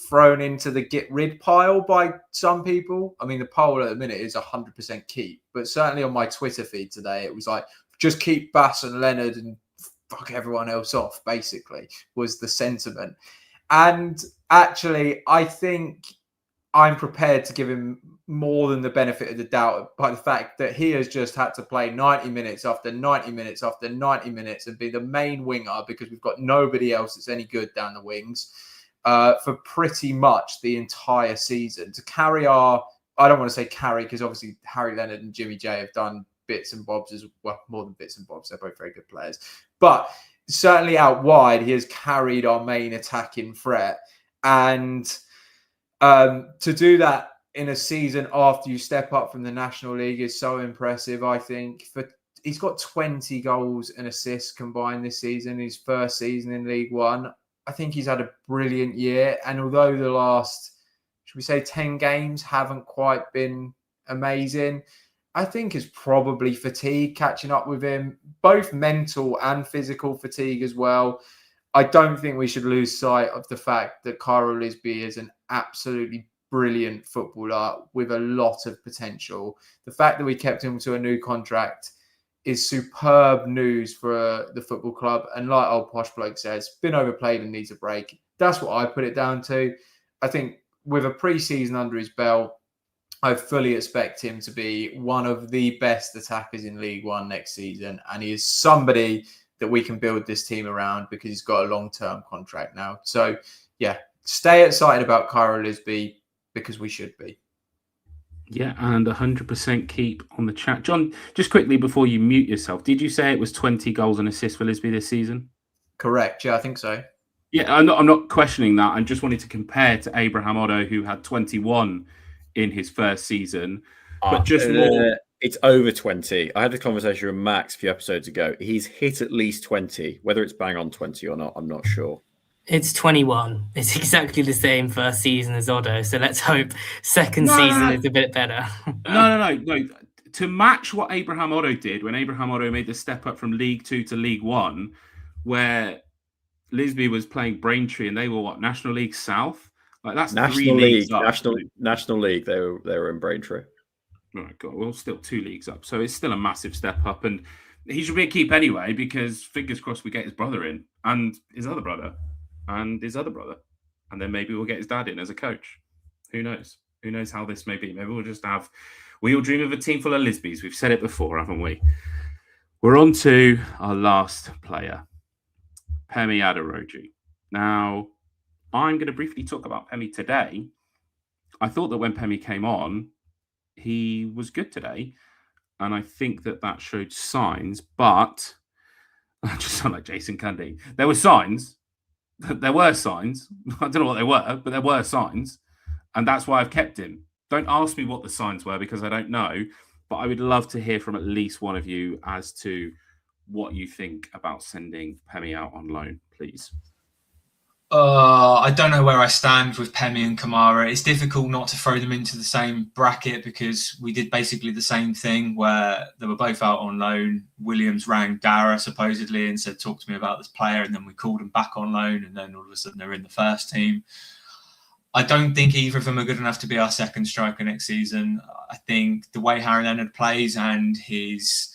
thrown into the get rid pile by some people. I mean, the poll at the minute is 100% keep, but certainly on my Twitter feed today, it was like, just keep Bass and Leonard and fuck everyone else off, basically, was the sentiment. And actually, I think I'm prepared to give him more than the benefit of the doubt by the fact that he has just had to play 90 minutes after 90 minutes after 90 minutes and be the main winger, because we've got nobody else that's any good down the wings for pretty much the entire season. To carry I don't want to say carry, because obviously Harry Leonard and Jimmy J have done bits and bobs as well, more than bits and bobs. They're both very good players. But certainly out wide, he has carried our main attacking threat. And to do that in a season after you step up from the National League is so impressive, I think. he's got 20 goals and assists combined this season, his first season in League One. I think he's had a brilliant year. And although the last, should we say, 10 games haven't quite been amazing, I think it's probably fatigue catching up with him, both mental and physical fatigue as well. I don't think we should lose sight of the fact that Kyle Lisby is an absolutely brilliant footballer with a lot of potential. The fact that we kept him to a new contract is superb news for the football club. And like old Posh bloke says, been overplayed and needs a break. That's what I put it down to. I think with a pre-season under his belt, I fully expect him to be one of the best attackers in League One next season. And he is somebody that we can build this team around because he's got a long-term contract now. So, yeah, stay excited about Kyle Lisby because we should be. Yeah, and 100% keep on the chat. John, just quickly before you mute yourself, did you say it was 20 goals and assists for Lisby this season? Correct. Yeah, I think so. Yeah, I'm not questioning that. I just wanted to compare to Abraham Otto, who had 21 in his first season. But just more... It's over 20. I had a conversation with Max a few episodes ago. He's hit at least 20. Whether it's bang on 20 or not, I'm not sure. It's 21. It's exactly the same first season as Otto. So let's hope second season is a bit better. No. To match what Abraham Otto did when Abraham Otto made the step up from League 2 to League 1, where Lisby was playing Braintree and they were what, National League South? Like that's National 3 leagues League, up. National League. They were in Braintree. Oh God, well, still 2 leagues up, so it's still a massive step up, and he should be a keep anyway. Because fingers crossed we get his brother in, and his other brother, and his other brother, and then maybe we'll get his dad in as a coach. Who knows? Who knows how this may be? Maybe we'll just have. We all dream of a team full of Lisbys. We've said it before, haven't we? We're on to our last player, Pemi Aderoji. Now, I'm going to briefly talk about Pemi today. I thought that when Pemi came on, he was good today, and I think that showed signs, but I just sound like Jason Cundy. There were signs. There were signs. I don't know what they were, but there were signs, and that's why I've kept him. Don't ask me what the signs were because I don't know, but I would love to hear from at least one of you as to what you think about sending Pemi out on loan, please. I don't know where I stand with Pemi and Kamara. It's difficult not to throw them into the same bracket because we did basically the same thing where they were both out on loan. Williams rang Dara supposedly and said, talk to me about this player. And then we called him back on loan. And then all of a sudden they're in the first team. I don't think either of them are good enough to be our second striker next season. I think the way Harry Leonard plays and his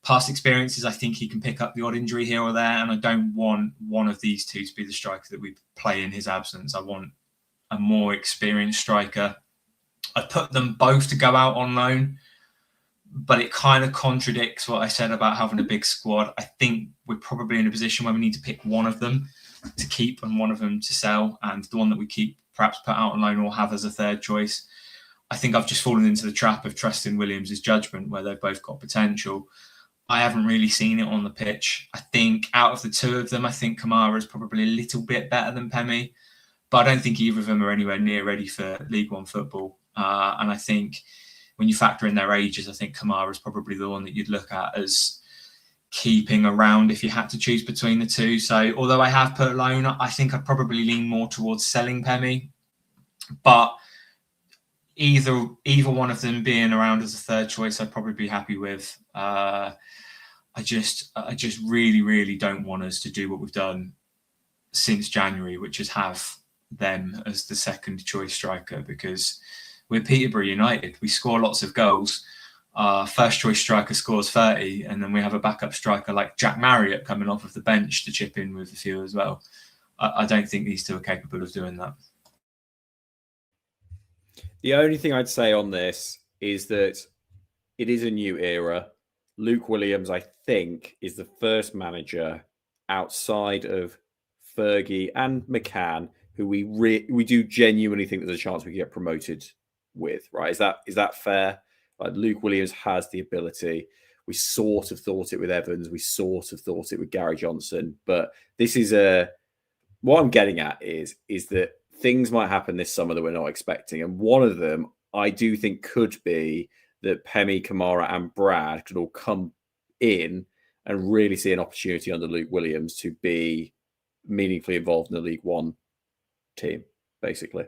past experiences, I think he can pick up the odd injury here or there, and I don't want one of these two to be the striker that we play in his absence. I want a more experienced striker. I put them both to go out on loan, but it kind of contradicts what I said about having a big squad. I think we're probably in a position where we need to pick one of them to keep and one of them to sell, and the one that we keep perhaps put out on loan or have as a third choice. I think I've just fallen into the trap of trusting Williams' judgment where they've both got potential. I haven't really seen it on the pitch. I think out of the two of them, I think Kamara is probably a little bit better than Pemi, but I don't think either of them are anywhere near ready for League One football. And I think when you factor in their ages, I think Kamara is probably the one that you'd look at as keeping around if you had to choose between the two. So although I have put loan, I think I'd probably lean more towards selling Pemi, but either one of them being around as a third choice, I'd probably be happy with. I just really, really don't want us to do what we've done since January, which is have them as the second choice striker, because we're Peterborough United. We score lots of goals. Our first choice striker scores 30, and then we have a backup striker like Jack Marriott coming off of the bench to chip in with a few as well. I don't think these two are capable of doing that. The only thing I'd say on this is that it is a new era. Luke Williams, I think, is the first manager outside of Fergie and McCann who we do genuinely think there's a chance we can get promoted with, right? Is that fair? Like, Luke Williams has the ability. We sort of thought it with Evans. We sort of thought it with Gary Johnson. But this is what I'm getting at is that things might happen this summer that we're not expecting. And one of them, I do think, could be that Pemi, Kamara and Brad could all come in and really see an opportunity under Luke Williams to be meaningfully involved in the League One team, basically.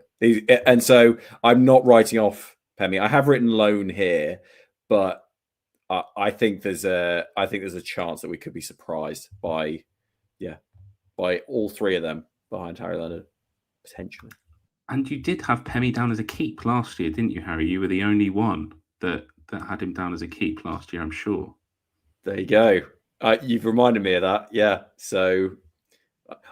And so I'm not writing off Pemi. I have written loan here, but I think there's a chance that we could be surprised by all three of them behind Harry Leonard, potentially. And you did have Pemi down as a keep last year, didn't you, Harry? You were the only one that had him down as a keep last year, I'm sure. There you go. You've reminded me of that. Yeah. So,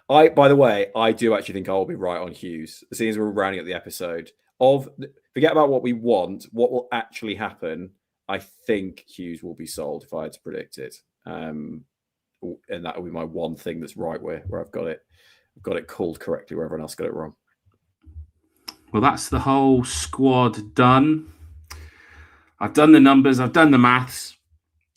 by the way, I do actually think I will be right on Hughes. As soon as we're rounding up the episode, forget about what we want, what will actually happen. I think Hughes will be sold if I had to predict it. And that will be my one thing that's right where I've got it called correctly where everyone else got it wrong. Well, that's the whole squad done. I've done the numbers. I've done the maths.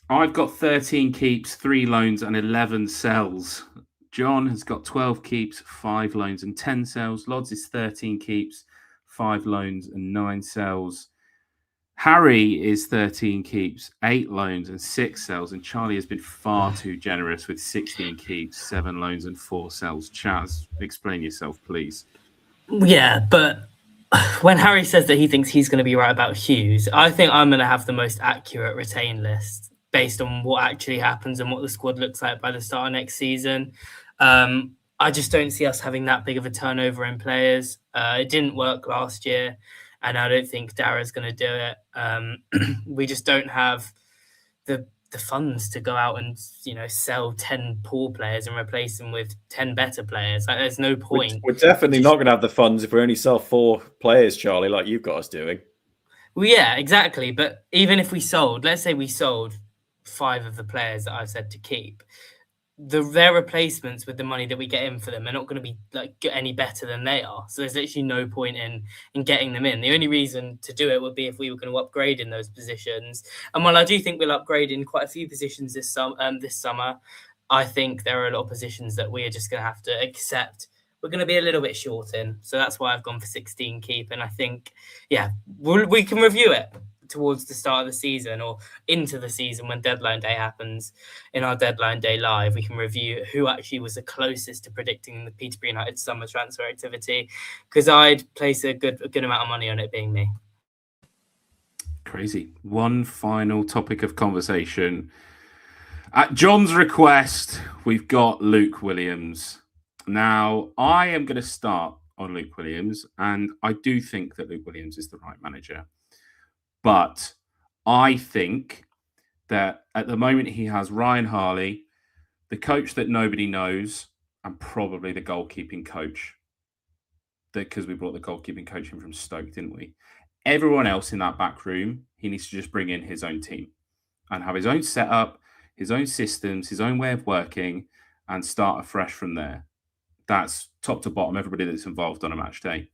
I've got 13 keeps, 3 loans and 11 sells. John has got 12 keeps, 5 loans and 10 sells. Lodz is 13 keeps, 5 loans and 9 sells. Harry is 13 keeps, 8 loans and 6 sells. And Charlie has been far too generous with 16 keeps, 7 loans and 4 sells. Chaz, explain yourself, please. Yeah, but when Harry says that he thinks he's going to be right about Hughes, I think I'm going to have the most accurate retain list based on what actually happens and what the squad looks like by the start of next season. I just don't see us having that big of a turnover in players. It didn't work last year, and I don't think Dara's going to do it. We just don't have the funds to go out and sell 10 poor players and replace them with 10 better players. Like, there's no point. We're definitely not going to have the funds if we only sell 4 players, Charlie, like you've got us doing. Well, yeah, exactly. But even if we sold, let's say we sold 5 of the players that I've said to keep, their replacements with the money that we get in for them are not going to be any better than they are. So there's literally no point in getting them in. The only reason to do it would be if we were going to upgrade in those positions. And while I do think we'll upgrade in quite a few positions this summer, I think there are a lot of positions that we are just going to have to accept we're going to be a little bit short in. So that's why I've gone for 16 keep. And I think, we can review it towards the start of the season or into the season when deadline day happens. In our deadline day live, we can review who actually was the closest to predicting the Peterborough United summer transfer activity, because I'd place a good amount of money on it being me. Crazy. One final topic of conversation. At John's request, we've got Luke Williams. Now, I am going to start on Luke Williams, and I do think that Luke Williams is the right manager. But I think that at the moment he has Ryan Harley, the coach that nobody knows, and probably the goalkeeping coach. Because we brought the goalkeeping coach in from Stoke, didn't we? Everyone else in that back room, he needs to just bring in his own team and have his own setup, his own systems, his own way of working, and start afresh from there. That's top to bottom, everybody that's involved on a match day.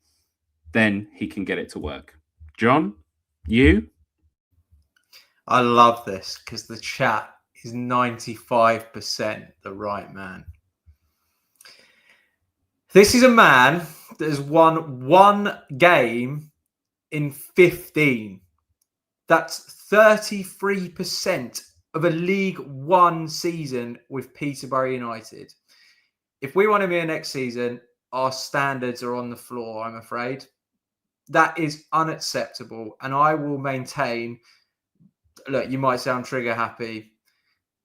Then he can get it to work. John? You? I love this because the chat is 95% the right man. This is a man that has won 1 game in 15. That's 33% of a League One season with Peterborough United. If we want him here next season, our standards are on the floor, I'm afraid. That is unacceptable. And I will maintain, look, you might sound trigger happy.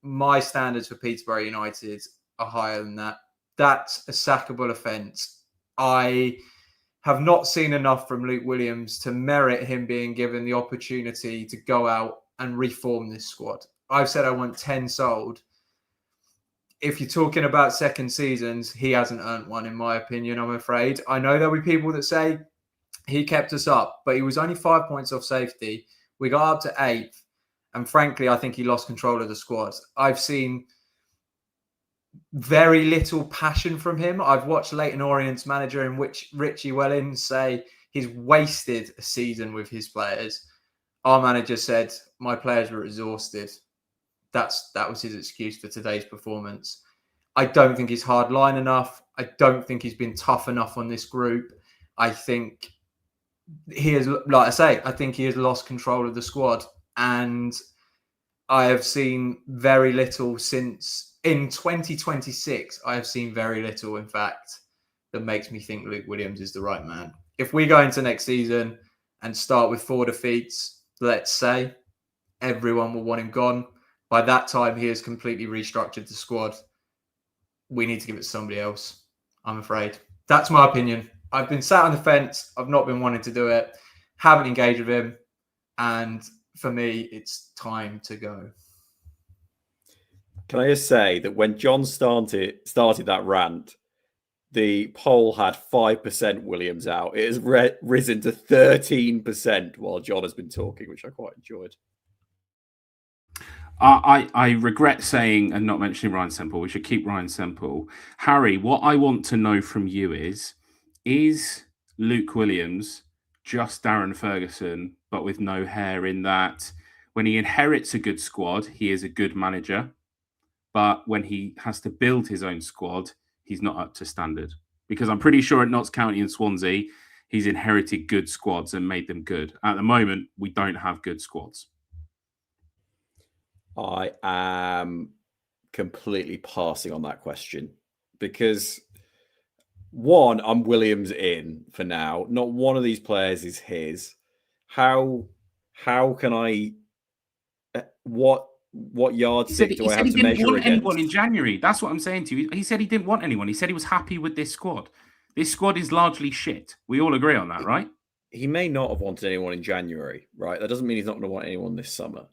My standards for Peterborough United are higher than that. That's a sackable offence. I have not seen enough from Luke Williams to merit him being given the opportunity to go out and reform this squad. I've said I want 10 sold. If you're talking about second seasons, he hasn't earned one, in my opinion, I'm afraid. I know there'll be people that say he kept us up, but he was only 5 points off safety. We got up to 8th. And frankly, I think he lost control of the squad. I've seen very little passion from him. I've watched Leyton Orient's manager in which Richie Wellens say he's wasted a season with his players. Our manager said, my players were exhausted. That was his excuse for today's performance. I don't think he's hard line enough. I don't think he's been tough enough on this group. I think he has, like I say, I think he has lost control of the squad. And I have seen very little since in 2026. I have seen very little, in fact, that makes me think Luke Williams is the right man. If we go into next season and start with 4 defeats, let's say, everyone will want him gone. By that time, he has completely restructured the squad. We need to give it to somebody else, I'm afraid. That's my opinion. I've been sat on the fence. I've not been wanting to do it. Haven't engaged with him. And for me, it's time to go. Can I just say that when John started that rant, the poll had 5% Williams out. It has risen to 13% while John has been talking, which I quite enjoyed. I regret saying and not mentioning Ryan Semple. We should keep Ryan Semple. Harry, what I want to know from you is Luke Williams just Darren Ferguson, but with no hair, in that when he inherits a good squad, he is a good manager. But when he has to build his own squad, he's not up to standard. Because I'm pretty sure at Notts County and Swansea, he's inherited good squads and made them good. At the moment, we don't have good squads. I am completely passing on that question because, one, I'm Williams in for now. Not one of these players is his. How can I? What yardstick do I have to measure against? He didn't want anyone in January. That's what I'm saying to you. He said he didn't want anyone. He said he was happy with this squad. This squad is largely shit. We all agree on that, right? He may not have wanted anyone in January, right? That doesn't mean he's not going to want anyone this summer.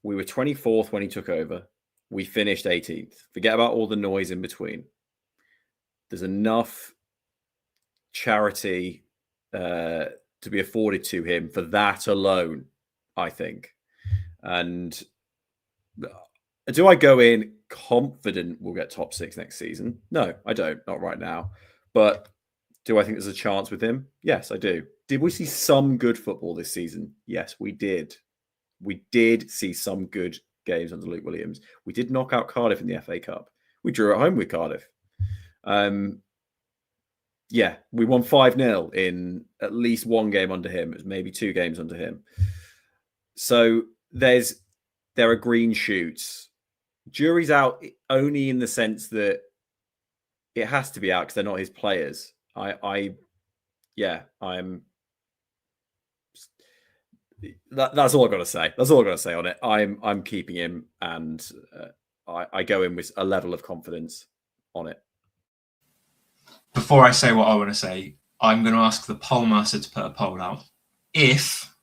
We were 24th when he took over. We finished 18th. Forget about all the noise in between. There's enough charity to be afforded to him for that alone, I think. And do I go in confident we'll get top 6 next season? No, I don't. Not right now. But do I think there's a chance with him? Yes, I do. Did we see some good football this season? Yes, we did. We did see some good games under Luke Williams. We did knock out Cardiff in the FA Cup. We drew at home with Cardiff. Yeah, we won 5-0 in at least one game under him. It was maybe 2 games under him. So there are green shoots. Jury's out only in the sense that it has to be out because they're not his players. That's all I've got to say. That's all I've got to say on it. I'm keeping him, and I go in with a level of confidence on it. Before I say what I want to say, I'm going to ask the poll master to put a poll out. If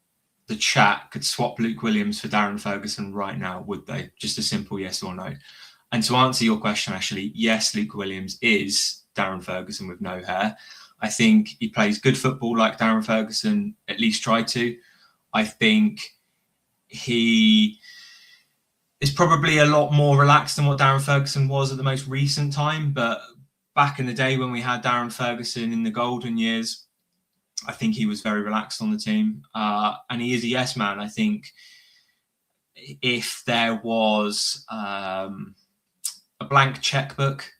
the chat could swap Luke Williams for Darren Ferguson right now, would they? Just a simple yes or no. And to answer your question, actually, yes, Luke Williams is Darren Ferguson with no hair. I think he plays good football like Darren Ferguson at least tried to. I think he is probably a lot more relaxed than what Darren Ferguson was at the most recent time. But back in the day when we had Darren Ferguson in the golden years, I think he was very relaxed on the team. And he is a yes man. I think if there was a blank checkbook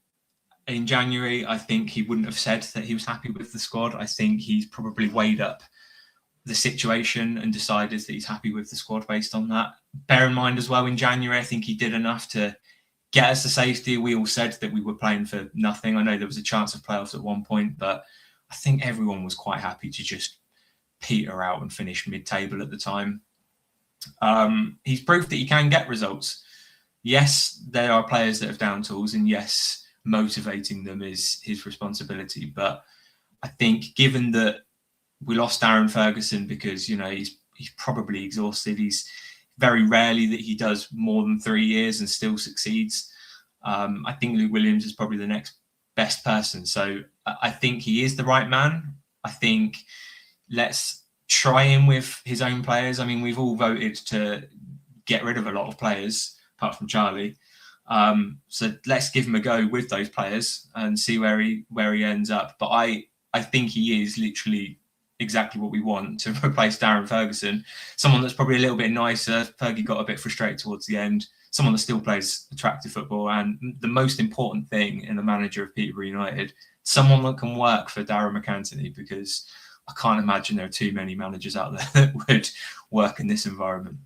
in January, I think he wouldn't have said that he was happy with the squad. I think he's probably weighed up the situation and decided that he's happy with the squad based on that. Bear in mind as well, in January, I think he did enough to get us to safety. We all said that we were playing for nothing. I know there was a chance of playoffs at one point, but I think everyone was quite happy to just peter out and finish mid-table at the time. He's proved that he can get results. Yes, there are players that have down tools, and yes, motivating them is his responsibility. But I think given that we lost Darren Ferguson because, you know, he's probably exhausted. He's very rarely that he does more than 3 years and still succeeds. I think Luke Williams is probably the next best person. So I think he is the right man. I think let's try him with his own players. I mean, we've all voted to get rid of a lot of players, apart from Charlie. So let's give him a go with those players and see where he ends up. But I think he is literally exactly what we want to replace Darren Ferguson. Someone that's probably a little bit nicer. Fergie got a bit frustrated towards the end. Someone that still plays attractive football. And the most important thing in the manager of Peterborough United, someone that can work for Darren McAntony, because I can't imagine there are too many managers out there that would work in this environment.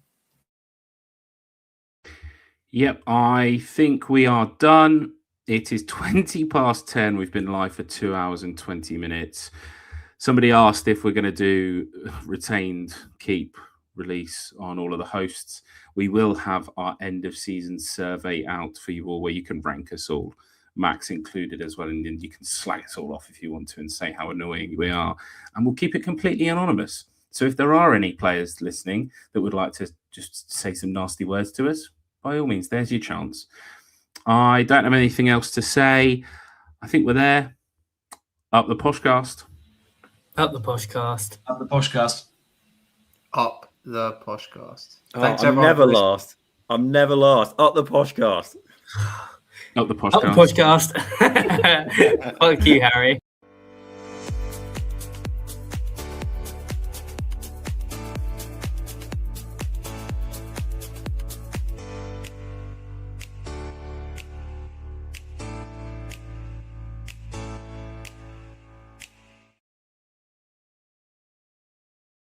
Yep, I think we are done. It is 20 past 10. We've been live for 2 hours and 20 minutes. Somebody asked if we're going to do retained keep release on all of the hosts. We will have our end of season survey out for you all where you can rank us all, Max included as well. And then you can slag us all off if you want to and say how annoying we are. And we'll keep it completely anonymous. So if there are any players listening that would like to just say some nasty words to us, by all means, there's your chance. I don't have anything else to say. I think we're there. Up the Poshcast. Up the Poshcast. Up the Poshcast. Up the Poshcast. Thanks, I'm never lost. I'm never lost. Up the Poshcast. Up the Poshcast. Up the Poshcast. Fuck you, Harry.